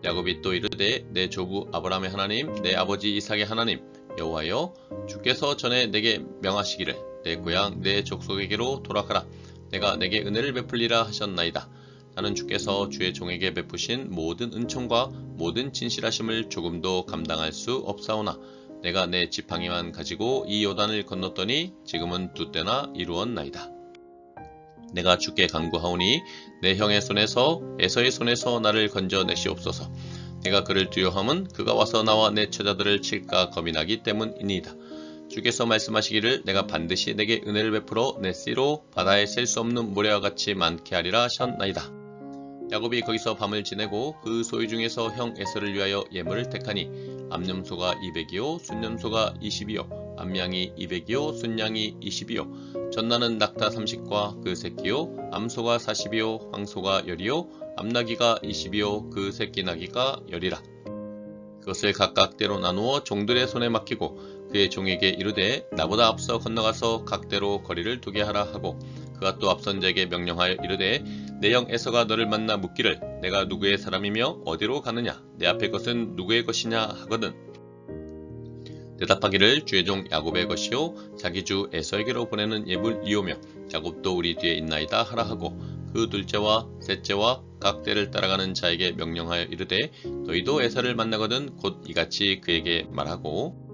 야곱이 또 이르되 내 조부 아브라함의 하나님 내 아버지 이삭의 하나님 여호와여 주께서 전에 내게 명하시기를 내 고향 내 족속에게로 돌아가라 내가 내게 은혜를 베풀리라 하셨나이다. 나는 주께서 주의 종에게 베푸신 모든 은총과 모든 진실하심을 조금도 감당할 수 없사오나 내가 내 지팡이만 가지고 이 요단을 건넜더니 지금은 두 때나 이루었나이다. 내가 주께 간구하오니 내 형의 손에서 에서의 손에서 나를 건져내시옵소서. 내가 그를 두려워함은 그가 와서 나와 내 처자들을 칠까 겁이 나기 때문이니이다. 주께서 말씀하시기를 내가 반드시 내게 은혜를 베풀어 내 씨로 바다에 셀 수 없는 모래와 같이 많게 하리라 하셨나이다. 야곱이 거기서 밤을 지내고 그 소유 중에서 형 에서를 위하여 예물을 택하니 암염소가 200이요 순염소가 20이요 암양이 200이요 순양이 20이요 전나는 낙타 30과 그 새끼요 암소가 40이요 황소가 10이요 암나귀가 20이요 그 새끼 나귀가 10이라. 그것을 각각 때로 나누어 종들의 손에 맡기고 그의 종에게 이르되 나보다 앞서 건너가서 각대로 거리를 두게 하라 하고 그가 또 앞선 자에게 명령하여 이르되 내 형 에서가 너를 만나 묻기를 내가 누구의 사람이며 어디로 가느냐 내 앞에 것은 누구의 것이냐 하거든. 대답하기를 주의 종 야곱의 것이요 자기 주 에서에게로 보내는 예물이오며 야곱도 우리 뒤에 있나이다 하라 하고 그 둘째와 셋째와 각대를 따라가는 자에게 명령하여 이르되 너희도 에서를 만나거든 곧 이같이 그에게 말하고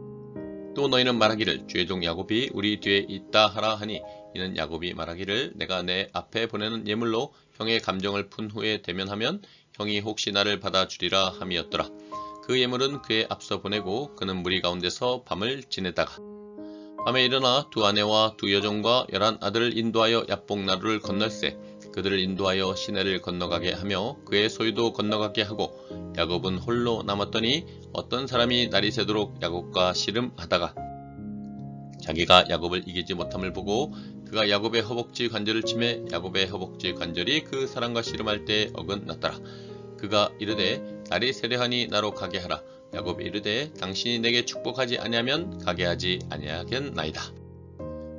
또 너희는 말하기를 주의 종 야곱이 우리 뒤에 있다 하라 하니 이는 야곱이 말하기를 내가 내 앞에 보내는 예물로 형의 감정을 푼 후에 대면하면 형이 혹시 나를 받아주리라 함이었더라. 그 예물은 그의 앞서 보내고 그는 무리 가운데서 밤을 지내다가 밤에 일어나 두 아내와 두 여종과 11 아들을 인도하여 야복나루를 건널세 그들을 인도하여 시내를 건너가게 하며 그의 소유도 건너가게 하고 야곱은 홀로 남았더니 어떤 사람이 날이 새도록 야곱과 씨름하다가 자기가 야곱을 이기지 못함을 보고 그가 야곱의 허벅지 관절을 치매 야곱의 허벅지 관절이 그 사람과 씨름할 때 어긋났더라. 그가 이르되 날이 세려하니 나로 가게 하라. 야곱이 이르되 당신이 내게 축복하지 아니하면 가게 하지 아니하겠나이다.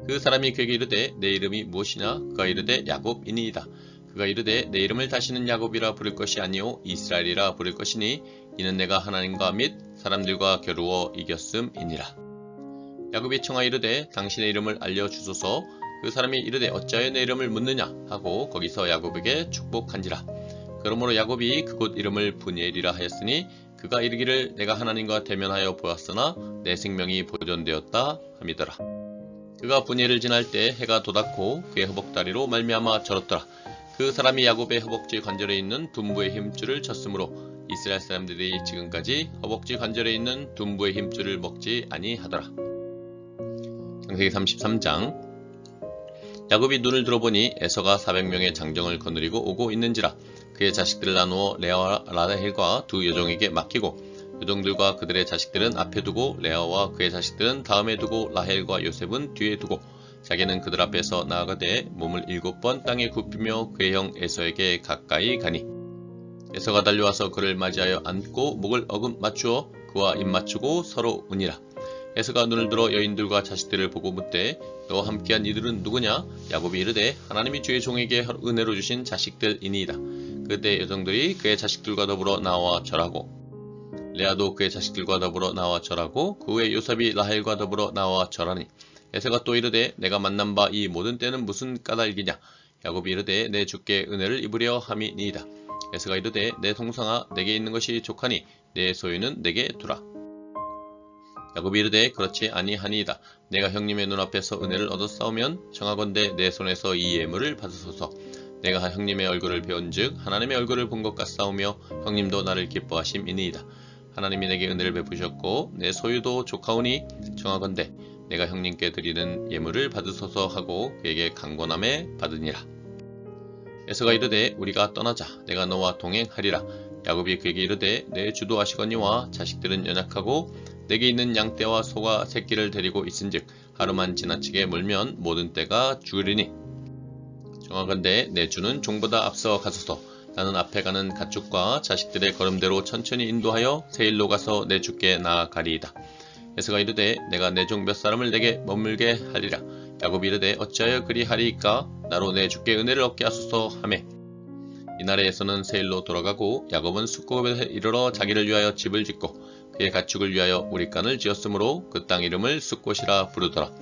그 사람이 그에게 이르되 내 이름이 무엇이냐? 그가 이르되 야곱이니이다. 그가 이르되 내 이름을 다시는 야곱이라 부를 것이 아니요 이스라엘이라 부를 것이니 이는 내가 하나님과 및 사람들과 겨루어 이겼음이니라. 야곱이 청하여 이르되 당신의 이름을 알려주소서. 그 사람이 이르되 어찌하여 내 이름을 묻느냐 하고 거기서 야곱에게 축복한지라. 그러므로 야곱이 그곳 이름을 브니엘이라 하였으니 그가 이르기를 내가 하나님과 대면하여 보았으나 내 생명이 보존되었다 함이더라. 그가 분예를 지날 때 해가 돋았고 그의 허벅다리로 말미암아 절었더라. 그 사람이 야곱의 허벅지 관절에 있는 둔부의 힘줄을 쳤으므로 이스라엘 사람들이 지금까지 허벅지 관절에 있는 둔부의 힘줄을 먹지 아니하더라. 창세기 33장. 야곱이 눈을 들어보니 에서가 400명의 장정을 거느리고 오고 있는지라. 그의 자식들을 나누어 레아와 라헬과 두 여종에게 맡기고 여종들과 그들의 자식들은 앞에 두고 레아와 그의 자식들은 다음에 두고 라헬과 요셉은 뒤에 두고 자기는 그들 앞에서 나아가되 몸을 7번 땅에 굽히며 그의 형 에서에게 가까이 가니 에서가 달려와서 그를 맞이하여 안고 목을 어금 맞추어 그와 입 맞추고 서로 우니라. 에서가 눈을 들어 여인들과 자식들을 보고 묻되 너와 함께한 이들은 누구냐? 야곱이 이르되 하나님이 주의 종에게 은혜로 주신 자식들이니이다. 그때 여종들이 그의 자식들과 더불어 나와 절하고 레아도 그의 자식들과 더불어 나와 절하고 그 후에 요셉이 라헬과 더불어 나와 절하니 에서가 또 이르되 내가 만난 바 이 모든 때는 무슨 까닭이냐? 야곱이 이르되 내 주께 은혜를 입으려 함이니이다. 에서가 이르되 내 동상아 내게 있는 것이 족하니 내 소유는 내게 두라. 야곱이 이르되 그렇지 아니하니이다. 내가 형님의 눈앞에서 은혜를 얻었사오면 청하건대 내 손에서 이 예물을 받으소서. 내가 형님의 얼굴을 배운즉 하나님의 얼굴을 본 것 같사오며 형님도 나를 기뻐하심이니이다. 하나님이 내게 은혜를 베푸셨고 내 소유도 족하오니 청하건대 내가 형님께 드리는 예물을 받으소서 하고 그에게 강권함에 받으니라. 에서가 이르되 우리가 떠나자. 내가 너와 동행하리라. 야곱이 그에게 이르되 내 주도 하시거니와 자식들은 연약하고 내게 있는 양떼와 소가 새끼를 데리고 있은즉 하루만 지나치게 몰면 모든 떼가 죽으리니 청하건대 내 주는 종보다 앞서 가소서. 나는 앞에 가는 가축과 자식들의 걸음대로 천천히 인도하여 세일로 가서 내 주께 나아가리이다. 에서가 이르되 내가 내 종 몇 사람을 내게 머물게 하리라. 야곱이 이르되 어찌하여 그리하리이까? 나로 내 주께 은혜를 얻게 하소서 하매 이날에 에서는 세일로 돌아가고 야곱은 숫곱에 이르러 자기를 위하여 집을 짓고 그의 가축을 위하여 우릿간을 지었으므로 그 땅 이름을 숫곳이라 부르더라.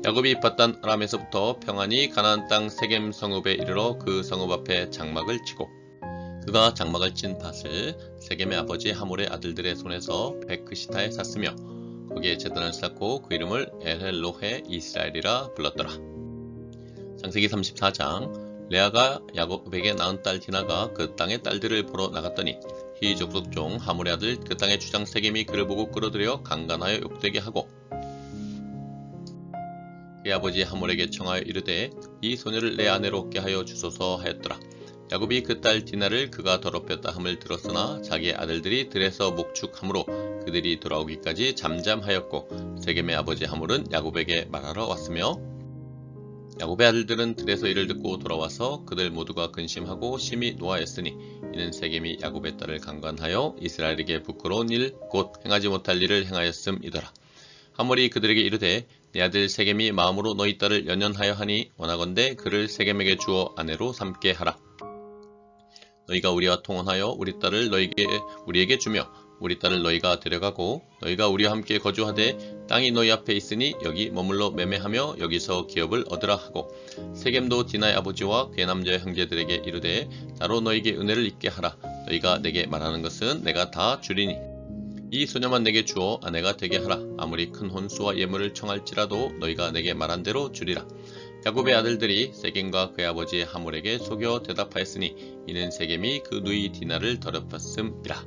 야곱이 밧단 아람에서부터 평안히 가나안 땅 세겜 성읍에 이르러 그 성읍 앞에 장막을 치고 그가 장막을 친 밭을 세겜의 아버지 하몰의 아들들의 손에서 베크시타에 샀으며 거기에 제단을 쌓고 그 이름을 엘헬로헤 이스라엘이라 불렀더라. 창세기 34장. 레아가 야곱에게 낳은 딸 디나가 그 땅의 딸들을 보러 나갔더니 히 족속 종 하몰의 아들 그 땅의 주장 세겜이 그를 보고 끌어들여 강간하여 욕되게 하고 그의 아버지 하몰에게 청하여 이르되 이 소녀를 내 아내로 얻게 하여 주소서 하였더라. 야곱이 그 딸 디나를 그가 더럽혔다 함을 들었으나 자기의 아들들이 들에서 목축함으로 그들이 돌아오기까지 잠잠하였고 세겜의 아버지 하몰은 야곱에게 말하러 왔으며 야곱의 아들들은 들에서 이를 듣고 돌아와서 그들 모두가 근심하고 심히 노하였으니 이는 세겜이 야곱의 딸을 강간하여 이스라엘에게 부끄러운 일 곧 행하지 못할 일을 행하였음이더라. 하몰이 그들에게 이르되 내 아들 세겜이 마음으로 너희 딸을 연연하여 하니 원하건대 그를 세겜에게 주어 아내로 삼게 하라. 너희가 우리와 통혼하여 우리 딸을 우리에게 주며 우리 딸을 너희가 데려가고 너희가 우리와 함께 거주하되 땅이 너희 앞에 있으니 여기 머물러 매매하며 여기서 기업을 얻으라 하고 세겜도 디나의 아버지와 그의 남자 형제들에게 이르되 나로 너희에게 은혜를 입게 하라. 너희가 내게 말하는 것은 내가 다 주리니 이 소녀만 내게 주어 아내가 되게 하라. 아무리 큰 혼수와 예물을 청할지라도 너희가 내게 말한 대로 주리라. 야곱의 아들들이 세겜과 그의 아버지 하몰에게 속여 대답하였으니 이는 세겜이 그 누이 디나를 더럽혔음이라.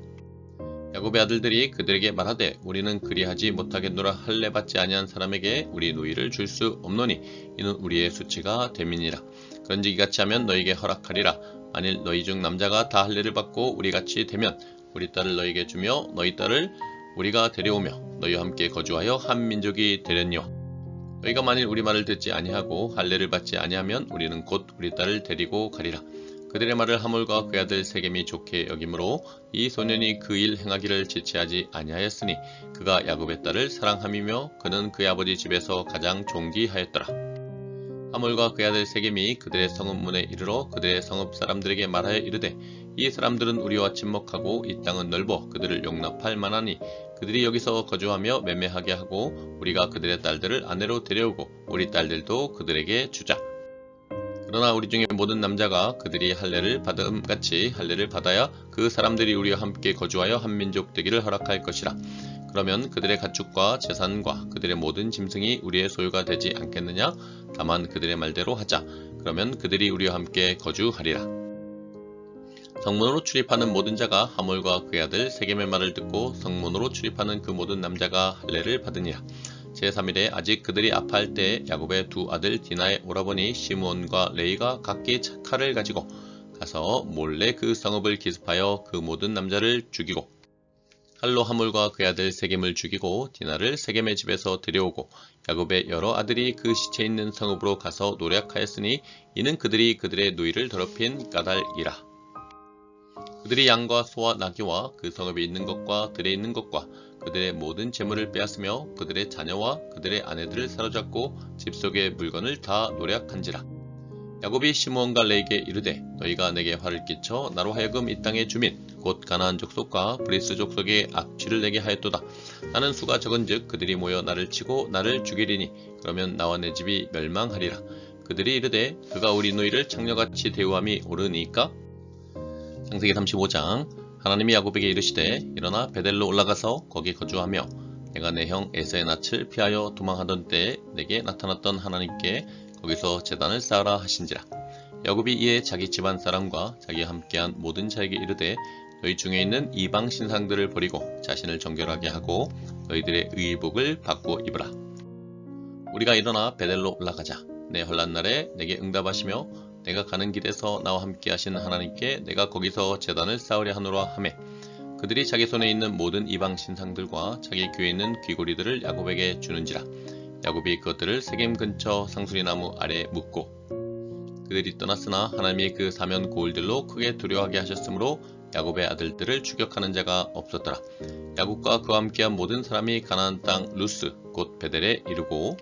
야곱의 아들들이 그들에게 말하되 우리는 그리하지 못하겠노라. 할례 받지 아니한 사람에게 우리 누이를 줄 수 없노니 이는 우리의 수치가 됨이니라. 그런즉 이같이 하면 너희에게 허락하리라. 만일 너희 중 남자가 다 할례를 받고 우리같이 되면 우리 딸을 너희에게 주며 너희 딸을 우리가 데려오며 너희와 함께 거주하여 한 민족이 되렸니와 너희가 만일 우리 말을 듣지 아니하고 할례를 받지 아니하면 우리는 곧 우리 딸을 데리고 가리라. 그들의 말을 하몰과 그의 아들 세겜이 좋게 여기므로 이 소년이 그 일 행하기를 지체하지 아니하였으니 그가 야곱의 딸을 사랑함이며 그는 그의 아버지 집에서 가장 존귀하였더라. 하몰과 그의 아들 세겜이 그들의 성읍 문에 이르러 그들의 성읍 사람들에게 말하여 이르되 이 사람들은 우리와 친목하고 이 땅은 넓어 그들을 용납할 만하니 그들이 여기서 거주하며 매매하게 하고 우리가 그들의 딸들을 아내로 데려오고 우리 딸들도 그들에게 주자. 그러나 우리 중에 모든 남자가 그들이 할례를 받음같이 할례를 받아야 그 사람들이 우리와 함께 거주하여 한 민족 되기를 허락할 것이라. 그러면 그들의 가축과 재산과 그들의 모든 짐승이 우리의 소유가 되지 않겠느냐? 다만 그들의 말대로 하자. 그러면 그들이 우리와 함께 거주하리라. 성문으로 출입하는 모든 자가 하몰과 그의 아들 세겜의 말을 듣고 성문으로 출입하는 그 모든 남자가 할례를 받으니라. 제3일에 아직 그들이 아파할 때에 야곱의 두 아들 디나의 오라버니 시므온과 레이가 각기 칼을 가지고 가서 몰래 그 성읍을 기습하여 그 모든 남자를 죽이고 칼로 하몰과 그의 아들 세겜을 죽이고 디나를 세겜의 집에서 들여오고 야곱의 여러 아들이 그 시체 있는 성읍으로 가서 노략하였으니 이는 그들이 그들의 누이를 더럽힌 까닭이라. 그들이 양과 소와 나귀와 그 성읍에 있는 것과 들에 있는 것과 그들의 모든 재물을 빼앗으며 그들의 자녀와 그들의 아내들을 사로잡고 집 속의 물건을 다 노략한지라. 야곱이 시므온과 레이에게 이르되 너희가 내게 화를 끼쳐 나로 하여금 이 땅의 주민 곧 가나안 족속과 브리스 족속에 악취를 내게 하였도다. 나는 수가 적은즉 그들이 모여 나를 치고 나를 죽이리니 그러면 나와 내 집이 멸망하리라. 그들이 이르되 그가 우리 누이를 창녀같이 대우함이 옳으니까? 창세기 35장. 하나님이 야곱에게 이르시되 일어나 베델로 올라가서 거기 거주하며 내가 내 형 에서의 낯을 피하여 도망하던 때에 내게 나타났던 하나님께 거기서 제단을 쌓으라 하신지라. 야곱이 이에 자기 집안 사람과 자기와 함께한 모든 자에게 이르되 너희 중에 있는 이방 신상들을 버리고 자신을 정결하게 하고 너희들의 의복을 바꾸어 입으라. 우리가 일어나 베델로 올라가자. 내 환난 날에 내게 응답하시며 내가 가는 길에서 나와 함께 하신 하나님께 내가 거기서 제단을 쌓으려 하노라 하매 그들이 자기 손에 있는 모든 이방 신상들과 자기 귀에 있는 귀고리들을 야곱에게 주는지라. 야곱이 그것들을 세겜 근처 상수리 나무 아래에 묻고 그들이 떠났으나 하나님이 그 사면 고을들로 크게 두려워하게 하셨으므로 야곱의 아들들을 추격하는 자가 없었더라. 야곱과 그와 함께한 모든 사람이 가나안 땅 루스 곧 베델에 이르고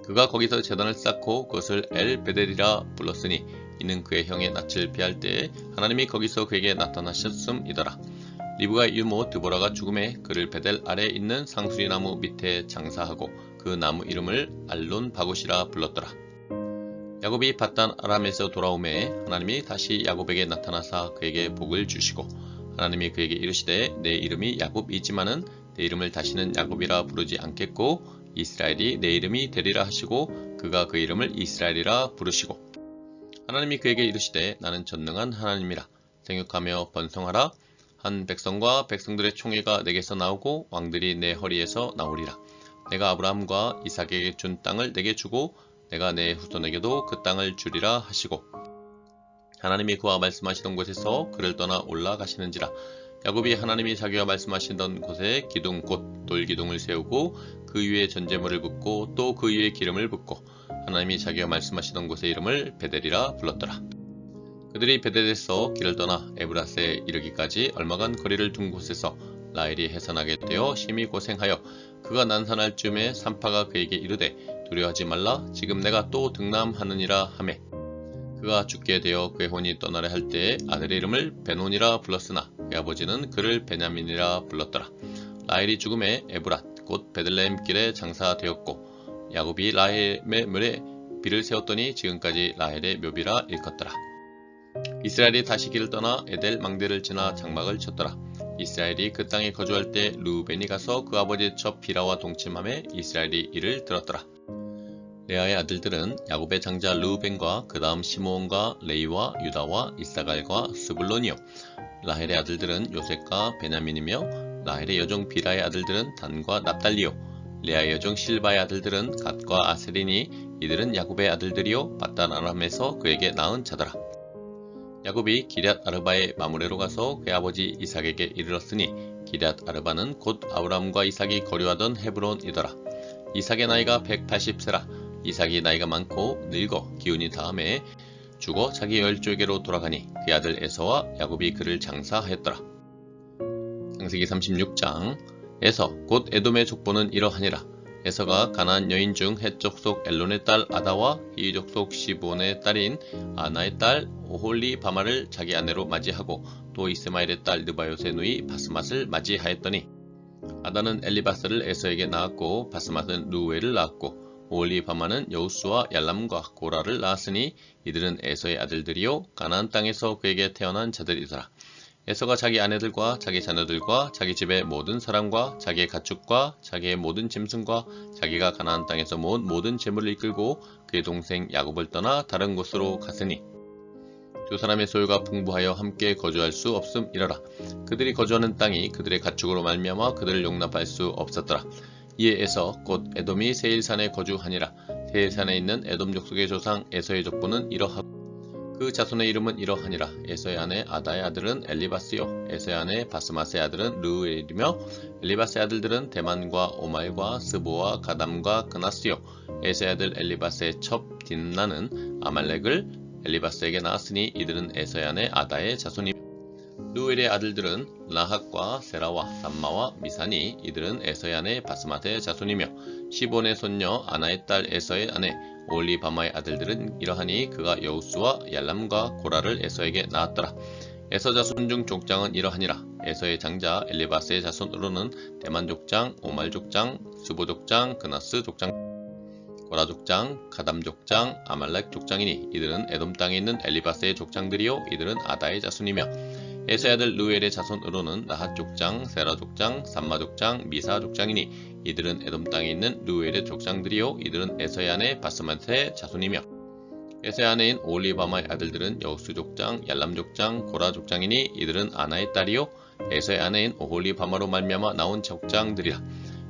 그가 거기서 제단을 쌓고 그것을 엘 베델이라 불렀으니 이는 그의 형의 낯을 피할 때에 하나님이 거기서 그에게 나타나셨음이더라. 리브가의 유모 드보라가 죽음에 그를 베델 아래에 있는 상수리 나무 밑에 장사하고 그 나무 이름을 알론 바굿이라 불렀더라. 야곱이 밧단 아람에서 돌아오매 하나님이 다시 야곱에게 나타나사 그에게 복을 주시고 하나님이 그에게 이르시되 내 이름이 야곱이지만은 내 이름을 다시는 야곱이라 부르지 않겠고 이스라엘이 내 이름이 되리라 하시고 그가 그 이름을 이스라엘이라 부르시고 하나님이 그에게 이르시되 나는 전능한 하나님이라. 생육하며 번성하라. 한 백성과 백성들의 총회가 내게서 나오고 왕들이 내 허리에서 나오리라. 내가 아브라함과 이삭에게 준 땅을 내게 주고 내가 내 후손에게도 그 땅을 주리라 하시고 하나님이 그와 말씀하시던 곳에서 그를 떠나 올라가시는지라. 야곱이 하나님이 자기와 말씀하시던 곳에 기둥 곧 돌기둥을 세우고 그 위에 전제물을 붓고 또 그 위에 기름을 붓고 하나님이 자기와 말씀하시던 곳의 이름을 베델이라 불렀더라. 그들이 베델에서 길을 떠나 에브라스에 이르기까지 얼마간 거리를 둔 곳에서 라헬이 해산하게 되어 심히 고생하여 그가 난산할 즈음에 산파가 그에게 이르되 두려워하지 말라. 지금 내가 또 등남하느니라 하매 그가 죽게 되어 그의 혼이 떠나려 할 때에 아들의 이름을 베논이라 불렀으나 그의 아버지는 그를 베냐민이라 불렀더라. 라헬이 죽음에 에브랏 곧 베들레헴 길에 장사되었고 야곱이 라헬의 묘에 비를 세웠더니 지금까지 라헬의 묘비라 일컫더라. 이스라엘이 다시 길을 떠나 에델 망대를 지나 장막을 쳤더라. 이스라엘이 그 땅에 거주할 때 르우벤이 가서 그 아버지의 첩 비라와 동침함에 이스라엘이 이를 들었더라. 레아의 아들들은 야곱의 장자 르우벤과 그 다음 시므온과 레이와 유다와 이사갈과 스불론이요. 라헬의 아들들은 요셉과 베냐민이며 라헬의 여종 비라의 아들들은 단과 납달리요. 레아의 여종 실바의 아들들은 갓과 아셀이니 이들은 야곱의 아들들이요 밧단 아람에서 그에게 낳은 자더라. 야곱이 기럇 아르바의 마므레로 가서 그의 아버지 이삭에게 이르렀으니 기럇 아르바는 곧 아브라함과 이삭이 거류하던 헤브론이더라. 이삭의 나이가 180세라. 이삭이 나이가 많고 늙어 기운이 다음에 죽어 자기 열조에게로 돌아가니 그의 아들 에서와 야곱이 그를 장사하였더라. 창세기 36장. 에서 곧 에돔의 족보는 이러하니라. 에서가 가나안 여인 중 헷 족속 엘론의 딸 아다와 히 족속 시브온의 딸인 아나의 딸 오홀리바마를 자기 아내로 맞이하고 또 이스마엘의 딸 느바요스의 누이 바스맛을 맞이하였더니 아다는 엘리바스를 에서에게 낳았고 바스맛은 루우엘을 낳았고 오홀리바마는 여우스와 얄람과 고라를 낳았으니 이들은 에서의 아들들이요 가나안 땅에서 그에게 태어난 자들이더라. 에서가 자기 아내들과 자기 자녀들과 자기 집의 모든 사람과 자기의 가축과 자기의 모든 짐승과 자기가 가나안 땅에서 모은 모든 재물을 이끌고 그의 동생 야곱을 떠나 다른 곳으로 갔으니 두 사람의 소유가 풍부하여 함께 거주할 수 없음이러라. 그들이 거주하는 땅이 그들의 가축으로 말미암아 그들을 용납할 수 없었더라. 이에 에서 곧 에돔이 세일산에 거주하니라. 세일산에 있는 에돔 족속의 조상 에서의 족보는 이러하고 그 자손의 이름은 이러하니라. 에서의 아내 아다의 아들은 엘리바스요 에서의 아내 바스맛의 아들은 르우엘이며 엘리바스의 아들들은 대만과 오말과 스보와 가담과 그나스요 에서의 아들 엘리바스의 첩 딘나는 아말렉을 엘리바스에게 낳았으니 이들은 에서의 아내 아다의 자손이며 르우엘의 아들들은 나핫과 세라와 삼마와 미사니 이들은 에서의 아내 바스맛의 자손이며 시본의 손녀 아나의 딸 에서의 아내 오홀리바마의 아들들은 이러하니 그가 여우스와 얄람과 고라를 에서에게 낳았더라. 에서 자손 중 족장은 이러하니라. 에서의 장자 엘리바스의 자손으로는 대만 족장, 오말 족장, 스보 족장, 그나스 족장, 고라 족장, 가담 족장, 아말렉 족장이니 이들은 에돔 땅에 있는 엘리바스의 족장들이요 이들은 아다의 자손이며 에서의 아들 르우엘의 자손으로는 나핫 족장, 세라 족장, 삼마 족장, 미사 족장이니 이들은 에돔 땅에 있는 르우엘의 족장들이요 이들은 에서의 아내 바스맛의 자손이며 에서의 아내인 오홀리바마의 아들들은 여우스 족장, 얄람 족장, 고라 족장이니 이들은 아나의 딸이요 에서의 아내인 오홀리바마로 말미암아 나온 족장들이라.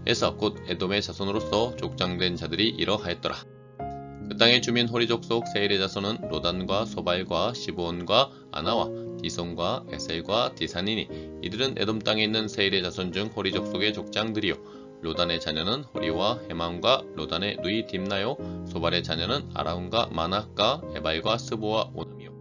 에서 곧 에돔의 자손으로서 족장된 자들이 이러하였더라. 그 땅의 주민 호리 족속 세일의 자손은 로단과 소발과 시브온과 아나와 디손과 에셀과 디산이니 이들은 에돔 땅에 있는 세일의 자손 중 호리 족속의 족장들이요 로단의 자녀는 호리와 헤맘과 로단의 누이 딥나요 소발의 자녀는 아라운과 마나과 에발과 스보와 오남이요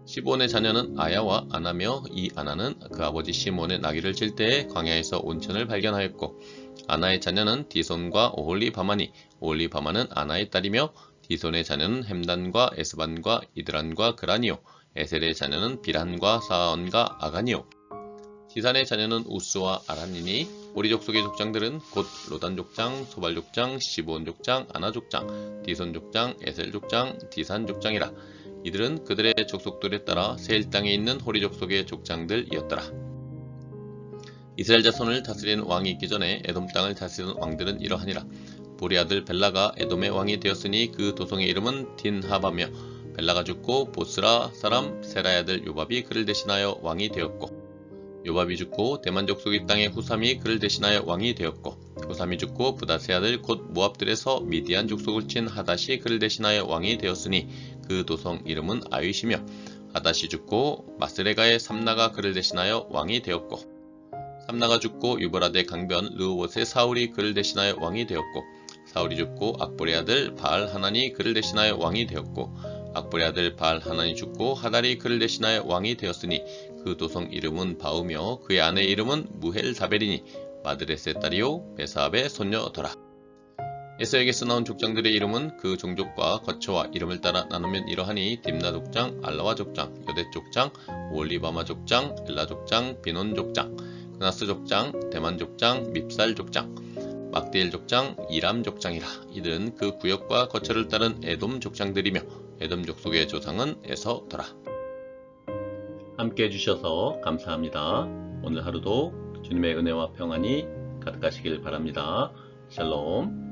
시브온의 자녀는 아야와 아나며 이 아나는 그 아버지 시몬의 나귀를 칠 때에 광야에서 온천을 발견하였고 아나의 자녀는 디손과 오홀리바마니 오홀리바마는 아나의 딸이며 디손의 자녀는 햄단과 에스반과 이드란과 그란이요 에셀의 자녀는 비란과 사언과 아간이요 디산의 자녀는 우스와 아란이니 오리 족속의 족장들은 곧 로단 족장, 소발 족장, 시브온 족장, 아나 족장, 디손 족장, 에셀 족장, 디산 족장이라. 이들은 그들의 족속들에 따라 세일 땅에 있는 호리 족속의 족장들이었더라. 이스라엘 자손을 다스리는 왕이 있기 전에 에돔 땅을 다스리는 왕들은 이러하니라. 보리 아들 벨라가 에돔의 왕이 되었으니 그 도성의 이름은 딘하바며 벨라가 죽고 보스라 사람 세라의 아들 요밥이 그를 대신하여 왕이 되었고 요밥이 죽고 대만 족속의 땅의 후삼이 그를 대신하여 왕이 되었고 후삼이 죽고 부다스의 아들 곧 모압들에서 미디안 족속을 친 하닷이 그를 대신하여 왕이 되었으니 그 도성 이름은 아윗이며 하닷이 죽고 마스레가의 삼나가 그를 대신하여 왕이 되었고 삼나가 죽고 유브라데 강변 르호봇의 사울이 그를 대신하여 왕이 되었고 사울이 죽고 악보의 아들 바알 하난이 그를 대신하여 왕이 되었고 악보의 아들 바알 하난이 죽고 하달이 그를 대신하여 왕이 되었으니 그 도성 이름은 바우며 그의 아내 이름은 무헬다벨이니 마드레스의 딸이요 베사압의 손녀더라. 에서에게서 나온 족장들의 이름은 그 종족과 거처와 이름을 따라 나누면 이러하니 딥나 족장, 알라와 족장, 여대 족장, 오홀리바마 족장, 엘라 족장, 비논 족장, 그나스 족장, 대만 족장, 밉살 족장, 막디엘 족장, 이람 족장이라. 이들은 그 구역과 거처를 따른 에돔 족장들이며 에돔 족속의 조상은 에서더라. 함께 해주셔서 감사합니다. 오늘 하루도 주님의 은혜와 평안이 가득하시길 바랍니다. 샬롬.